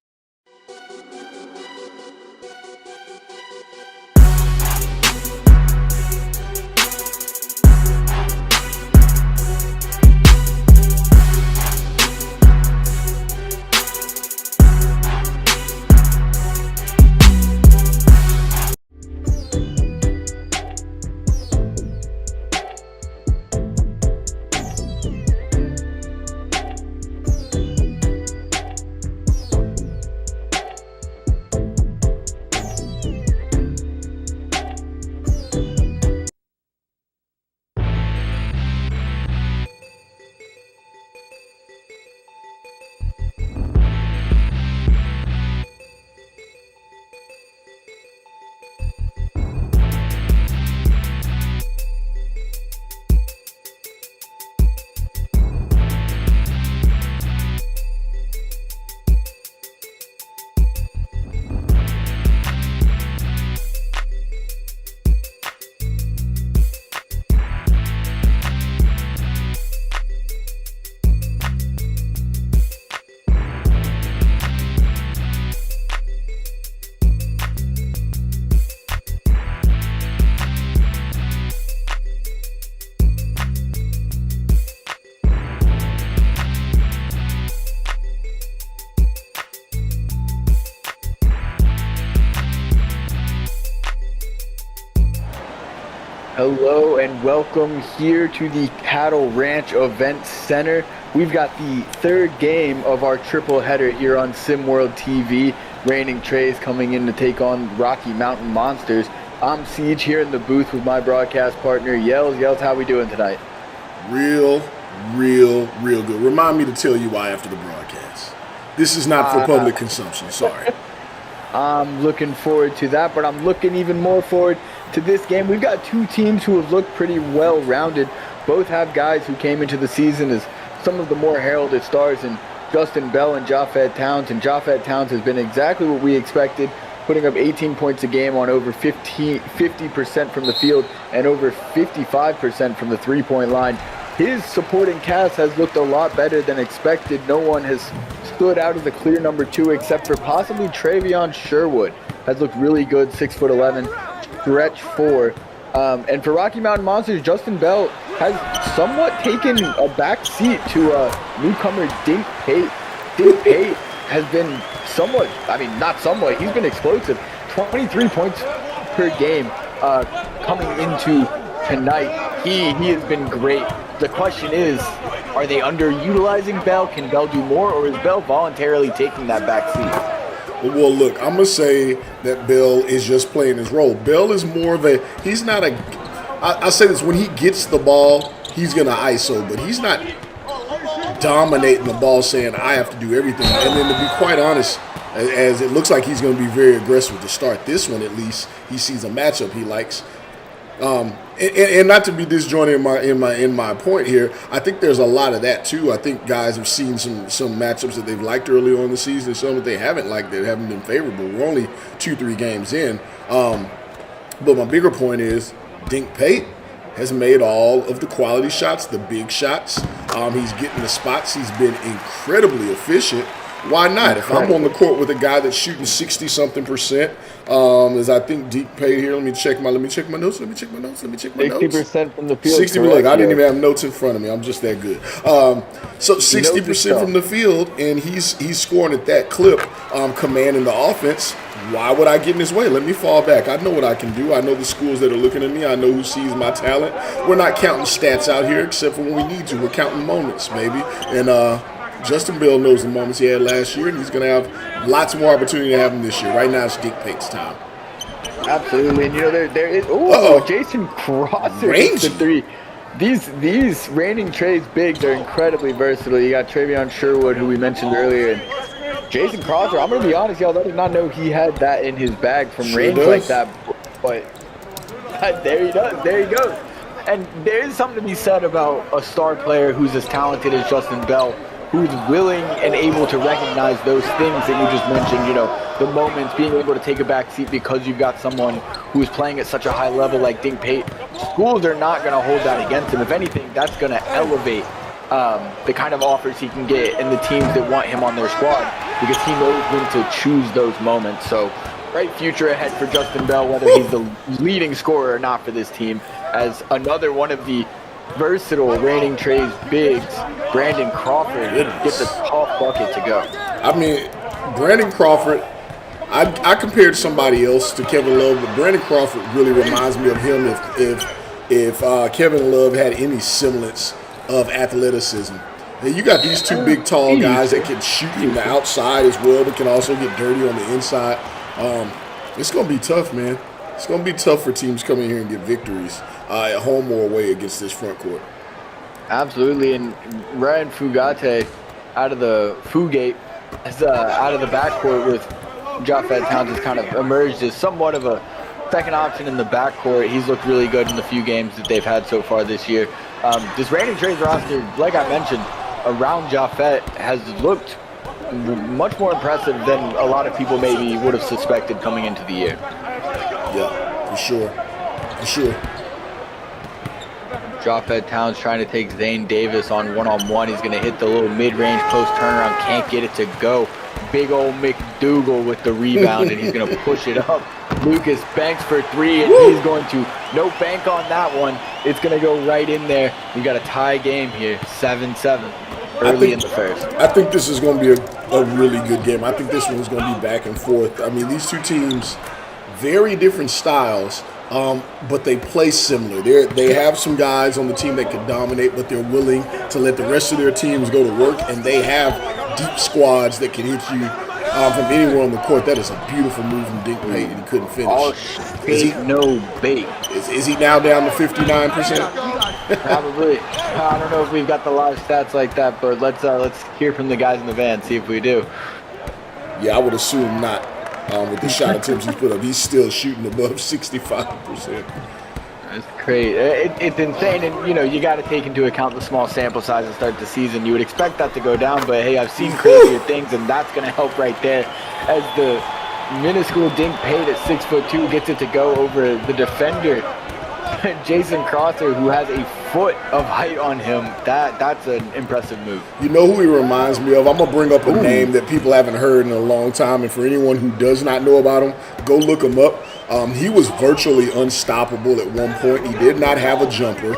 Hello and welcome here to the Cattle Ranch Event Center. We've got the third game of our triple header here on SimWorld TV. Reigning Trays coming in to take on Rocky Mountain Monsters. I'm Siege here in the booth with my broadcast partner, Yells. Yells, how we doing tonight? Real good. Remind me to tell you why after the broadcast. This is not for public consumption. Sorry. I'm looking forward to that, but I'm looking even more forward to this game. We've got two teams who have looked pretty well-rounded. Both have guys who came into the season as some of the more heralded stars in Justin Bell and Japheth Towns. And Japheth Towns has been exactly what we expected, putting up 18 points a game on over 50% from the field and over 55% from the three-point line. His supporting cast has looked a lot better than expected. No one has stood out as a clear number 2 except for possibly Travion Sherwood. Has looked really good, 6'11", stretch 4. And for Rocky Mountain Monsters, Justin Bell has somewhat taken a back seat to newcomer Dink Pate. Dink Pate has been somewhat, not somewhat, he's been explosive. 23 points per game coming into tonight. He has been great. The question is, are they underutilizing Bell? Can Bell do more, or is Bell voluntarily taking that back seat? Well, look, I'm going to say that Bell is just playing his role. Bell is more of he's not I say this, when he gets the ball, he's going to ISO, but he's not dominating the ball saying, I have to do everything. And then to be quite honest, as it looks like he's going to be very aggressive to start this one at least, he sees a matchup he likes. And not to be disjointed in my point here, I think there's a lot of that too. I think guys have seen some matchups that they've liked early on in the season, some that they haven't liked that haven't been favorable. We're only 2-3 games in. But my bigger point is Dink Pate has made all of the quality shots, the big shots. He's getting the spots. He's been incredibly efficient. Why not? If I'm on the court with a guy that's shooting 60-something%, as I think Dink Pate here. Let me check my notes. 60% from the field. 60. Look, I didn't even have notes in front of me. I'm just that good. So 60% from the field, and he's scoring at that clip, commanding the offense. Why would I get in his way? Let me fall back. I know what I can do. I know the schools that are looking at me. I know who sees my talent. We're not counting stats out here, except for when we need to. We're counting moments, baby. And Justin Bell knows the moments he had last year, and he's going to have lots more opportunity to have them this year. Right now, it's Dink Pate's time. Absolutely, and there is. Jason Crosser hits the 3. These reigning trades bigs are incredibly versatile. You got Travion Sherwood, who we mentioned earlier, and Jason Crosser. I'm going to be honest, y'all. I did not know he had that in his bag from range like that, but there he does. There he goes. And there is something to be said about a star player who's as talented as Justin Bell, who's willing and able to recognize those things that you just mentioned, the moments, being able to take a back seat because you've got someone who's playing at such a high level like Dink Pate. Schools are not going to hold that against him. If anything, that's going to elevate the kind of offers he can get and the teams that want him on their squad, because he knows when to choose those moments. So, bright future ahead for Justin Bell, whether he's the leading scorer or not for this team, as another one of the versatile reigning trades bigs, Brandon Crawford, gets a tough bucket to go. Brandon Crawford, I compared somebody else to Kevin Love, but Brandon Crawford really reminds me of him if Kevin Love had any semblance of athleticism. And you got these two big, tall guys that can shoot from the outside as well, but can also get dirty on the inside. It's going to be tough, man. It's going to be tough for teams coming here and get victories at home or away against this front court. Absolutely, and Ryan Fugate out of the Fugate is out of the backcourt with Japheth Towns has kind of emerged as somewhat of a second option in the backcourt. He's looked really good in the few games that they've had so far this year. This reigning trades roster, like I mentioned, around Japheth has looked much more impressive than a lot of people maybe would have suspected coming into the year. Yeah, for sure. Japheth Towns trying to take Zane Davis on one-on-one. He's going to hit the little mid-range post turnaround. Can't get it to go. Big old McDougal with the rebound, and he's going to push it up. Lucas banks for 3, and he's going to no bank on that one. It's going to go right in there. We got a tie game here, 7-7, early in the first. I think this is going to be a really good game. I think this one's going to be back and forth. These two teams, very different styles. But they play similar. They have some guys on the team that can dominate, but they're willing to let the rest of their teams go to work, and they have deep squads that can hit you from anywhere on the court. That is a beautiful move from Dink Pate, and he couldn't finish. All bait, no bait. Is he now down to 59%? Probably. I don't know if we've got the live stats like that, but let's hear from the guys in the van, see if we do. Yeah, I would assume not. With the shot attempts he's put up, he's still shooting above 65%. It's great. It's insane, and you got to take into account the small sample size to start the season. You would expect that to go down, but hey, I've seen crazier things, and that's going to help right there. As the minuscule Dink Pate at 6'2" gets it to go over the defender, Jason Crosser, who has a foot of height on him. That's an impressive move. You know who he reminds me of? I'm going to bring up a name that people haven't heard in a long time, and for anyone who does not know about him, go look him up. He was virtually unstoppable at one point. He did not have a jumper,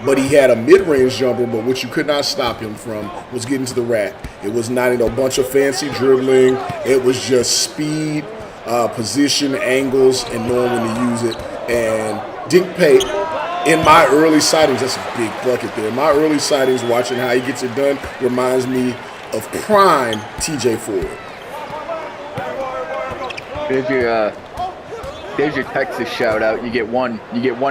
but he had a mid-range jumper, but what you could not stop him from was getting to the rack. It was not a bunch of fancy dribbling. It was just speed, position, angles, and knowing when to use it. And Dink Pate, in my early sightings, that's a big bucket there. In my early sightings, watching how he gets it done reminds me of prime TJ Ford. There's your Texas shout out. You get one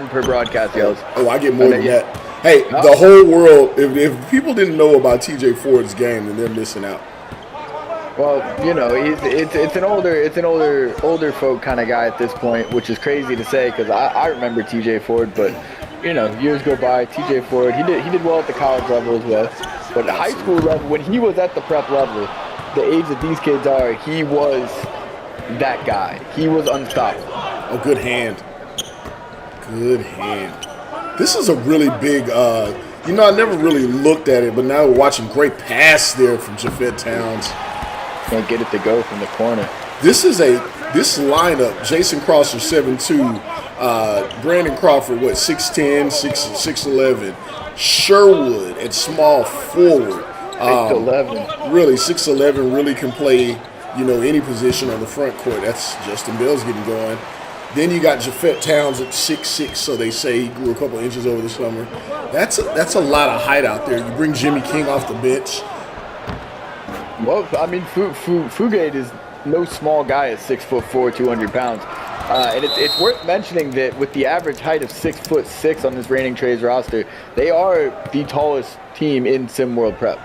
per broadcast, yells. Oh, I get more than that. Hey, the whole world, if people didn't know about TJ Ford's game, then they're missing out. Well, it's an older folk kind of guy at this point, which is crazy to say because I remember TJ Ford, but years go by. TJ Ford, he did well at the college level as well, but at high school level, when he was at the prep level, the age that these kids are, he was that guy. He was unstoppable. Oh, good hand. Good hand. This is a really big. I never really looked at it, but now we're watching great pass there from Jafet Towns. Can't get it to go from the corner. This lineup, Jason Crosser 7'2", Brandon Crawford 6'10", 6'11", Sherwood at small forward. 6'11". Really 6'11", really can play any position on the front court. That's Justin Bell's getting going. Then you got Jafet Towns at 6'6", so they say he grew a couple inches over the summer. That's a lot of height out there. You bring Jimmy King off the bench. Well, I mean, Fugate is no small guy at 6'4", 200 pounds. And it's worth mentioning that with the average height of 6'6" on this Reigning Trays roster, they are the tallest team in Sim World Prep.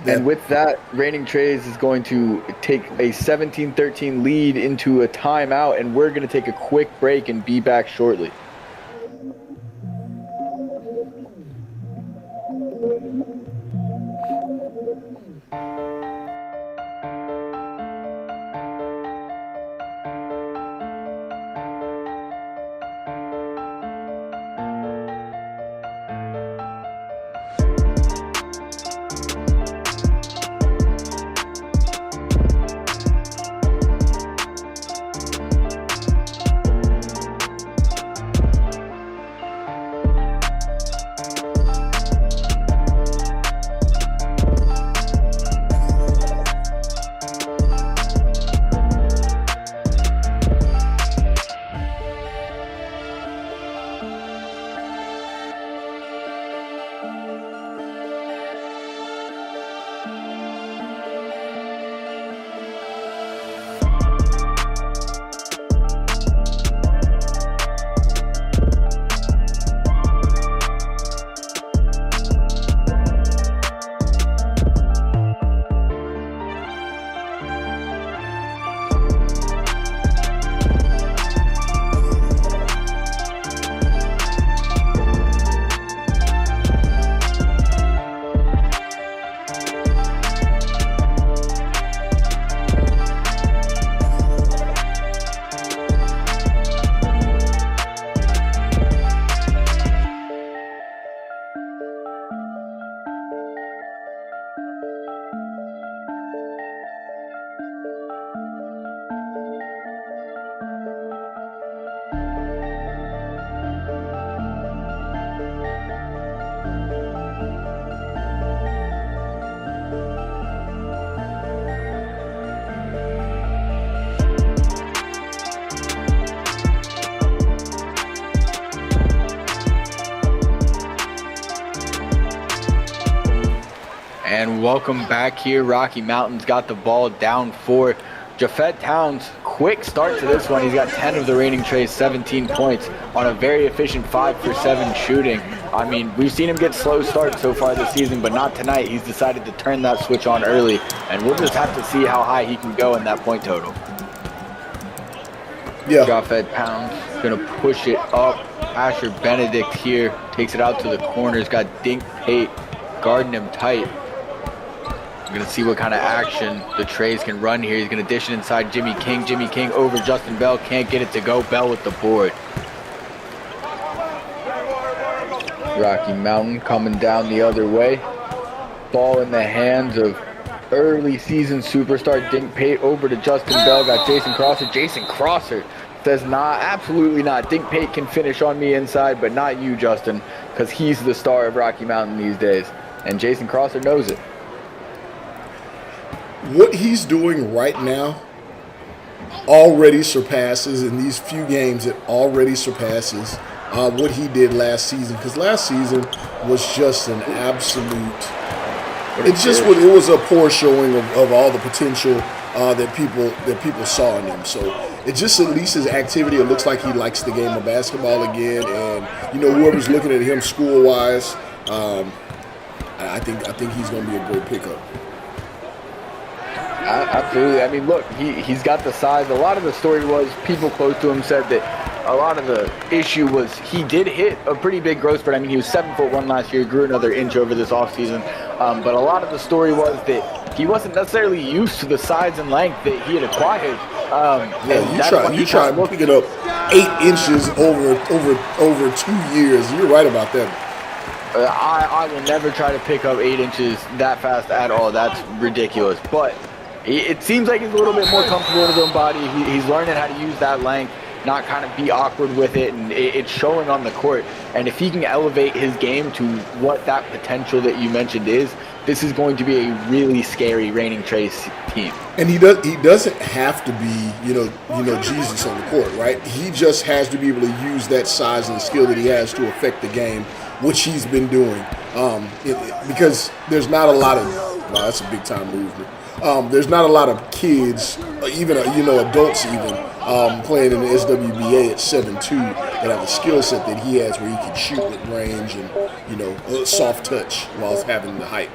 And with that, Reigning Trays is going to take a 17-13 lead into a timeout, and we're going to take a quick break and be back shortly. And welcome back here. Rocky Mountain's got the ball down 4. Japhet Towns, quick start to this one. He's got 10 of the reigning trays, 17 points on a very efficient 5 for 7 shooting. I mean, we've seen him get slow starts so far this season, but not tonight. He's decided to turn that switch on early, and we'll just have to see how high he can go in that point total. Yeah. Japhet Towns gonna push it up. Asher Benedict here takes it out to the corners. Got Dink Pate guarding him tight. We're going to see what kind of action the Trays can run here. He's going to dish it inside Jimmy King. Jimmy King over Justin Bell. Can't get it to go. Bell with the board. Rocky Mountain coming down the other way. Ball in the hands of early season superstar Dink Pate over to Justin Bell. Got Jason Crosser. Jason Crosser says, nah, absolutely not. Dink Pate can finish on me inside, but not you, Justin, because he's the star of Rocky Mountain these days. And Jason Crosser knows it. What he's doing right now already surpasses, in these few games, it already surpasses what he did last season. Because last season was just an absolute, it was a poor showing of all the potential that people saw in him. So it just, at least his activity, it looks like he likes the game of basketball again. And, you know, whoever's looking at him school-wise, I think he's going to be a great pickup. Absolutely. I mean, look, he's got the size. A lot of the story was people close to him said that a lot of the issue was he did hit a pretty big growth spurt. I mean, he was 7'1" last year, grew another inch over this offseason. But a lot of the story was that he wasn't necessarily used to the size and length that he had acquired. You try picking up 8 inches over 2 years. You're right about that. I will never try to pick up 8 inches that fast at all. That's ridiculous. But it seems like he's a little bit more comfortable in his own body. He's learning how to use that length, not kind of be awkward with it, and it's showing on the court. And if he can elevate his game to what that potential that you mentioned is, this is going to be a really scary reigning Trace team. And he doesn't have to be, you know, Jesus on the court, right? He just has to be able to use that size and skill that he has to affect the game, which he's been doing. Because there's not a lot of, wow, that's a big time movement. There's not a lot of kids, even adults even, playing in the SWBA at 7'2" that have a skill set that he has, where he can shoot with range and, you know, a soft touch while having the height.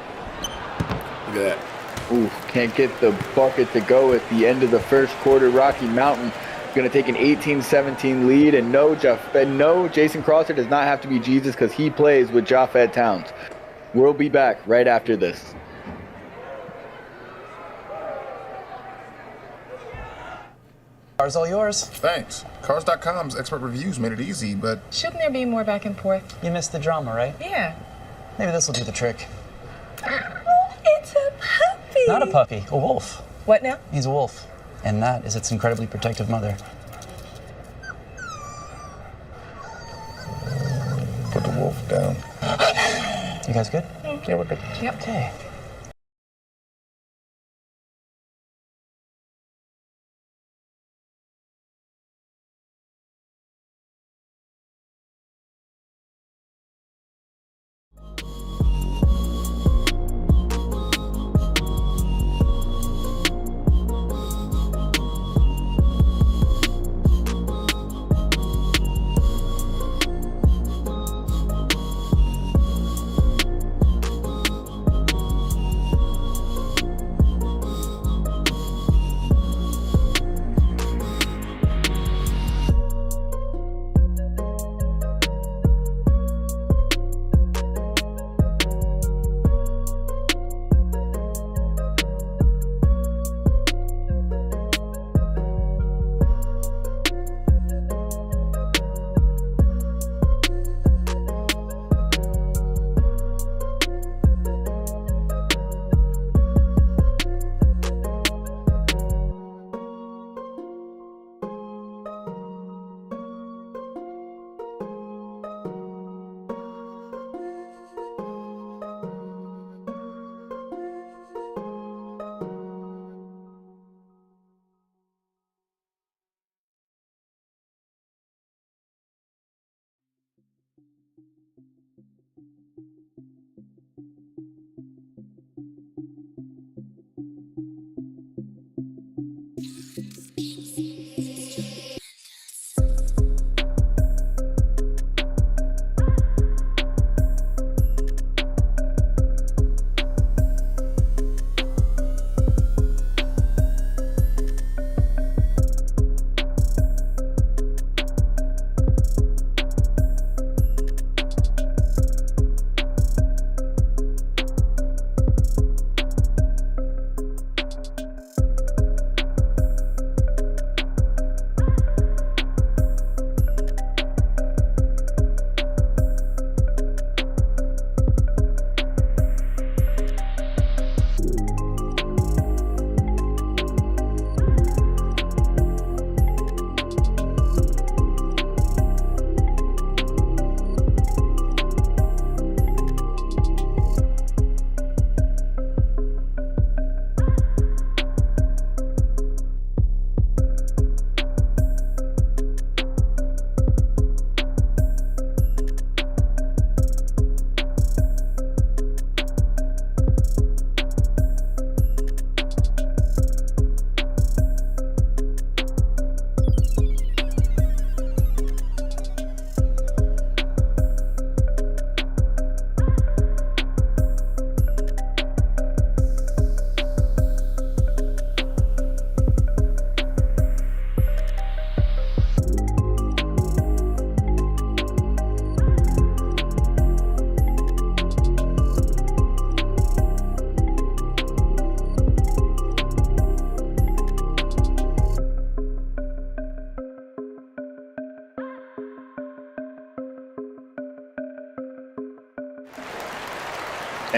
Look at that. Ooh, can't get the bucket to go at the end of the first quarter. Rocky Mountain going to take an 18-17 lead, and no, Jason Crosser does not have to be Jesus because he plays with Japhet Towns. We'll be back right after this. Car's all yours. Thanks. Cars.com's expert reviews made it easy, but... Shouldn't there be more back and forth? You missed the drama, right? Yeah. Maybe this will do the trick. It's a puppy. Not a puppy, a wolf. What now? He's a wolf. And that is its incredibly protective mother. Put the wolf down. You guys good? Yeah, we're good. Yep. Okay.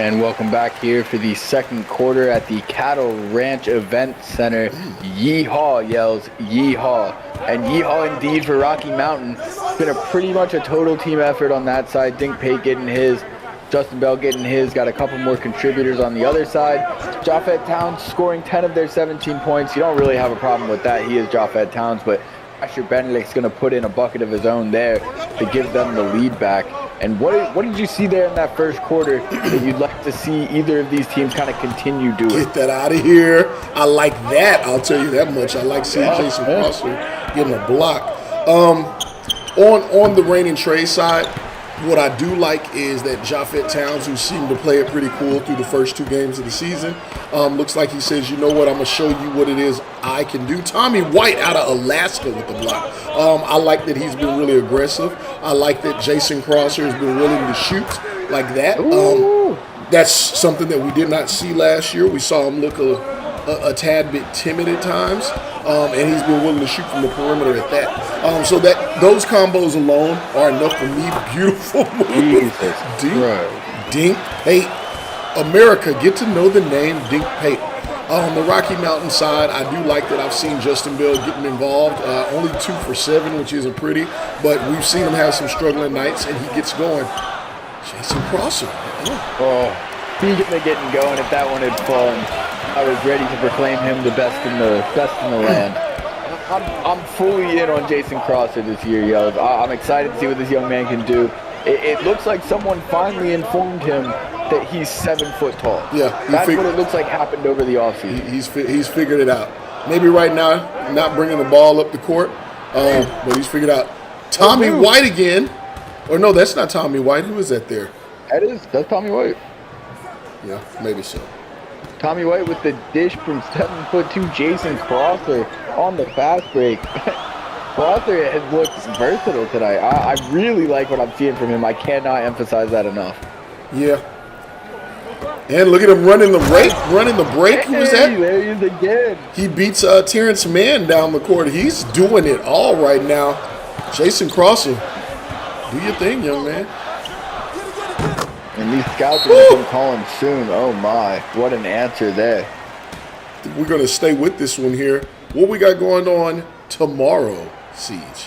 And welcome back here for the second quarter at the Cattle Ranch Event Center. Yeehaw yells, yeehaw. And yeehaw indeed for Rocky Mountain. It's been pretty much a total team effort on that side. Dink Pate getting his, Justin Bell getting his, got a couple more contributors on the other side. Japheth Towns scoring 10 of their 17 points. You don't really have a problem with that. He is Japheth Towns, but Asher Benedict's going to put in a bucket of his own there to give them the lead back. And what did you see there in that first quarter that you'd like to see either of these teams kind of continue doing? Get that out of here. I like that. I'll tell you that much. I like seeing Jason Crosser getting a block. On the Rain and Trey side, what I do like is that Japheth Towns, who seemed to play it pretty cool through the first 2 games of the season, looks like he says, you know what, I'm going to show you what it is I can do. Tommy White out of Alaska with the block. I like that he's been really aggressive. I like that Jason Crosser has been willing to shoot like that. That's something that we did not see last year. We saw him look a tad bit timid at times, and he's been willing to shoot from the perimeter at that. So that those combos alone are enough for me. Beautiful move. Dink Pate. America, get to know the name Dink Pate. On the Rocky Mountain side, I do like that I've seen Justin Bell getting involved. Only 2 for 7, which isn't pretty, but we've seen him have some struggling nights, and he gets going. Jason Crosser. Speaking of getting going, if that one had fallen, I was ready to proclaim him the best in the land. I'm fully in on Jason Crosser this year, yo. I'm excited to see what this young man can do. It looks like someone finally informed him that he's 7 foot tall. Yeah, that's what it looks like happened over the offseason. He's figured it out. Maybe right now, not bringing the ball up the court, but he's figured out. Tommy White again. Or no, that's not Tommy White. Who is that there? That's Tommy White. Yeah, maybe so. Tommy White with the dish from 7'2" Jason Crosser on the fast break. Crosser has looked versatile tonight. I really like what I'm seeing from him. I cannot emphasize that enough. Yeah. And look at him running the break. Who was that? There he is again. He beats Terrence Mann down the court. He's doing it all right now. Jason Crosser, do your thing, young man. And these scouts are going to come calling soon. Oh, my. What an answer there. We're going to stay with this one here. What we got going on tomorrow, Siege?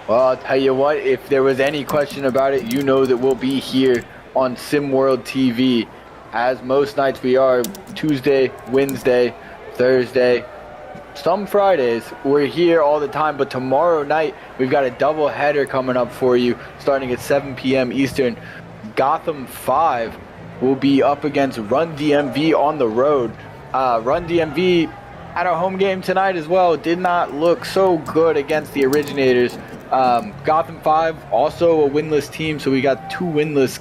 Well, I'll tell you what. If there was any question about it, you know that we'll be here on SimWorld TV. As most nights we are, Tuesday, Wednesday, Thursday, some Fridays. We're here all the time, but tomorrow night we've got a double header coming up for you starting at 7 p.m. Eastern. Gotham 5 will be up against Run DMV on the road. Run DMV had a home game tonight as well. Did not look so good against the Originators. Gotham 5 also a winless team, so we got 2 winless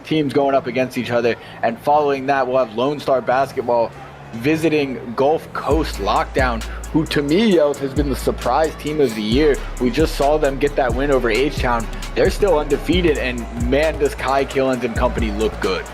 teams going up against each other. And following that, we'll have Lone Star Basketball visiting Gulf Coast Lockdown, who to me, Yells, has been the surprise team of the year. We just saw them get that win over H-Town. They're still undefeated, and man, does Kai Killens and company look good.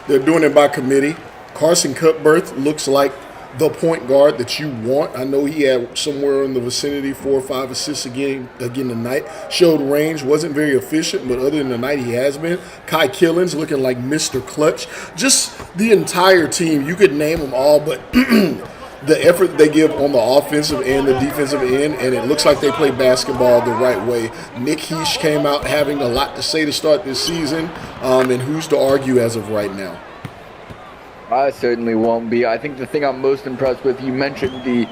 They're doing it by committee. Carson Cutbirth looks like the point guard that you want. I know he had somewhere in the vicinity 4 or 5 assists again tonight. Showed range, wasn't very efficient, but other than tonight he has been. Kai Killens looking like Mr. Clutch. Just the entire team, you could name them all, but the effort they give on the offensive and the defensive end, and it looks like they play basketball the right way. Nick Heesh came out having a lot to say to start this season, and who's to argue as of right now? I certainly won't be. I think the thing I'm most impressed with, you mentioned the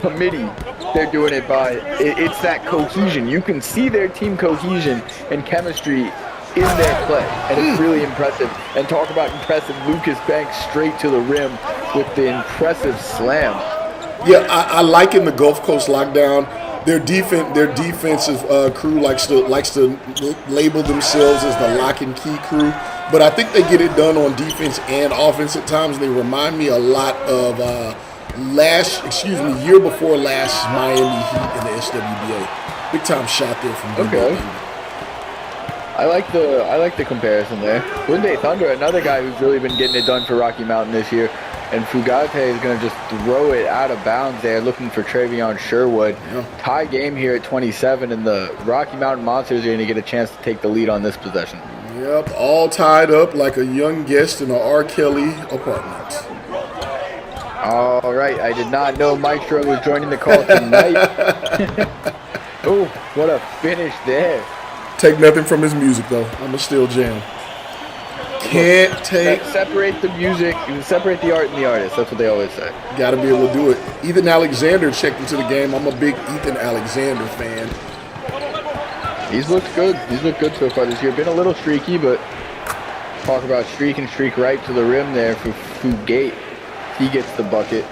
committee they're doing it by. It's that cohesion. You can see their team cohesion and chemistry in their play, and it's really impressive. And talk about impressive, Lucas Banks straight to the rim with the impressive slam. Yeah, I like in the Gulf Coast Lockdown, their defensive crew likes to label themselves as the lock and key crew, but I think they get it done on defense and offense at times. They remind me a lot of year before last Miami Heat in the SWBA. Big time shot there from Green Bay. I like the comparison there. Green Bay Thunder, another guy who's really been getting it done for Rocky Mountain this year. And Fugate is going to just throw it out of bounds there, looking for Travion Sherwood. Yeah. Tie game here at 27, and the Rocky Mountain Monsters are going to get a chance to take the lead on this possession. Yep, all tied up like a young guest in an R. Kelly apartment. All right, I did not know Maestro was joining the call tonight. Oh, what a finish there. Take nothing from his music, though. I'm a still jam. Can't take... Separate the music, separate the art and the artist. That's what they always say. Got to be able to do it. Ethan Alexander checked into the game. I'm a big Ethan Alexander fan. He's looked good. He's looked good so far this year. Been a little streaky, but talk about streak right to the rim there for Fugate. He gets the bucket.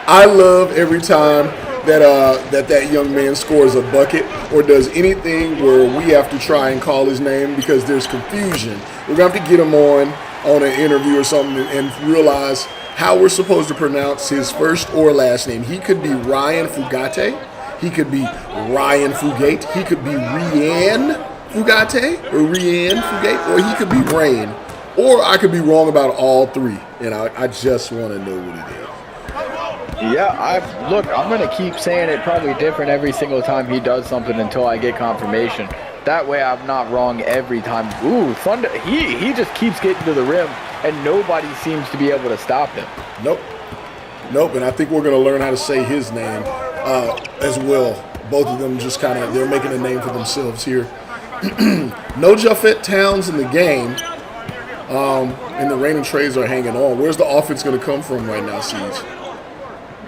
I love every time that young man scores a bucket or does anything where we have to try and call his name because there's confusion. We're going to have to get him on an interview or something and realize how we're supposed to pronounce his first or last name. He could be Ryan Fugate. He could be Ryan Fugate. He could be Rian Fugate or Rian Fugate, or he could be Rain. Or I could be wrong about all three, and I just want to know what it is. Yeah, look, I'm going to keep saying it probably different every single time he does something until I get confirmation. That way I'm not wrong every time. Ooh, Thunder, he just keeps getting to the rim, and nobody seems to be able to stop him. Nope, and I think we're going to learn how to say his name as well. Both of them just kind of, they're making a name for themselves here. No Japhett Towns in the game. And the reigning trades are hanging on. Where's the offense going to come from right now, Siege?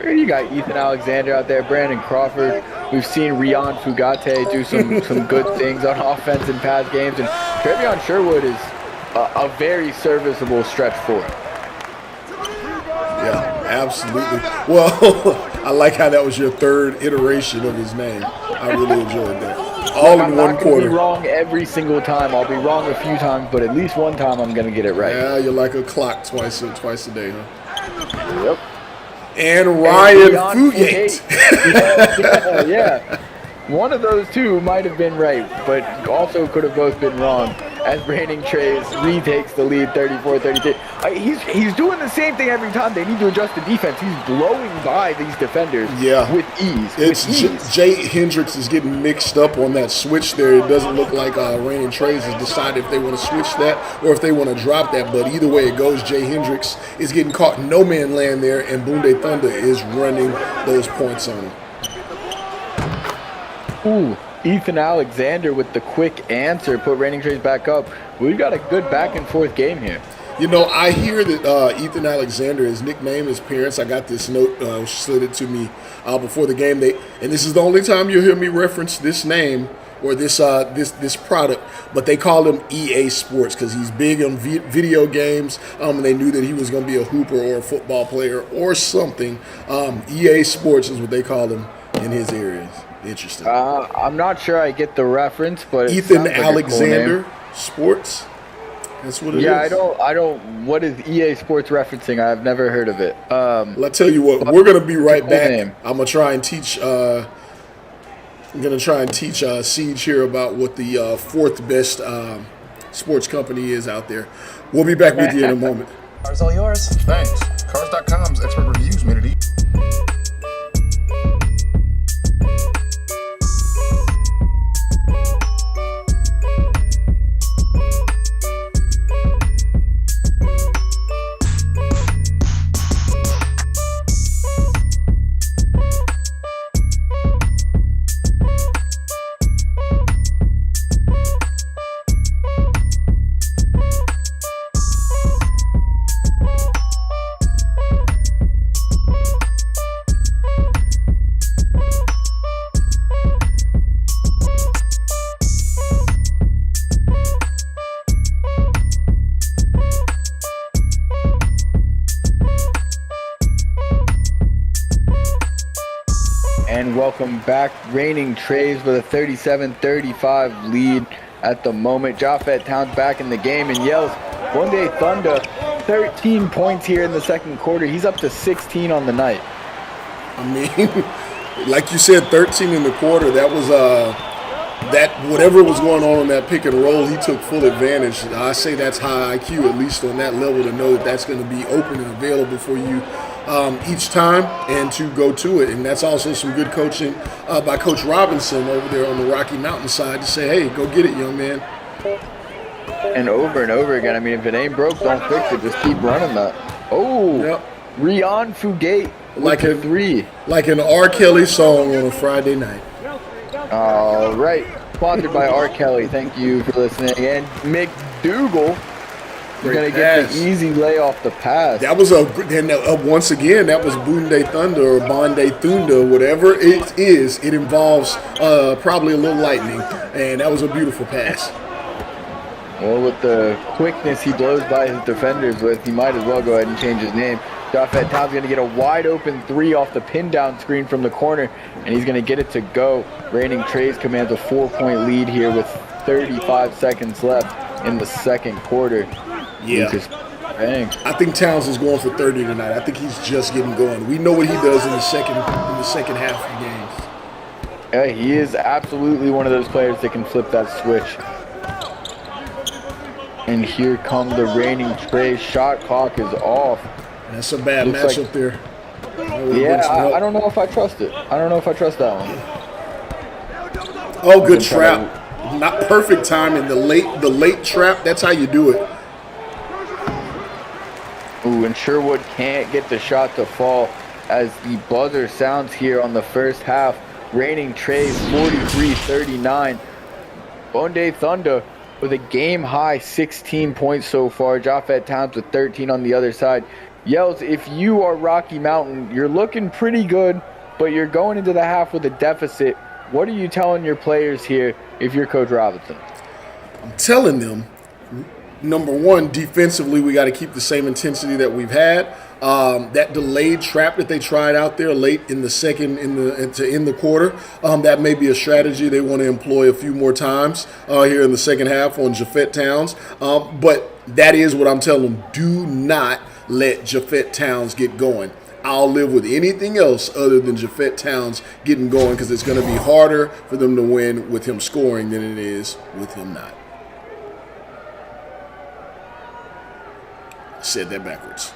You got Ethan Alexander out there, Brandon Crawford. We've seen Rian Fugate do some good things on offense in past games, and Trevion Sherwood is a very serviceable stretch forward. Yeah, absolutely. Well, I like how that was your third iteration of his name. I really enjoyed that. All in one quarter. I'm not going to be wrong every single time. I'll be wrong a few times, but at least one time I'm going to get it right. Yeah, you're like a clock twice a day, huh? Yep. And Ryan Fugate. Yeah. One of those two might have been right, but also could have both been wrong. As Brandon Trays retakes the lead 34-32. He's doing the same thing every time. They need to adjust the defense. He's blowing by these defenders with ease. Jay Hendricks is getting mixed up on that switch there. It doesn't look like Brandon Trays has decided if they want to switch that or if they want to drop that. But either way it goes, Jay Hendricks is getting caught in no man land there, and Bunde Thunder is running those points on him. Ooh, Ethan Alexander with the quick answer put Reigning Trays back up. We've got a good back and forth game here. You know, I hear that Ethan Alexander, his nickname, his parents, I got this note slid it to me before the game. And this is the only time you'll hear me reference this name or this product, but they called him EA Sports because he's big on video games, and they knew that he was going to be a hooper or a football player or something. EA Sports is what they called him in his areas. Interesting. I'm not sure I get the reference, but Ethan Alexander Sports. That's what it is. Yeah, I don't. What is EA Sports referencing? I've never heard of it. Well, I tell you what, we're gonna be right back. I'm gonna try and teach. Siege here about what the fourth best sports company is out there. We'll be back with you in a moment. Car's all yours. Thanks. Cars.com's expert reviews made it easy. And welcome back. Reigning Trays with a 37-35 lead at the moment. Japhett Towns back in the game and yells, Bunde Thunder, 13 points here in the second quarter. He's up to 16 on the night. I mean, like you said, 13 in the quarter. That was that whatever was going on that pick and roll, he took full advantage. I say that's high IQ, at least on that level, to know that that's going to be open and available for you each time and to go to it. And that's also some good coaching by Coach Robinson over there on the Rocky Mountain side to say, hey, go get it, young man. and over again. I mean, if it ain't broke, don't fix it. Just keep running that. Oh, Yep. Rion Fugate Like with a the 3. Like an R. Kelly song on a Friday night. All right. Sponsored by R. Kelly. Thank you for listening. And McDougal is going to get the easy lay off the pass. That was once again, that was Bunde Thunder or Bonde Thunder, whatever it is. It involves probably a little lightning, and that was a beautiful pass. Well, with the quickness he blows by his defenders with, he might as well go ahead and change his name. Japhet Towns going to get a wide open 3 off the pin down screen from the corner, and he's going to get it to go. Reigning Trays commands a 4-point lead here with 35 seconds left in the second quarter. Yeah. I think Towns is going for 30 tonight. I think he's just getting going. We know what he does in the second half of the games. Yeah, he is absolutely one of those players that can flip that switch. And here come the reigning Trays. Shot clock is off. That's a bad matchup there. Yeah, I don't know if I trust it. I don't know if I trust that one. Oh, good trap. Not perfect timing. The late trap. That's how you do it. Ooh, and Sherwood can't get the shot to fall as the buzzer sounds here on the first half. Reigning Trays 43-39. Bonde Thunder with a game-high 16 points so far. Japhet Towns with 13 on the other side. Yells, if you are Rocky Mountain, you're looking pretty good, but you're going into the half with a deficit. What are you telling your players here if you're Coach Robinson? I'm telling them, number one, defensively, we got to keep the same intensity that we've had. That delayed trap that they tried out there late in the second, to end the quarter, that may be a strategy they want to employ a few more times here in the second half on Japhet Towns. But that is what I'm telling them. Do not let Japhet Towns get going. I'll live with anything else other than Japhet Towns getting going because it's going to be harder for them to win with him scoring than it is with him not. Said that backwards.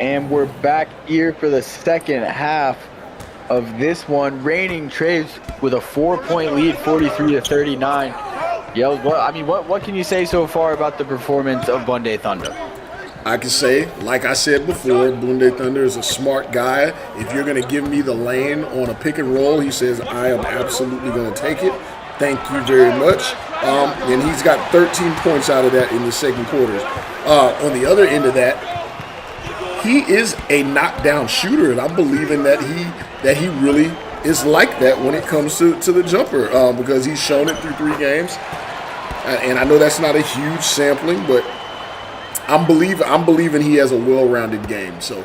And we're back here for the second half of this one. Reigning Traves with a 4-point lead, 43-39. Yells, what can you say so far about the performance of Bunday Thunder? I can say, like I said before, Bunday Thunder is a smart guy. If you're going to give me the lane on a pick and roll, he says, I am absolutely going to take it. Thank you very much. And he's got 13 points out of that in the second quarter. On the other end of that, he is a knockdown shooter, and I'm believing that he really is like that when it comes to the jumper, because he's shown it through 3 games. And I know that's not a huge sampling, but I'm believing he has a well-rounded game. So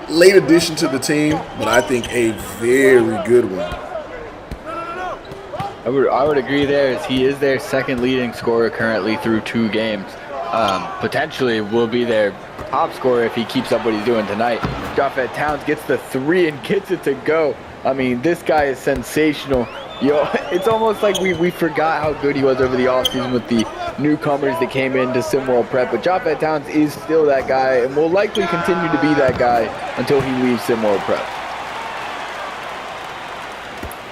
late addition to the team, but I think a very good one. I would agree there, as he is their second leading scorer currently through 2 games. Potentially will be their top scorer if he keeps up what he's doing tonight. Japhet Towns gets the 3 and gets it to go. I mean, this guy is sensational. It's almost like we forgot how good he was over the offseason with the newcomers that came into SimWorld Prep. But Japhet Towns is still that guy and will likely continue to be that guy until he leaves SimWorld Prep.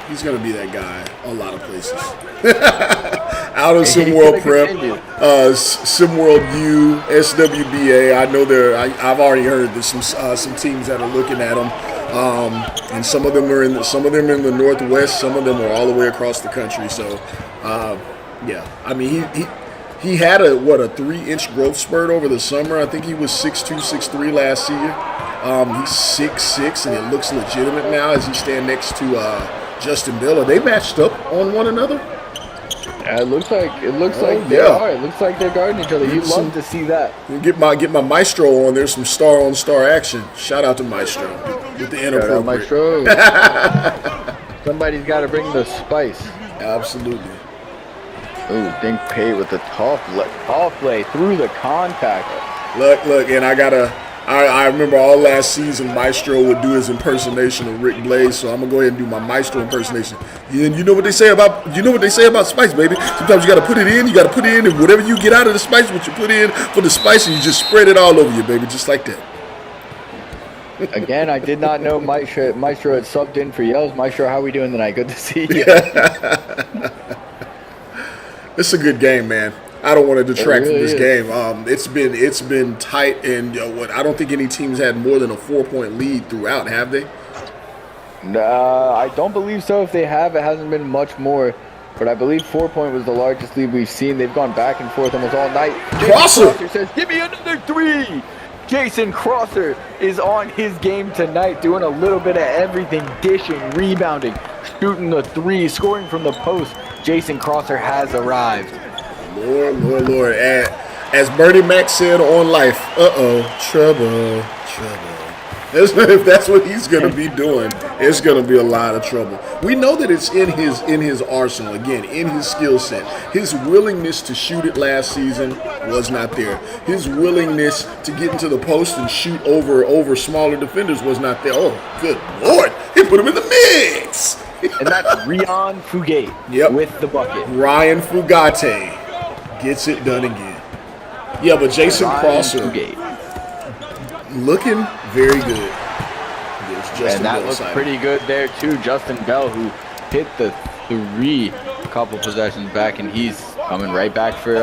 He's going to be that guy a lot of places. Out of SimWorld Prep, SimWorld U, SWBA. I know I've already heard there's some teams that are looking at him, and some of them are in the Northwest. Some of them are all the way across the country. So, yeah, I mean he had a 3-inch growth spurt over the summer. I think he was 6'2", 6'3" last year. He's 6'6", and it looks legitimate now as he stands next to Justin Bill. Are they matched up on one another? It looks like they are. It looks like they're guarding each other. You'd love to see that. Get my Maestro on there, some star-on-star action. Shout out to Maestro with the inappropriate. Shout out Maestro. Somebody's got to bring the spice. Absolutely. Ooh, Dink Pay with the tall play through the contact. Look, and I remember all last season Maestro would do his impersonation of Rick Blaze, so I'm gonna go ahead and do my Maestro impersonation. And you know what they say about spice, baby. Sometimes you gotta put it in, and whatever you get out of the spice, what you put in for the spice, and you just spread it all over you, baby, just like that. Again, I did not know Maestro had subbed in for Yells. Maestro, how are we doing tonight? Good to see you. It's a good game, man. I don't want to detract from this game. It's been tight, and I don't think any teams had more than a 4-point lead throughout, have they? I don't believe so. If they have, it hasn't been much more. But I believe 4-point was the largest lead we've seen. They've gone back and forth almost all night. Crosser says, "Give me another 3." Jason Crosser is on his game tonight, doing a little bit of everything, dishing, rebounding, shooting the 3, scoring from the post. Jason Crosser has arrived. Lord. As Bernie Mac said on Life, trouble. If that's what he's going to be doing, it's going to be a lot of trouble. We know that it's in his arsenal, again, in his skill set. His willingness to shoot it last season was not there. His willingness to get into the post and shoot over smaller defenders was not there. Oh, good Lord. He put him in the mix. And that's Ryan Fugate with the bucket. Ryan Fugate gets it done again. Yeah, but Jason Crosser looking very good. And that looks pretty good there too. Justin Bell, who hit the 3 a couple possessions back, and he's coming right back for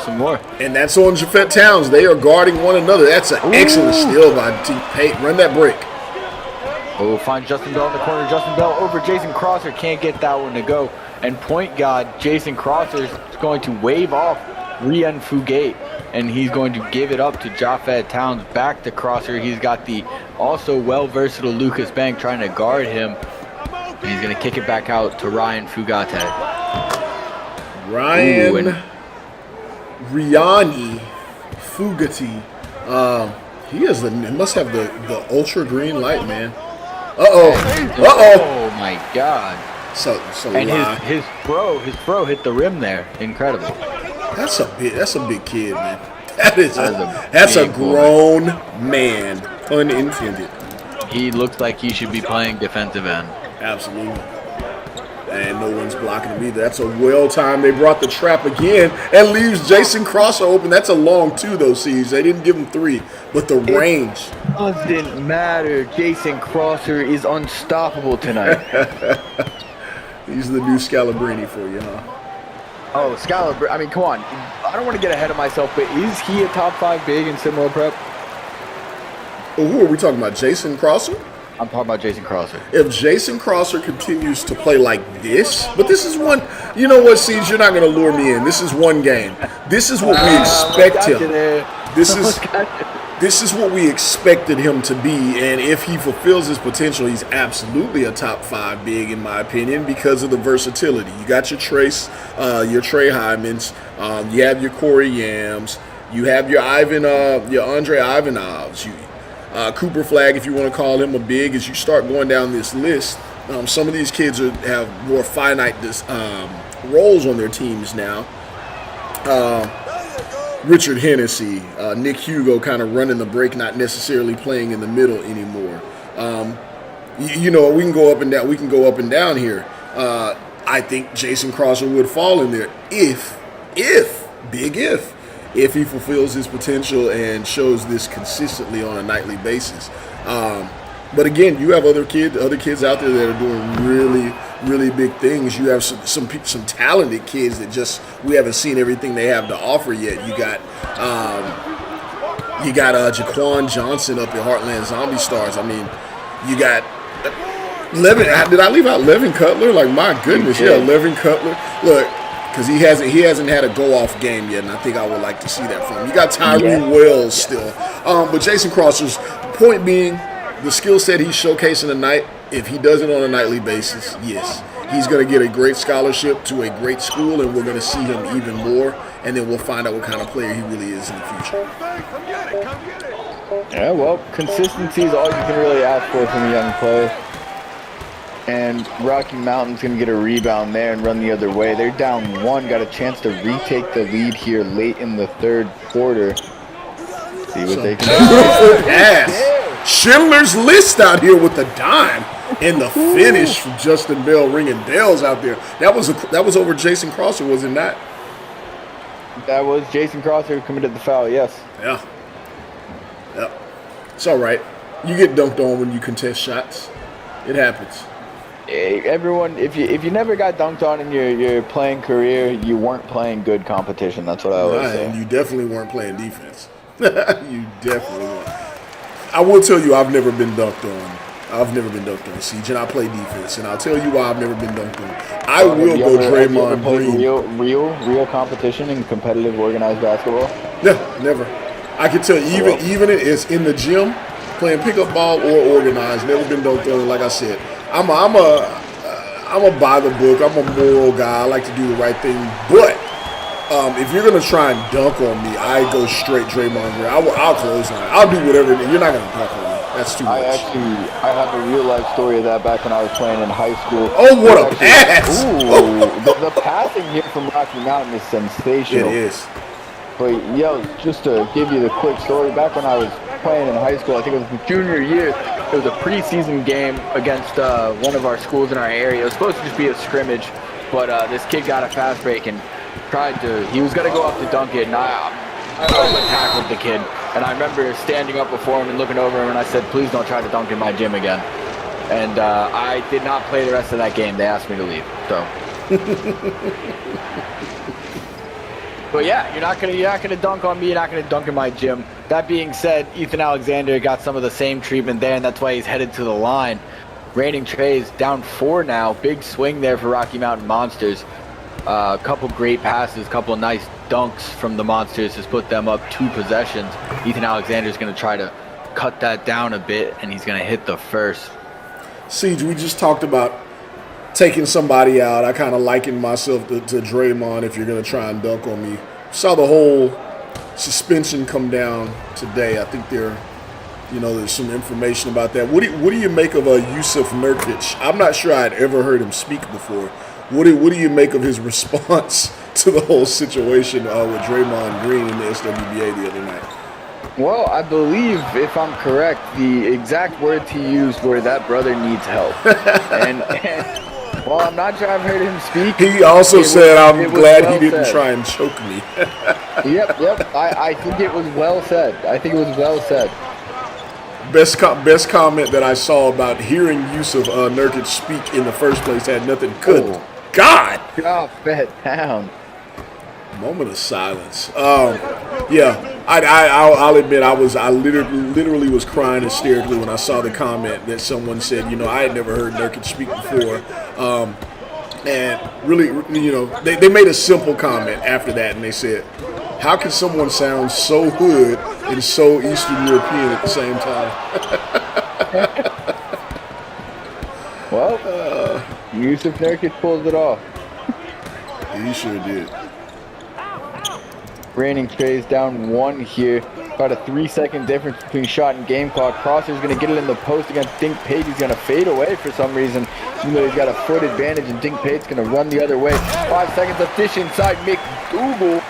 some more. And that's on Japhet Towns. They are guarding one another. That's an excellent steal by T. Pate. Run that break. Oh, find Justin Bell in the corner. Justin Bell over Jason Crosser. Can't get that one to go. And point guard Jason Crosser is going to wave off Rian Fugate, and he's going to give it up to Japhet Towns. Back to Crosser. He's got the also well-versatile Lucas Bank trying to guard him. And he's going to kick it back out to Ryan Fugate. Riani Fugate. He must have the ultra green light, man. Oh my God. So and his throw hit the rim there. Incredible. That's a big kid, man. That's a grown man, pun intended. He looks like he should be playing defensive end. Absolutely. And and no one's blocking him either. That's a well-timed. They brought the trap again and leaves Jason Crosser open. That's a long 2, though, Siege. They didn't give him 3, but the range. Doesn't matter. Jason Crosser is unstoppable tonight. He's the new Scalabrini for you, huh? Oh, Scalabrini. I mean, come on. I don't want to get ahead of myself, but is he a top 5 big in similar prep? Well, who are we talking about? Jason Crosser? I'm talking about Jason Crosser. If Jason Crosser continues to play like this, but this is one, you know what, Siege, you're not going to lure me in. This is one game. This is what we expect him. This is what we expected him to be, and if he fulfills his potential, he's absolutely a top 5 big, in my opinion, because of the versatility. You got your Trey Hymans, you have your Corey Yams, you have your Andre Ivanovs, Cooper Flag, if you want to call him a big. As you start going down this list, some of these kids have more finite roles on their teams now. Richard Hennessy, Nick Hugo kind of running the break, not necessarily playing in the middle anymore. We can go up and down. We can go up and down here. I think Jason Crosser would fall in there if he fulfills his potential and shows this consistently on a nightly basis. But again, you have other kids out there that are doing really, really big things. You have some talented kids that just we haven't seen everything they have to offer yet. You got Jaquan Johnson up at Heartland Zombie Stars. I mean, you got Levin. Did I leave out Levin Cutler? Like, my goodness, yeah, Levin Cutler. Look. Because he hasn't had a go-off game yet, and I think I would like to see that from him. You got Tyree Wells still. But Jason Crosser's point being, the skill set he's showcasing tonight, if he does it on a nightly basis, yes, he's going to get a great scholarship to a great school, and we're going to see him even more, and then we'll find out what kind of player he really is in the future. Yeah, well, consistency is all you can really ask for from a young player. And Rocky Mountain's going to get a rebound there and run the other way. They're down 1, got a chance to retake the lead here late in the 3rd quarter. See what they can do. Pass. Schindler's List out here with the dime and the finish from Justin Bell ringing bells out there. That was over Jason Crosser, was it not? That was Jason Crosser who committed the foul, yes. Yeah. It's all right. You get dunked on when you contest shots. It happens. Everyone, if you never got dunked on in your playing career, you weren't playing good competition. That's what I always say. And you definitely weren't playing defense. You definitely weren't. I will tell you, I've never been dunked on. Siege, and I play defense, and I'll tell you why I've never been dunked on. I will go Draymond Green. Real competition in competitive organized basketball? Yeah, never. I can tell you, even it's in the gym, playing pickup ball or organized, never been dunked on. Like I said, I'm a by the book. I'm a moral guy. I like to do the right thing. But if you're gonna try and dunk on me, I go straight Draymond Green. I'll close line. I'll do whatever. You're not gonna dunk on me. That's too much. I have a real life story of that back when I was playing in high school. Oh, what a pass! Ooh, the passing here from Rocky Mountain is sensational. It is. But just to give you the quick story, back when I was playing in high school, I think it was my junior year, it was a preseason game against one of our schools in our area. It was supposed to just be a scrimmage, but this kid got a fast break and he was going to go up to dunk it, and I tackled the kid. And I remember standing up before him and looking over him, and I said, please don't try to dunk in my gym again. And I did not play the rest of that game. They asked me to leave. So. But yeah, you're not gonna dunk on me. You're not gonna dunk in my gym. That being said, Ethan Alexander got some of the same treatment there, and that's why he's headed to the line. Reigning Trey's down 4 now. Big swing there for Rocky Mountain Monsters. A couple great passes, couple nice dunks from the Monsters has put them up 2 possessions. Ethan Alexander's gonna try to cut that down a bit, and he's gonna hit the first. Siege, we just talked about taking somebody out. I kind of likened myself to Draymond if you're going to try and dunk on me. Saw the whole suspension come down today. I think there's some information about that. What do you make of Yusuf Nurkic? I'm not sure I'd ever heard him speak before. What do you make of his response to the whole situation with Draymond Green in the SWBA the other night? Well, I believe, if I'm correct, the exact words he used were that brother needs help. and Well, I'm not sure I've heard him speak. He also said, I'm glad well he didn't said. try and choke me. Yep. I think it was well said. Best comment that I saw about hearing Yusuf Nurkic speak in the first place had nothing. Good God! God, bet down. Moment of silence. I'll admit I literally was crying hysterically when I saw the comment that someone said, I had never heard Nurkic speak before. And really, they made a simple comment after that, and they said, how can someone sound so hood and so Eastern European at the same time? Well, Yusuf Nurkic pulls it off. He sure did. Reigning Trays down 1 here. About a 3-second difference between shot and game clock. Crosser's going to get it in the post against Dink Pate. He's going to fade away for some reason, even though he's got a foot advantage, and Dink Pate's going to run the other way. 5 seconds of dish inside. McDougal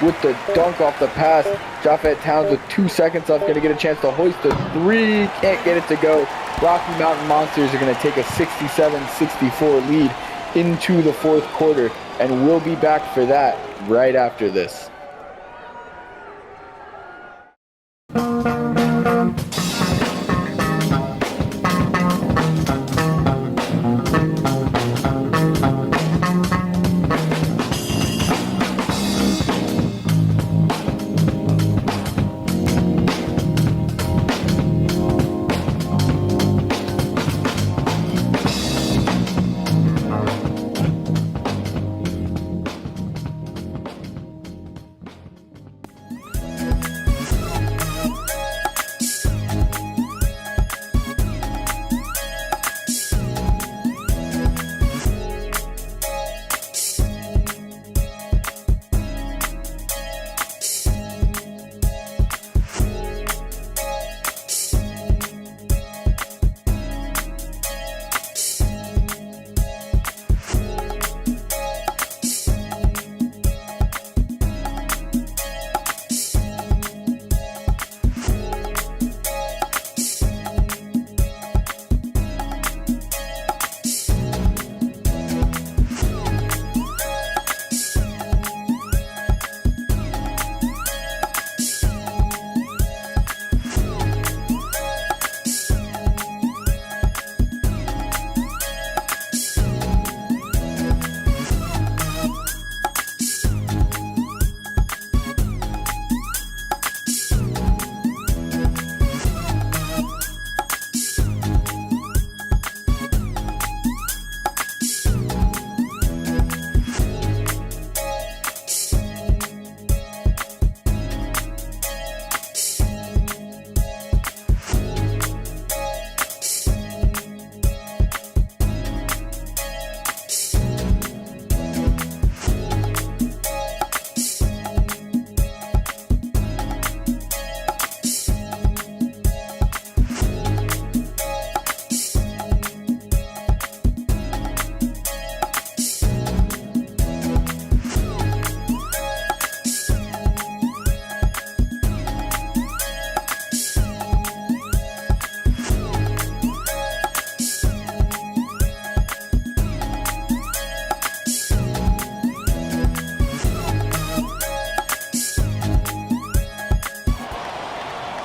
with the dunk off the pass. Japheth Towns with 2 seconds left, going to get a chance to hoist the 3. Can't get it to go. Rocky Mountain Monsters are going to take a 67-64 lead into the 4th quarter, and we'll be back for that right after this.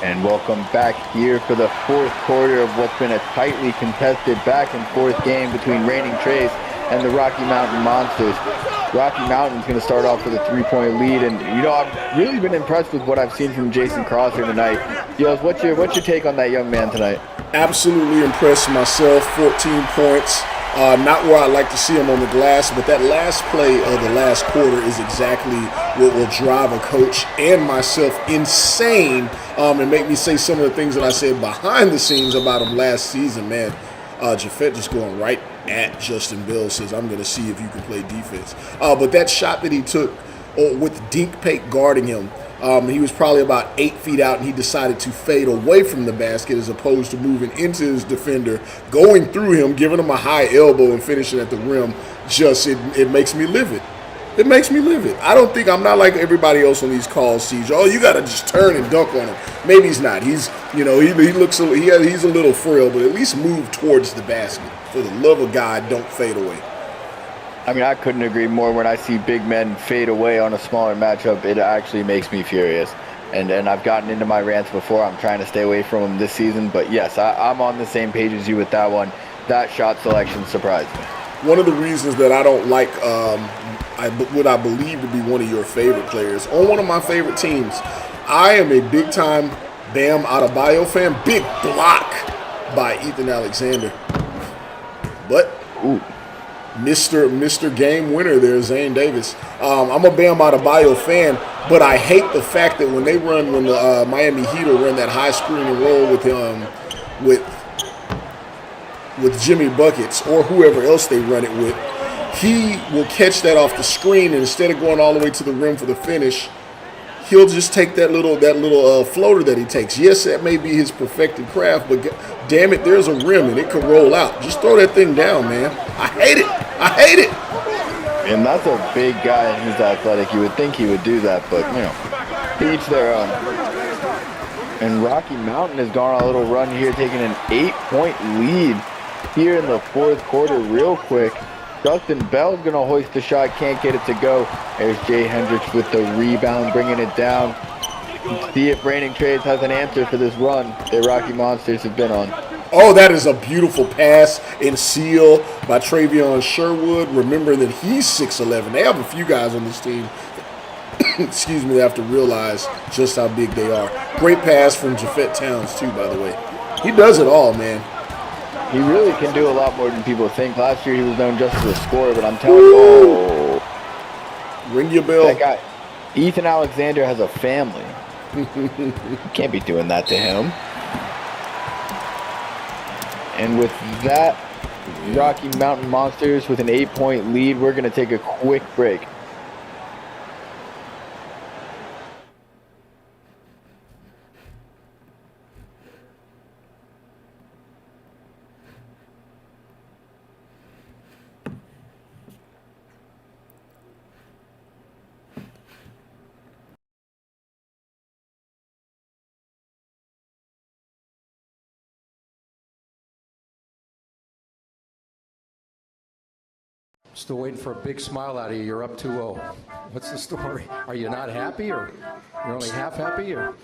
And welcome back here for the 4th quarter of what's been a tightly contested back and forth game between Reigning Trace and the Rocky Mountain Monsters. Rocky Mountain's going to start off with a 3-point lead, and I've really been impressed with what I've seen from Jason Crosser tonight. Yos, what's your take on that young man tonight? Absolutely impressed myself. 14 points. Not where I like to see him on the glass, but that last play of the last quarter is exactly what will drive a coach and myself insane and make me say some of the things that I said behind the scenes about him last season, man. Japheth just going right at Justin Bill, says, I'm going to see if you can play defense. But that shot that he took with Dink Pate guarding him, he was probably about 8 feet out, and he decided to fade away from the basket as opposed to moving into his defender, going through him, giving him a high elbow and finishing at the rim. It makes me livid. It makes me livid. I don't think I'm not like everybody else on these calls. Sees, oh, you got to just turn and dunk on him. Maybe he's not. He's, he looks, he's a little frail, but at least move towards the basket. For the love of God, don't fade away. I mean, I couldn't agree more. When I see big men fade away on a smaller matchup, it actually makes me furious. And I've gotten into my rants before. I'm trying to stay away from them this season. But yes, I'm on the same page as you with that one. That shot selection surprised me. One of the reasons that I don't like what I believe to be one of your favorite players on one of my favorite teams, I am a big-time Bam Adebayo fan. Big block by Ethan Alexander. But Mr. Game Winner there, Zane Davis. I'm a Bam Adebayo fan, but I hate the fact that when the Miami Heat will run that high screen and roll with Jimmy Buckets or whoever else they run it with, he will catch that off the screen, and instead of going all the way to the rim for the finish, he'll just take that little floater that he takes. Yes, that may be his perfected craft, but damn it, there's a rim and it could roll out. Just throw that thing down, man. I hate it. I hate it. And that's a big guy and he's athletic. You would think he would do that, but, each their own. And Rocky Mountain has gone on a little run here, taking an 8-point lead here in the fourth quarter real quick. Dustin Bell's going to hoist the shot, can't get it to go. There's Jay Hendricks with the rebound, bringing it down. See if Braining Trades has an answer for this run the Rocky Monsters have been on. Oh, that is a beautiful pass and seal by Travion Sherwood. Remember that he's 6'11". They have a few guys on this team, excuse me, they have to realize just how big they are. Great pass from Jafet Towns, too, by the way. He does it all, man. He really can do a lot more than people think. Last year he was known just as a scorer, but I'm telling you, ring your bell. That guy, Ethan Alexander, has a family. Can't be doing that to him. And with that, Rocky Mountain Monsters with an 8-point lead, we're going to take a quick break. Still waiting for a big smile out of you. You're up 2-0. What's the story? Are you not happy, or you're only half happy, or?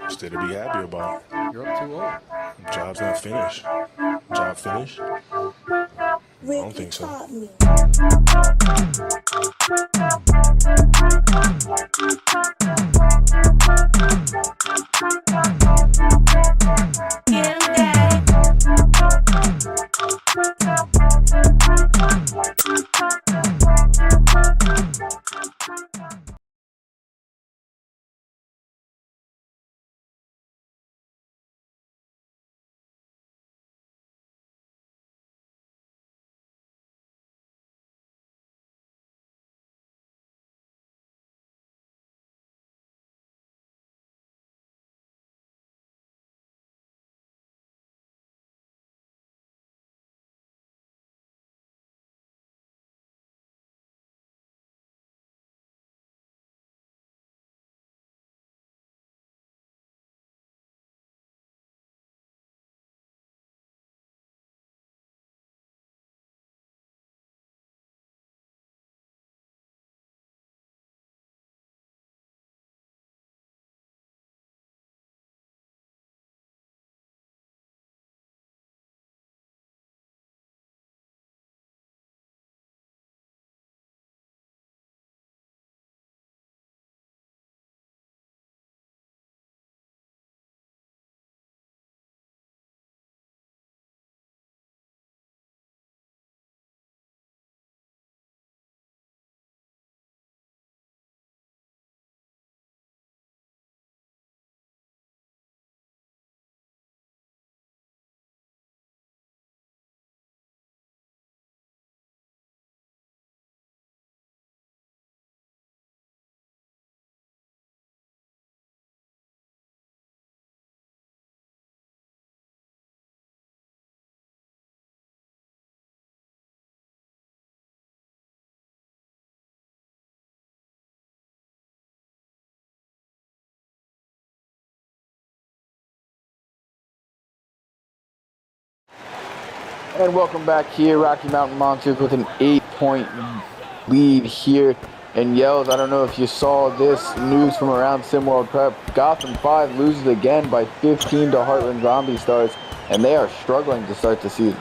Still to be happy about. You're up 2-0. Job's not finished. Job finished? I don't think so. And welcome back here. Rocky Mountain Monsters with an 8-point lead here. And Yells, I don't know if you saw this news from around SimWorld Prep. Gotham 5 loses again by 15 to Heartland Zombie Stars, and they are struggling to start the season.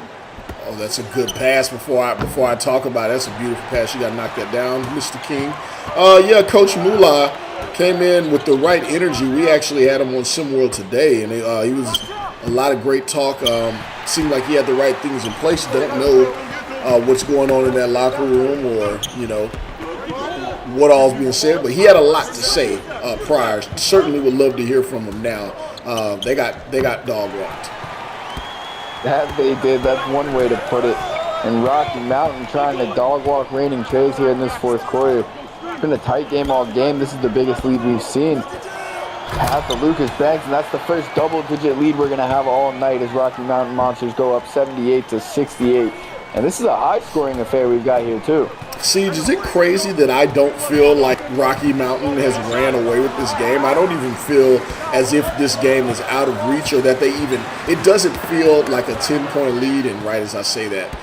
Oh, that's a good pass. Before I talk about it, that's a beautiful pass. You got to knock that down, Mr. King. Yeah, Coach Mula came in with the right energy. We actually had him on SimWorld today, and he was a lot of great talk. Seemed like he had the right things in place. Don't know what's going on in that locker room, or what all's being said, but he had a lot to say prior. Certainly would love to hear from him now. They got dog walked. That they did. That's one way to put it. And Rocky Mountain trying to dog walk Reigning Trays here in this fourth quarter. It's been a tight game all game. This is the biggest lead we've seen. Pass to Lucas Banks, and that's the first double-digit lead we're going to have all night as Rocky Mountain Monsters go up 78 to 68. And this is a high-scoring affair we've got here, too. Siege, is it crazy that I don't feel like Rocky Mountain has ran away with this game? I don't even feel as if this game is out of reach, or that it doesn't feel like a 10-point lead. And right as I say that,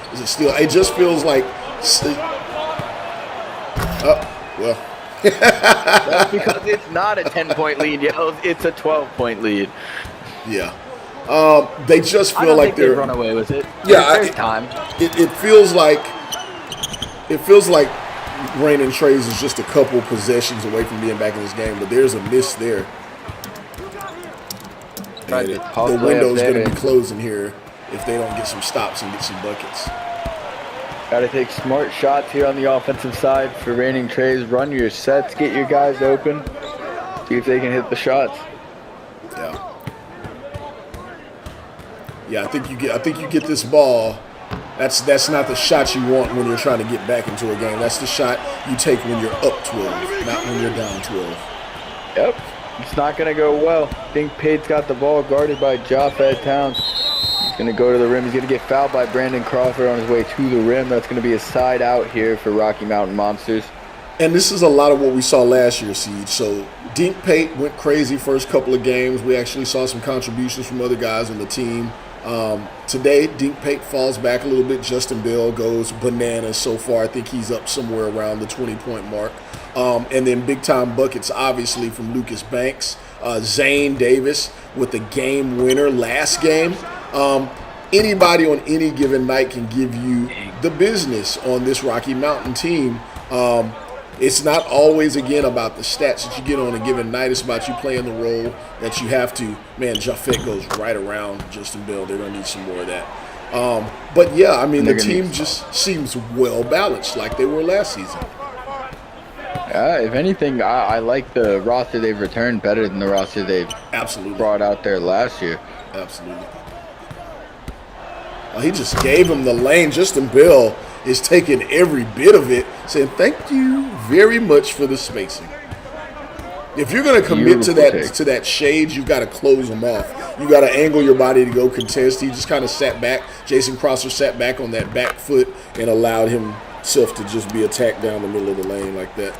it just feels like, well. That's because it's not a 10-point lead, Yells. It's a 12-point lead. Yeah. They just feel like they've run away with it. Yeah, There's time. It feels like Reigning Trays is just a couple possessions away from being back in this game, but there's a miss there. The window's going to be closing here if they don't get some stops and get some buckets. Got to take smart shots here on the offensive side for Reigning Trays. Run your sets, get your guys open, see if they can hit the shots. Yeah, I think you get this ball. That's not the shot you want when you're trying to get back into a game. That's the shot you take when you're up 12, not when you're down 12. Yep, it's not going to go well. I think Pate's got the ball guarded by Japheth Towns. He's going to go to the rim. He's going to get fouled by Brandon Crawford on his way to the rim. That's going to be a side out here for Rocky Mountain Monsters. And this is a lot of what we saw last year, Siege. So Dink Pate went crazy first couple of games. We actually saw some contributions from other guys on the team. Today, Dink Pate falls back a little bit. Justin Bell goes bananas so far. I think he's up somewhere around the 20-point mark. And then big-time buckets, obviously, from Lucas Banks. Zane Davis with the game winner last game. Anybody on any given night can give you the business on this Rocky Mountain team. It's not always, again, about the stats that you get on a given night. It's about you playing the role that you have to. Man, Japheth goes right around Justin Bell. They're going to need some more of that. But, yeah, I mean, the team just seems well-balanced like they were last season. If anything, I like the roster they've returned better than the roster they've brought out there last year. Absolutely. He just gave him the lane. Justin Bell is taking every bit of it, saying thank you very much for the spacing. If you're going to commit to that shade, you've got to close them off. You got to angle your body to go contest. He just kind of sat back. Jason Crosser sat back on that back foot and allowed himself to just be attacked down the middle of the lane like that.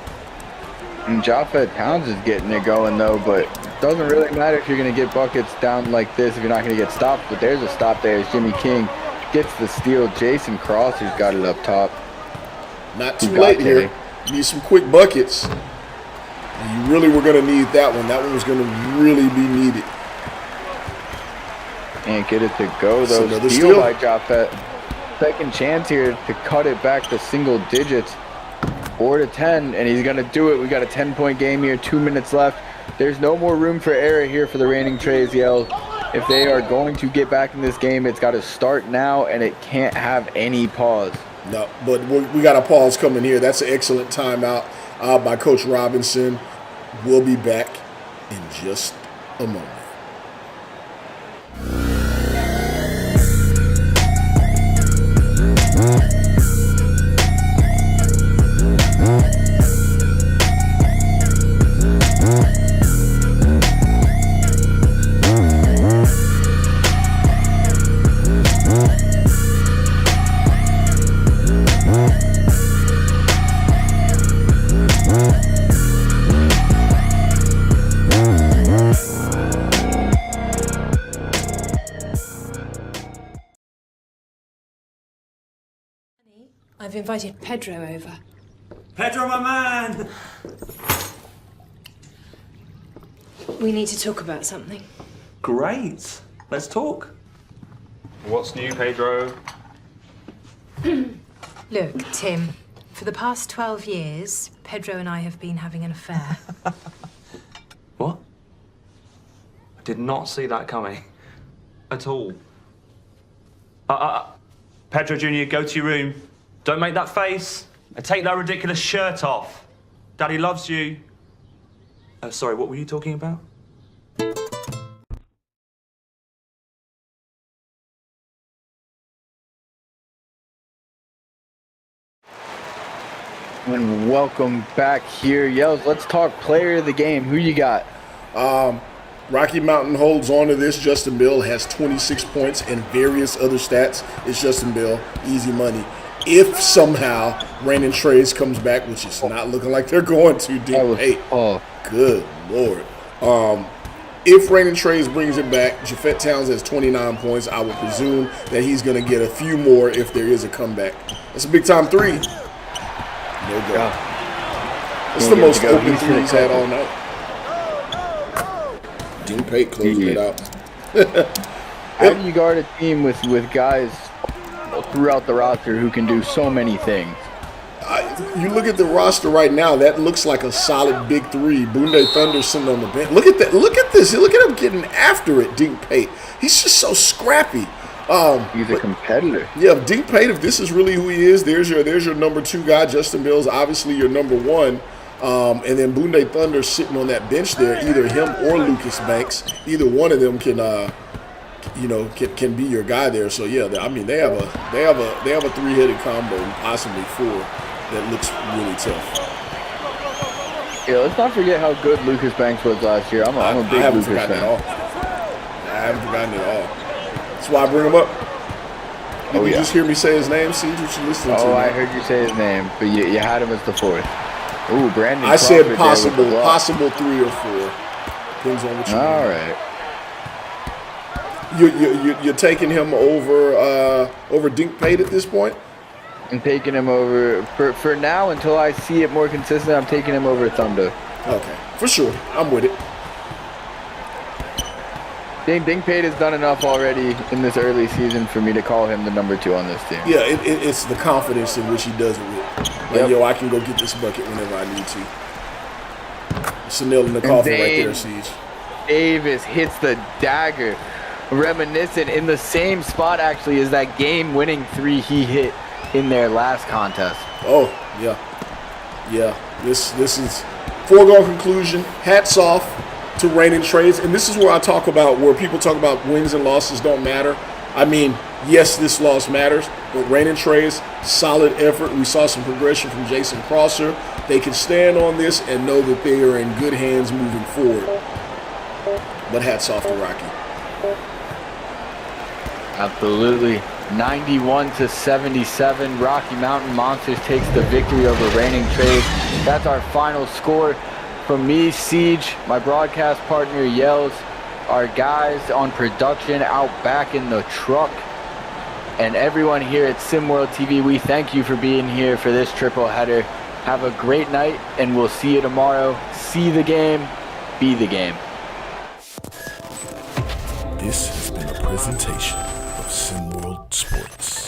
And Japheth Towns is getting it going, though, but it doesn't really matter if you're going to get buckets down like this if you're not going to get stopped. But there's a stop there as Jimmy King gets the steal. Jason Crosser's got it up top. Not too late here. You need some quick buckets. You really were going to need that one. That one was going to really be needed. Can't get it to go, though. Steal by Japheth. Second chance here to cut it back to single digits. 4-10, and he's going to do it. We got a 10-point game here, 2 minutes left. There's no more room for error here for the Reigning Trays, Yell. If they are going to get back in this game, it's got to start now, and it can't have any pause. No, but we got a pause coming here. That's an excellent timeout by Coach Robinson. We'll be back in just a moment. I've invited Pedro over. Pedro, my man! We need to talk about something. Great. Let's talk. What's new, Pedro? Look, Tim, for the past 12 years, Pedro and I have been having an affair. What? I did not see that coming. At all. Pedro Jr., go to your room. Don't make that face. And take that ridiculous shirt off. Daddy loves you. Sorry, what were you talking about? And welcome back here, Yells. Let's talk player of the game. Who you got? Rocky Mountain holds on to this. Justin Bill has 26 points and various other stats. It's Justin Bill, easy money. If somehow Rainin Trays comes back, which is not looking like they're going to, good Lord. If Rainin Trays brings it back, Jafet Towns has 29 points. I would presume that he's going to get a few more if there is a comeback. That's a big-time three. No go. It's the most open three he's had all night. Dean Pate closing it out. How do you guard a team with guys throughout the roster who can do so many things? You look at the roster right now, that looks like a solid big three. Boonday Thunder sitting on the bench. Look at that. Look at this. Look at him getting after it, Dean Pate. He's just so scrappy. He's a competitor. Yeah, Dean Pate, if this is really who he is, there's your number two guy. Justin Bill's obviously your number one. And then Boonday Thunder sitting on that bench there, either him or Lucas Banks. Either one of them can be your guy there. So yeah, I mean they have a three-headed combo, possibly four, that looks really tough. Yeah, let's not forget how good Lucas Banks was last year. I'm a big Lucas fan. I haven't forgotten it all. That's why I bring him up. Did you just hear me say his name? See what you listening to? Oh, I heard you say his name, but you had him as the fourth. Ooh, Brandon. I said possible 3 or 4. Depends on what you. All right. You're taking him over Dink Pate at this point? I'm taking him over for now until I see it more consistent. I'm taking him over Thunder. Okay, for sure. I'm with it. Dink Pate has done enough already in this early season for me to call him the number 2 on this team. Yeah, it's the confidence in which he does it with. Like, yo, I can go get this bucket whenever I need to. It's a nail in the coffin right there, Siege. Davis hits the dagger. Reminiscent in the same spot, actually, as that game-winning 3 he hit in their last contest. Oh, yeah. Yeah, this is foregone conclusion. Hats off to Rainin Trays. And this is where I talk about, where people talk about wins and losses don't matter. I mean, yes, this loss matters, but Rainin Trays, solid effort. We saw some progression from Jason Crosser. They can stand on this and know that they are in good hands moving forward. But hats off to Rocky. Absolutely. 91-77. Rocky Mountain Monsters takes the victory over Rainin Trays. That's our final score. From me, Siege, my broadcast partner, Yells, our guys on production out back in the truck, and everyone here at SimWorld TV, we thank you for being here for this triple header. Have a great night, and we'll see you tomorrow. See the game, be the game. This has been a presentation of SimWorld Sports.